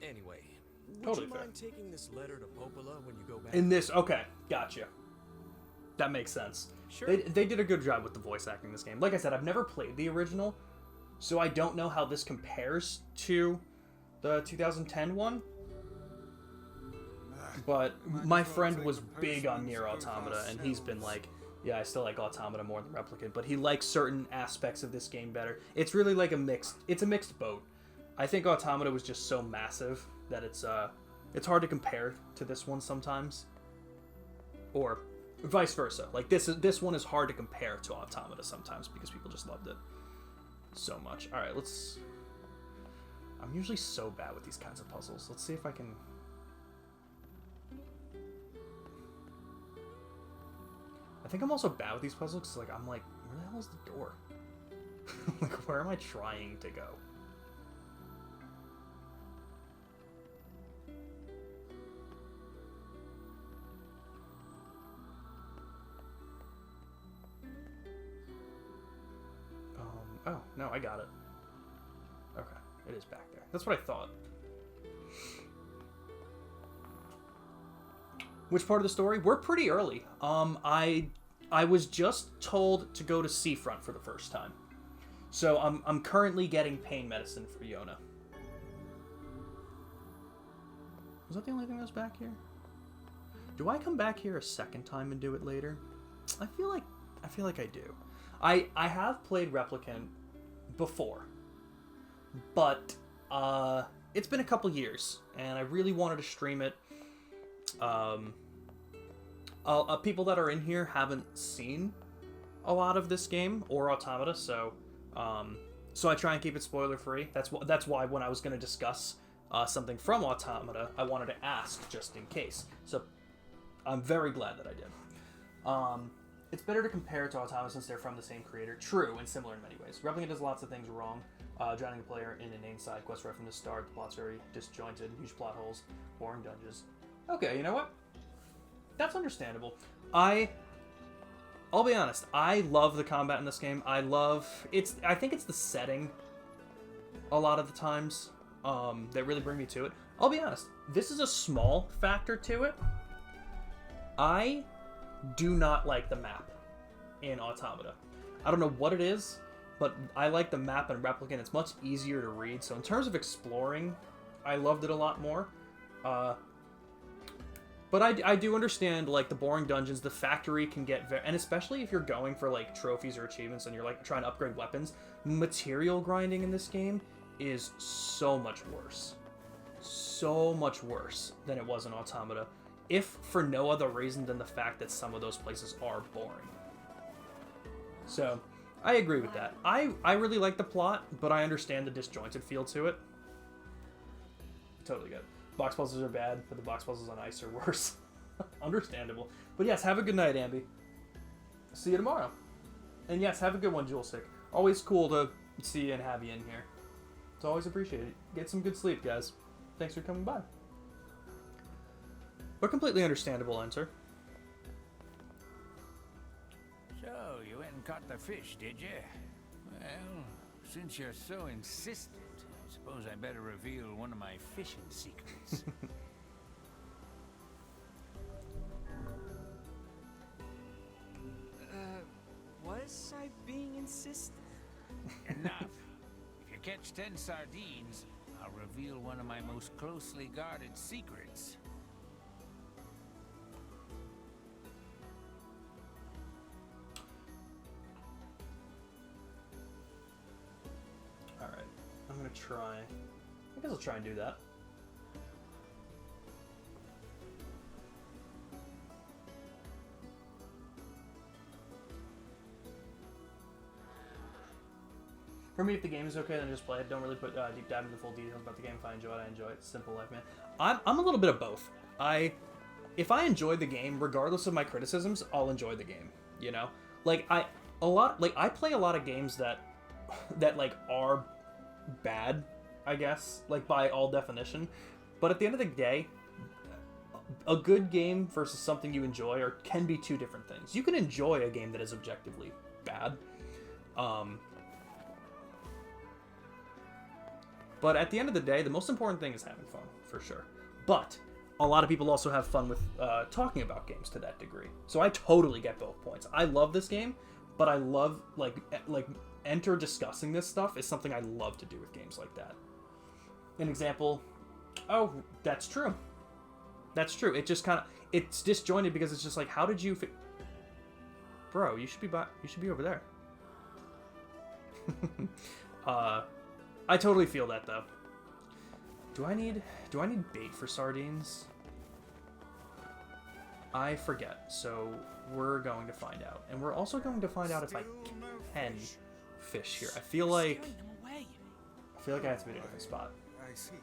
Anyway, would Totally you fair. mind taking this letter to Popola when you go back? Okay, gotcha. That makes sense. Sure. They did a good job with the voice acting in this game. Like I said, I've never played the original, so I don't know how this compares to the 2010 one. But my friend was big on Nier Automata, and he's been like, yeah, I still like Automata more than Replicant, but he likes certain aspects of this game better. It's really like a mixed boat. I think Automata was just so massive that it's hard to compare to this one sometimes. Or vice versa. Like this one is hard to compare to Automata sometimes because people just loved it so much. All right, I'm usually so bad with these kinds of puzzles. Let's see if I can. I think I'm also bad with these puzzles because I'm like, where the hell is the door? Like, where am I trying to go? Oh, no, I got it. Okay, it is back there. That's what I thought. Which part of the story? We're pretty early. I was just told to go to Seafront for the first time. So I'm currently getting pain medicine for Yona. Was that the only thing that was back here? Do I come back here a second time and do it later? I feel like I do. I have played Replicant before, but it's been a couple years, and I really wanted to stream it. People that are in here haven't seen a lot of this game or Automata, so I try and keep it spoiler free. That's why when I was going to discuss something from Automata, I wanted to ask just in case. So I'm very glad that I did. It's better to compare it to Automata since they're from the same creator. True, and similar in many ways. Replicant does lots of things wrong. Drowning the player in inane side quest right from the start. The plot's very disjointed, huge plot holes, boring dungeons. Okay, you know what? That's understandable. I'll be honest, I love the combat in this game. I think it's the setting a lot of the times. that really bring me to it. I'll be honest, this is a small factor to it. I do not like the map in Automata. I don't know what it is, but I like the map in Replicant. It's much easier to read. So in terms of exploring, I loved it a lot more. But I do understand, like, the boring dungeons, the factory can get very... And especially if you're going for, like, trophies or achievements and you're, like, trying to upgrade weapons, material grinding in this game is so much worse. So much worse than it was in Automata, if for no other reason than the fact that some of those places are boring. So, I agree with that. I really like the plot, but I understand the disjointed feel to it. Totally good. Box puzzles are bad, but the box puzzles on ice are worse. Understandable. But yes, have a good night, Ambi. See you tomorrow. And yes, have a good one, Julesick. Always cool to see you and have you in here. It's always appreciated. Get some good sleep, guys. Thanks for coming by. But completely understandable, Enter. So, you went and caught the fish, did you? Well, since you're so insistent, I suppose I better reveal one of my fishing secrets. Was I being insistent? Enough. If you catch 10 sardines, I'll reveal one of my most closely guarded secrets. Alright, I'm gonna try. I guess I'll try and do that. For me, if the game is okay, then just play it. Don't really put deep dive into the full details about the game. If I enjoy it, I enjoy it. Simple life, man. I'm a little bit of both. If I enjoy the game, regardless of my criticisms, I'll enjoy the game. You know, like I play a lot of games that like are bad, I guess, like by all definition. But at the end of the day, a good game versus something you enjoy can be two different things. You can enjoy a game that is objectively bad. But at the end of the day, the most important thing is having fun, for sure. But a lot of people also have fun with talking about games to that degree. So I totally get both points. I love this game, but I love, like Enter discussing this stuff is something I love to do with games like that. An example, oh, that's true. That's true. It just kind of, it's disjointed because it's just like, how did you Bro, you should be over there. I totally feel that though. Do I need bait for sardines? I forget. So we're going to find out. And we're also going to find out if I can fish here. I feel like I have to be in a different spot. I see.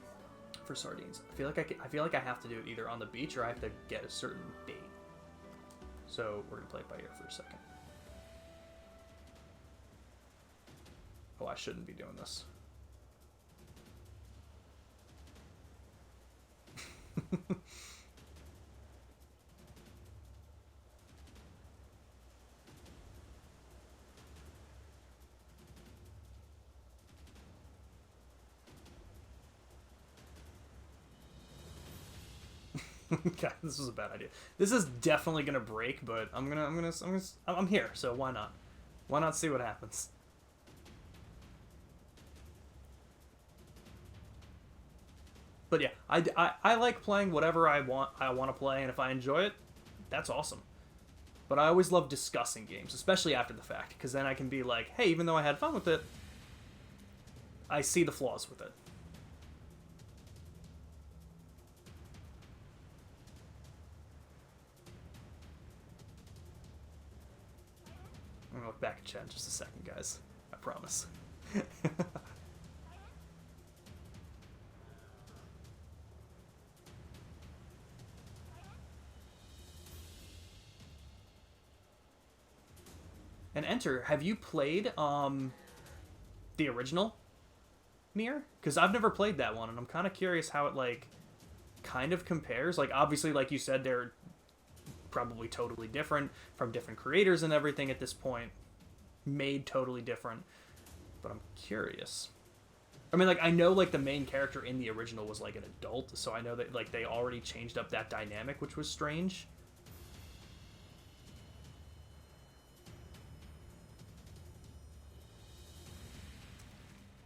For sardines. I feel like I have to do it either on the beach or I have to get a certain bait. So we're gonna play it by ear for a second. Oh, I shouldn't be doing this. God, this was a bad idea. This is definitely gonna break, but I'm here, so why not? Why not see what happens? But yeah, I like playing whatever I want to play, and if I enjoy it, that's awesome. But I always love discussing games, especially after the fact, because then I can be like, hey, even though I had fun with it, I see the flaws with it. I'm gonna look back at chat in just a second, guys. I promise. And Enter, have you played the original Nier? Because I've never played that one, and I'm kind of curious how it like kind of compares. Like obviously, like you said, they're probably totally different from different creators and everything at this point, made totally different. But I'm curious. I mean, like, I know, like, the main character in the original was, like, an adult, so I know that, like, they already changed up that dynamic, which was strange.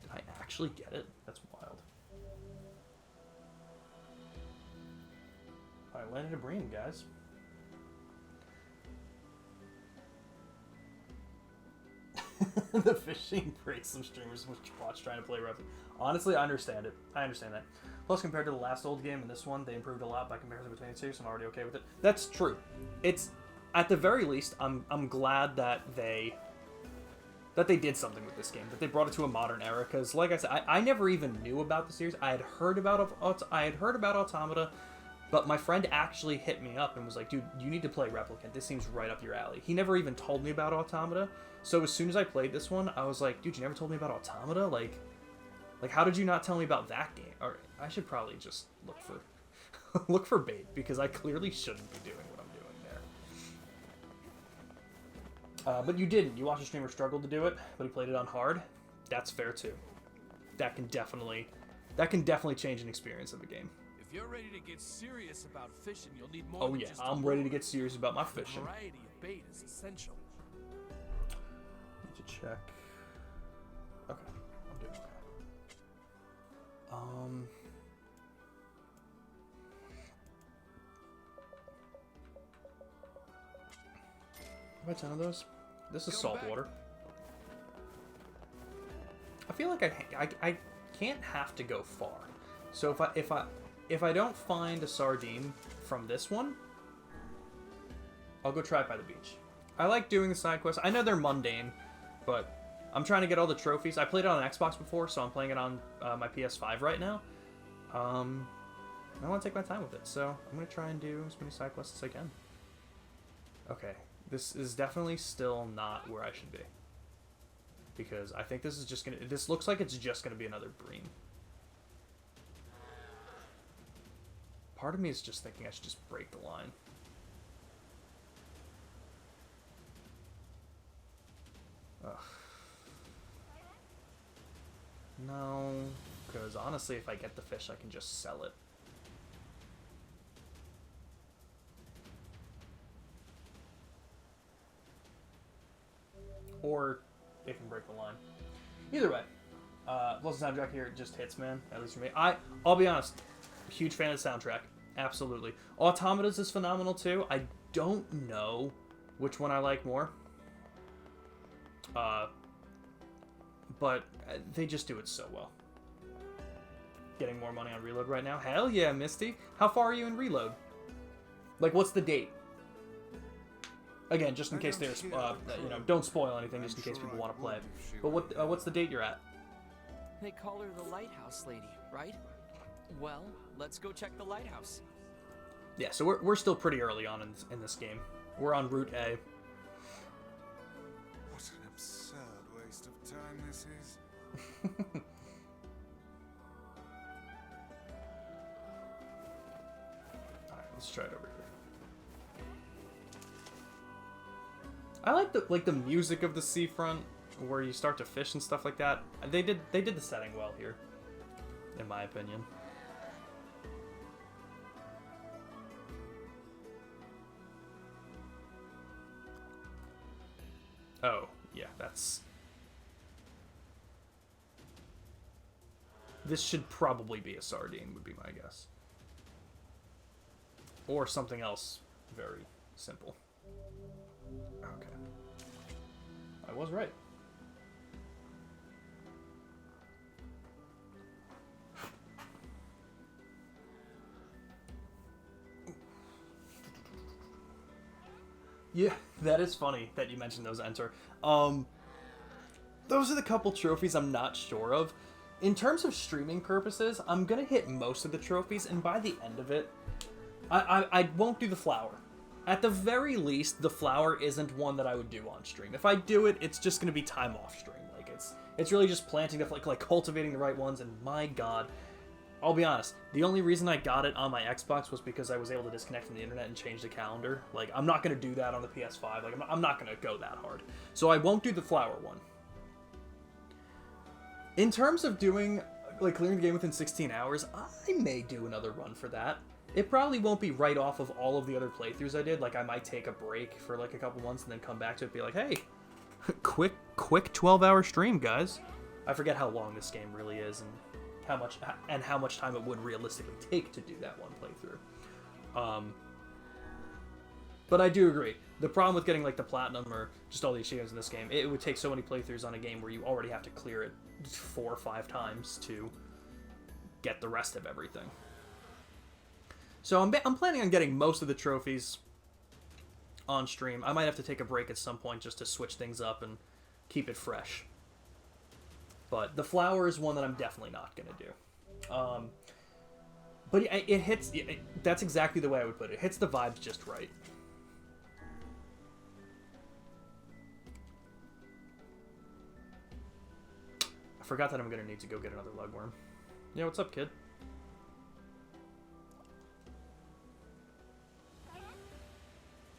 Did I actually get it? That's wild. I landed a bream, guys. The fishing breaks some streamers which watch trying to play Replicant. Honestly, I understand it. I understand that. Plus, compared to the last old game and this one, they improved a lot by comparison between the two, so I'm already okay with it. That's true. It's, at the very least, I'm glad that they did something with this game, that they brought it to a modern era. Because, like I said, I never even knew about the series. I had heard about Automata, but my friend actually hit me up and was like, dude, you need to play Replicant. This seems right up your alley. He never even told me about Automata. So as soon as I played this one, I was like, dude, you never told me about Automata? Like how did you not tell me about that game? Or I should probably just look for look for bait, because I clearly shouldn't be doing what I'm doing there. But you didn't. You watched a streamer struggle to do it, but he played it on hard. That's fair too. That can definitely change an experience of a game. If you're ready to get serious about fishing, you'll need more. Oh yeah, I'm ready to get serious about my fishing. Variety of bait is essential. Need to check. Okay, I'm doing okay. Have I 10 of those? This is salt water. I feel like I can't have to go far. So if I don't find a sardine from this one, I'll go try it by the beach. I like doing the side quests. I know they're mundane, but I'm trying to get all the trophies. I played it on Xbox before, so I'm playing it on my PS5 right now. I want to take my time with it, so I'm going to try and do as many side quests as I can. Okay, this is definitely still not where I should be. Because I think this is just going to... This looks like it's just going to be another bream. Part of me is just thinking I should just break the line. Ugh. No, because honestly, if I get the fish, I can just sell it. Or it can break the line. Either way, plus the soundtrack here just hits, man. At least for me. I'll be honest, huge fan of the soundtrack. Absolutely. Automata's is phenomenal too. I don't know which one I like more. But they just do it so well. Getting more money on Reload right now. Hell yeah, Misty. How far are you in Reload? Like, what's the date? Again, just in case there's, don't spoil anything, just in case people want to play it. But what's the date you're at? They call her the lighthouse lady, right? Well, let's go check the lighthouse. Yeah, so we're still pretty early on in this game. We're on Route A. What an absurd waste of time this is. Alright, let's try it over here. I like the music of the seafront, where you start to fish and stuff like that. They did the setting well here, in my opinion. Oh, yeah, this should probably be a sardine, would be my guess. Or something else very simple. Okay. I was right. Yeah, that is funny that you mentioned those enter. Those are the couple trophies I'm not sure of. In terms of streaming purposes, I'm gonna hit most of the trophies, and by the end of it, I won't do the flower. At the very least, the flower isn't one that I would do on stream. If I do it, it's just gonna be time off stream. Like it's really just planting the like cultivating the right ones. And my God, I'll be honest, the only reason I got it on my Xbox was because I was able to disconnect from the internet and change the calendar. Like, I'm not going to do that on the PS5. Like, I'm not going to go that hard. So I won't do the flower one. In terms of doing like clearing the game within 16 hours, I may do another run for that. It probably won't be right off of all of the other playthroughs I did. Like, I might take a break for like a couple months and then come back to it and be like, hey, quick 12-hour stream, guys. I forget how long this game really is and how much time it would realistically take to do that one playthrough. But I do agree. The problem with getting like the platinum or just all the achievements in this game, it would take so many playthroughs on a game where you already have to clear it 4 or 5 times to get the rest of everything. So I'm planning on getting most of the trophies on stream. I might have to take a break at some point just to switch things up and keep it fresh. But the flower is one that I'm definitely not going to do. But it hits... that's exactly the way I would put it. It hits the vibes just right. I forgot that I'm going to need to go get another lugworm. Yeah, what's up, kid?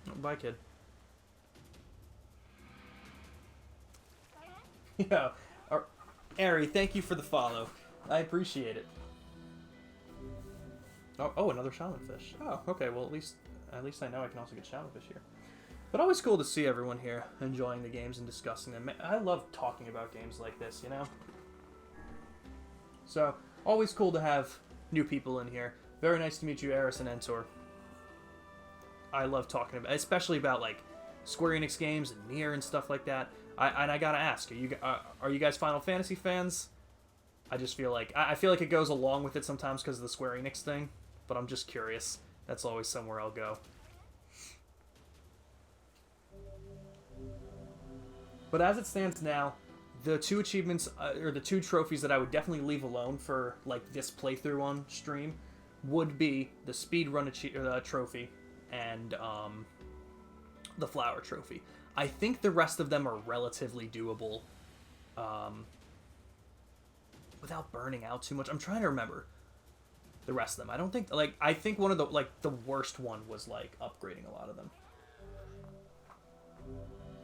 Oh, bye, kid. Yeah. Ari, thank you for the follow. I appreciate it. Oh, another shaman fish. Oh, okay. Well, at least I know I can also get shaman fish here. But always cool to see everyone here enjoying the games and discussing them. I love talking about games like this, you know? So, always cool to have new people in here. Very nice to meet you, Eris and Entor. I love talking about, especially about like Square Enix games and Nier and stuff like that. I gotta ask, are you guys Final Fantasy fans? I just feel like I feel like it goes along with it sometimes because of the Square Enix thing, but I'm just curious. That's always somewhere I'll go. But as it stands now, the 2 achievements or the 2 trophies that I would definitely leave alone for like this playthrough on stream would be the speedrun trophy and the flower trophy. I think the rest of them are relatively doable without burning out too much. I'm trying to remember the rest of them. I don't think, like, I think one of the, like, the worst one was, like, upgrading a lot of them.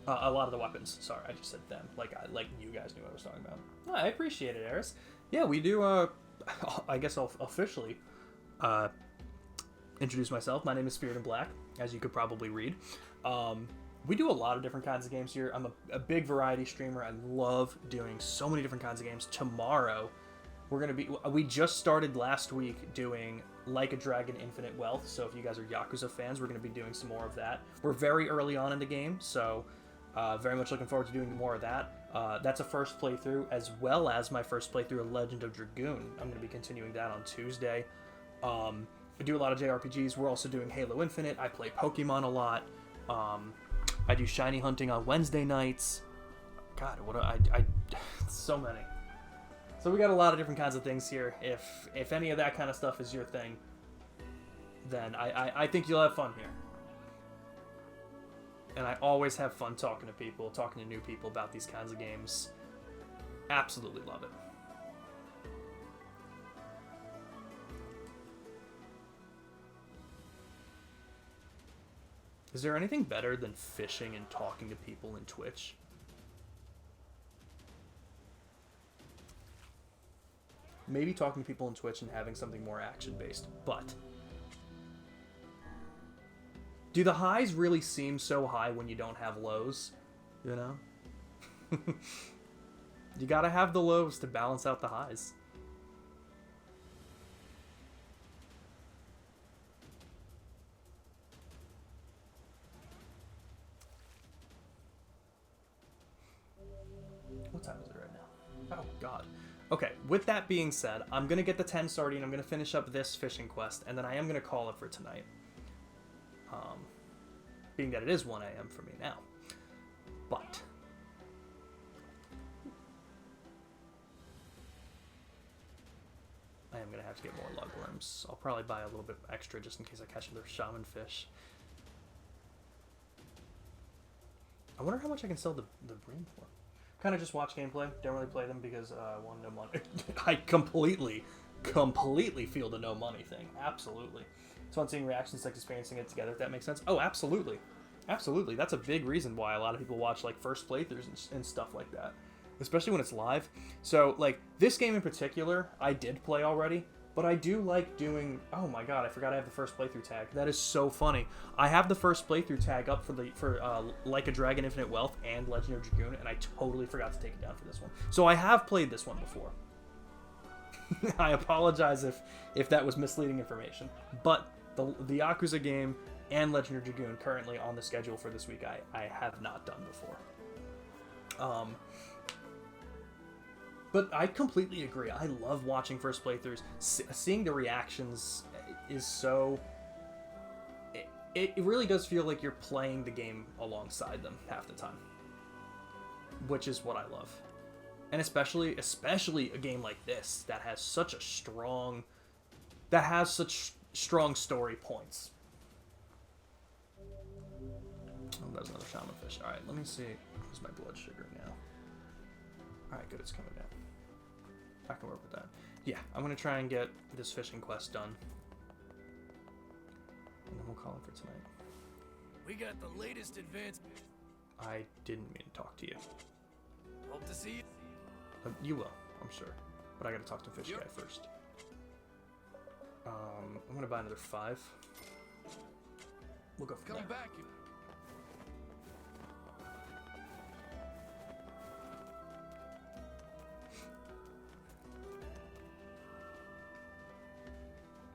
A lot of the weapons. Sorry, I just said them. Like you guys knew what I was talking about. Oh, I appreciate it, Eris. Yeah, we do, I guess I'll officially introduce myself. My name is Spirit in Black, as you could probably read. We do a lot of different kinds of games here. I'm a big variety streamer. I love doing so many different kinds of games. Tomorrow, we just started last week doing Like a Dragon Infinite Wealth, so if you guys are Yakuza fans, we're going to be doing some more of that. We're very early on in the game, so very much looking forward to doing more of that. That's a first playthrough, as well as my first playthrough of Legend of Dragoon. I'm going to be continuing that on Tuesday. I do a lot of JRPGs. We're also doing Halo Infinite. I play Pokemon a lot. I do shiny hunting on Wednesday nights. God, so many. So we got a lot of different kinds of things here. If any of that kind of stuff is your thing, then I think you'll have fun here. And I always have fun talking to people, talking to new people about these kinds of games. Absolutely love it. Is there anything better than fishing and talking to people in Twitch? Maybe talking to people in Twitch and having something more action-based, but do the highs really seem so high when you don't have lows? You know? You gotta have the lows to balance out the highs. What time is it right now? Oh, God. Okay, with that being said, I'm going to get the 10 sardine, I'm going to finish up this fishing quest, and then I am going to call it for tonight. Being that it is 1 a.m. for me now. But I am going to have to get more lugworms. I'll probably buy a little bit extra just in case I catch another shaman fish. I wonder how much I can sell the bream for. Kind of just watch gameplay. Don't really play them because one, no money. I completely feel the no money thing. Absolutely. It's fun seeing reactions, like experiencing it together, if that makes sense. Oh, absolutely. Absolutely. That's a big reason why a lot of people watch like first playthroughs and stuff like that. especially when it's live. So, like, this game in particular, I did play already, but I do like doing... Oh my god, I forgot I have the first playthrough tag. That is so funny. I have the first playthrough tag up for Like a Dragon Infinite Wealth and Legend of Dragoon, and I totally forgot to take it down for this one. So I have played this one before. I apologize if that was misleading information. But the Yakuza game and Legend of Dragoon currently on the schedule for this week, I have not done before. But I completely agree. I love watching first playthroughs. Seeing the reactions is so... It really does feel like you're playing the game alongside them half the time. Which is what I love. And especially a game like this that has such a strong... That has such strong story points. Oh, there's another shaman fish. Alright, let me see. Where's my blood sugar now? Alright, good, it's coming down. I can work with that. Yeah, I'm going to try and get this fishing quest done. And then we'll call him for tonight. We got the latest advancement. I didn't mean to talk to you. Hope to see you. You will, I'm sure. But I got to talk to Fish Guy first. I'm going to buy another 5. We'll go from there. Come back.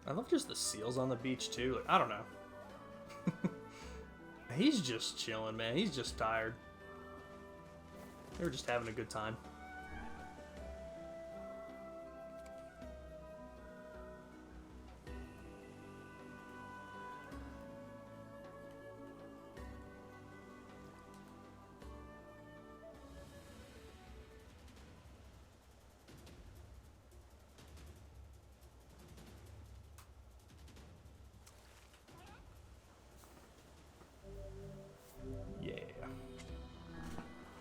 I love just the seals on the beach too. Like, I don't know. He's just chilling, man. He's just tired. They were just having a good time. Yeah.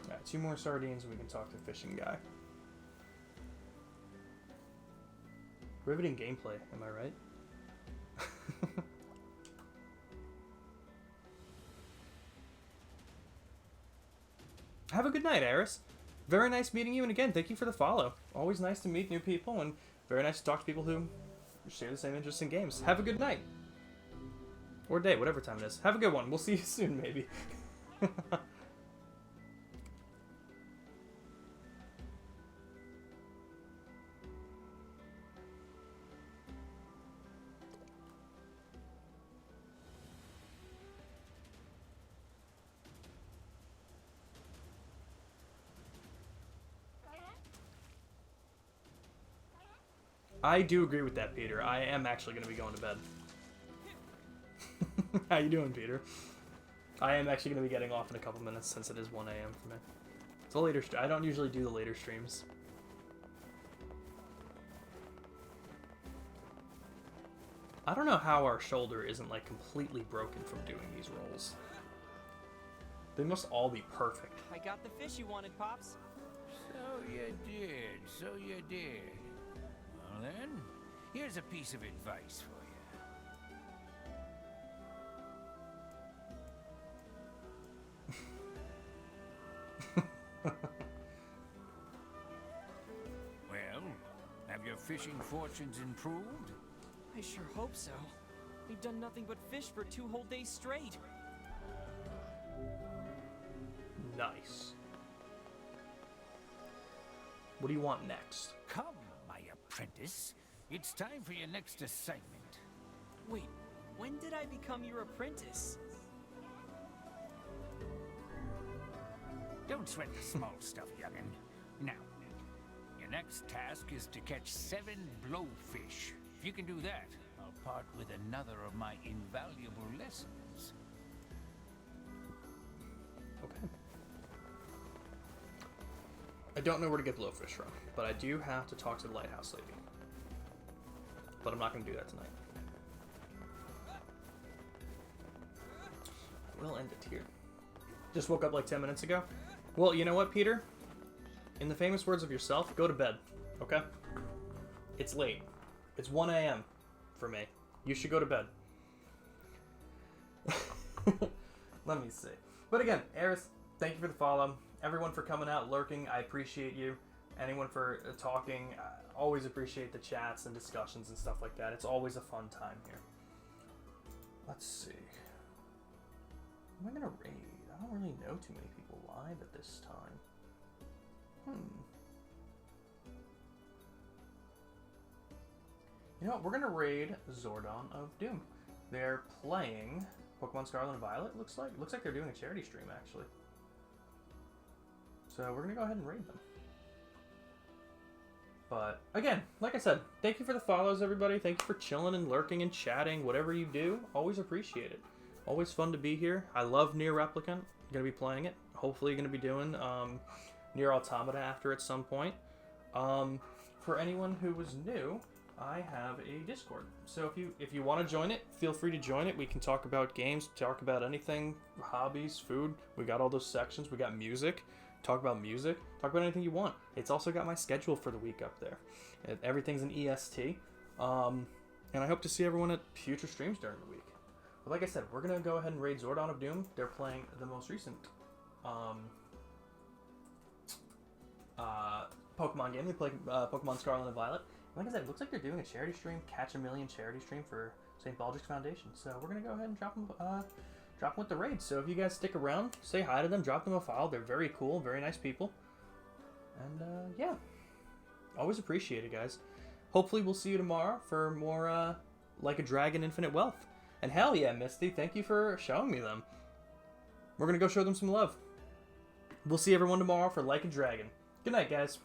Alright, 2 more sardines and we can talk to Fishing Guy. Riveting gameplay, am I right? Have a good night, Eris. Very nice meeting you, and again, thank you for the follow. Always nice to meet new people, and very nice to talk to people who share the same interest in games. Have a good night. Or day, whatever time it is. Have a good one. We'll see you soon, maybe. I do agree with that, Peter. I am actually going to be going to bed. How you doing, Peter? I am actually going to be getting off in a couple minutes since it is 1 a.m. for me. It's a later I don't usually do the later streams. I don't know how our shoulder isn't like completely broken from doing these rolls. They must all be perfect. I got the fish you wanted, Pops. So you did, so you did. Well then, here's a piece of advice for you. Well, have your fishing fortunes improved? I sure hope so. We've done nothing but fish for 2 whole days straight. Nice. What do you want next? Come, my apprentice. It's time for your next assignment. Wait, when did I become your apprentice? Don't sweat the small stuff, young'un. Now, your next task is to catch 7 blowfish. If you can do that, I'll part with another of my invaluable lessons. Okay. I don't know where to get blowfish from, but I do have to talk to the lighthouse lady. But I'm not going to do that tonight. We'll end it here. Just woke up like 10 minutes ago. Well, you know what, Peter? In the famous words of yourself, go to bed, okay? It's late. It's 1 a.m. for me. You should go to bed. Let me see. But again, Eris, thank you for the follow. everyone for coming out, lurking. I appreciate you. Anyone for talking. Always appreciate the chats and discussions and stuff like that. It's always a fun time here. Let's see. Who am I gonna raid? I don't really know too many people live at this time. You know what? We're gonna raid Zordon of Doom. They're playing Pokemon Scarlet and Violet. Looks like they're doing a charity stream actually. So we're gonna go ahead and raid them. But again, like I said, thank you for the follows, everybody. Thank you for chilling and lurking and chatting. Whatever you do, always appreciate it. Always fun to be here. I love Nier Replicant. Gonna be playing it. Hopefully, gonna be doing Nier Automata after at some point. For anyone who was new, I have a Discord. So if you want to join it, feel free to join it. We can talk about games, talk about anything, hobbies, food. We got all those sections. We got music. Talk about music. Talk about anything you want. It's also got my schedule for the week up there. Everything's in EST. And I hope to see everyone at future streams during the week. But like I said, we're going to go ahead and raid Zordon of Doom. They're playing the most recent Pokemon game. They play Pokemon Scarlet and Violet. Like I said, it looks like they're doing a charity stream, Catch a Million charity stream for St. Baldrick's Foundation. So we're going to go ahead and drop them with the raid. So if you guys stick around, say hi to them, drop them a follow. They're very cool, very nice people. And yeah, always appreciate it, guys. Hopefully we'll see you tomorrow for more Like a Dragon Infinite Wealth. And hell yeah, Misty, thank you for showing me them. We're going to go show them some love. We'll see everyone tomorrow for Like a Dragon. Good night, guys.